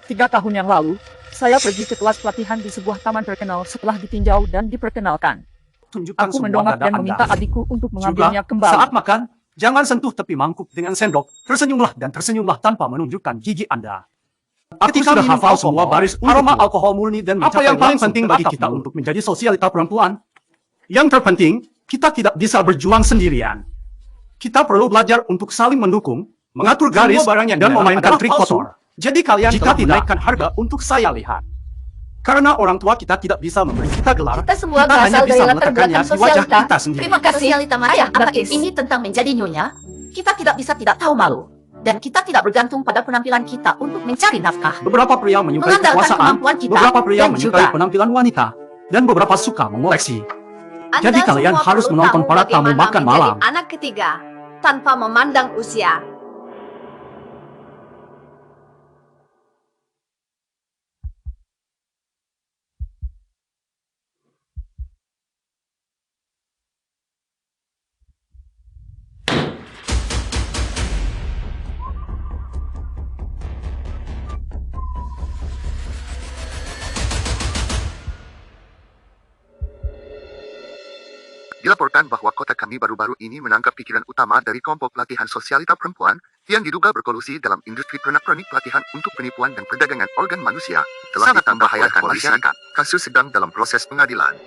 C: Tiga tahun yang lalu, saya pergi ke kelas pelatihan di sebuah taman terkenal setelah ditinjau dan diperkenalkan.
K: Tunjukkan
C: Aku
K: semua
C: mendongak
K: dada
C: dan
K: Anda.
C: meminta adikku untuk mengambilnya
K: Juga,
C: kembali.
K: saat makan, jangan sentuh tepi mangkuk dengan sendok. Tersenyumlah dan tersenyumlah tanpa menunjukkan gigi Anda. Aku sudah
C: minum
K: hafal
C: alkohol,
K: semua baris aroma alkohol murni dan apa yang paling penting bagi kita untuk menjadi sosialita perempuan? Yang terpenting, kita tidak bisa berjuang sendirian. Kita perlu belajar untuk saling mendukung, mengatur garis, dan memainkan trik kotor. Jadi kalian jika tidak menaikkan harga untuk saya lihat. Karena orang tua kita tidak bisa memberi kita gelar,
S: Kita semua
K: hanya
S: berasal dari
K: bisa
S: latar
K: meletakkannya
S: belakang
K: di wajah
S: sosialita.
K: kita sendiri.
D: Terima kasih.
S: Sosialita
D: Ayah,
S: Maria
D: apakah
S: Bakis.
D: ini tentang menjadi nyonya? Kita tidak bisa tidak tahu malu. Dan kita tidak bergantung pada penampilan kita untuk mencari nafkah.
K: Beberapa pria menyukai
D: Mengandalkan
K: kekuasaan,
D: kemampuan kita,
K: beberapa pria
D: dan
K: menyukai
D: juga-
K: penampilan wanita, dan beberapa suka mengoleksi.
S: Anda
K: Jadi kalian
S: semua
K: harus
S: perlu
K: menonton
S: tahu
K: para tamu
S: bagaimana
K: makan
S: menjadi
K: malam.
S: anak ketiga tanpa memandang usia.
O: Dilaporkan bahwa kota kami baru-baru ini menangkap pikiran utama dari kelompok pelatihan sosialita perempuan yang diduga berkolusi dalam industri pernak-pernik pelatihan untuk penipuan dan perdagangan organ manusia telah ditambah oleh masyarakat. Kasus sedang dalam proses pengadilan.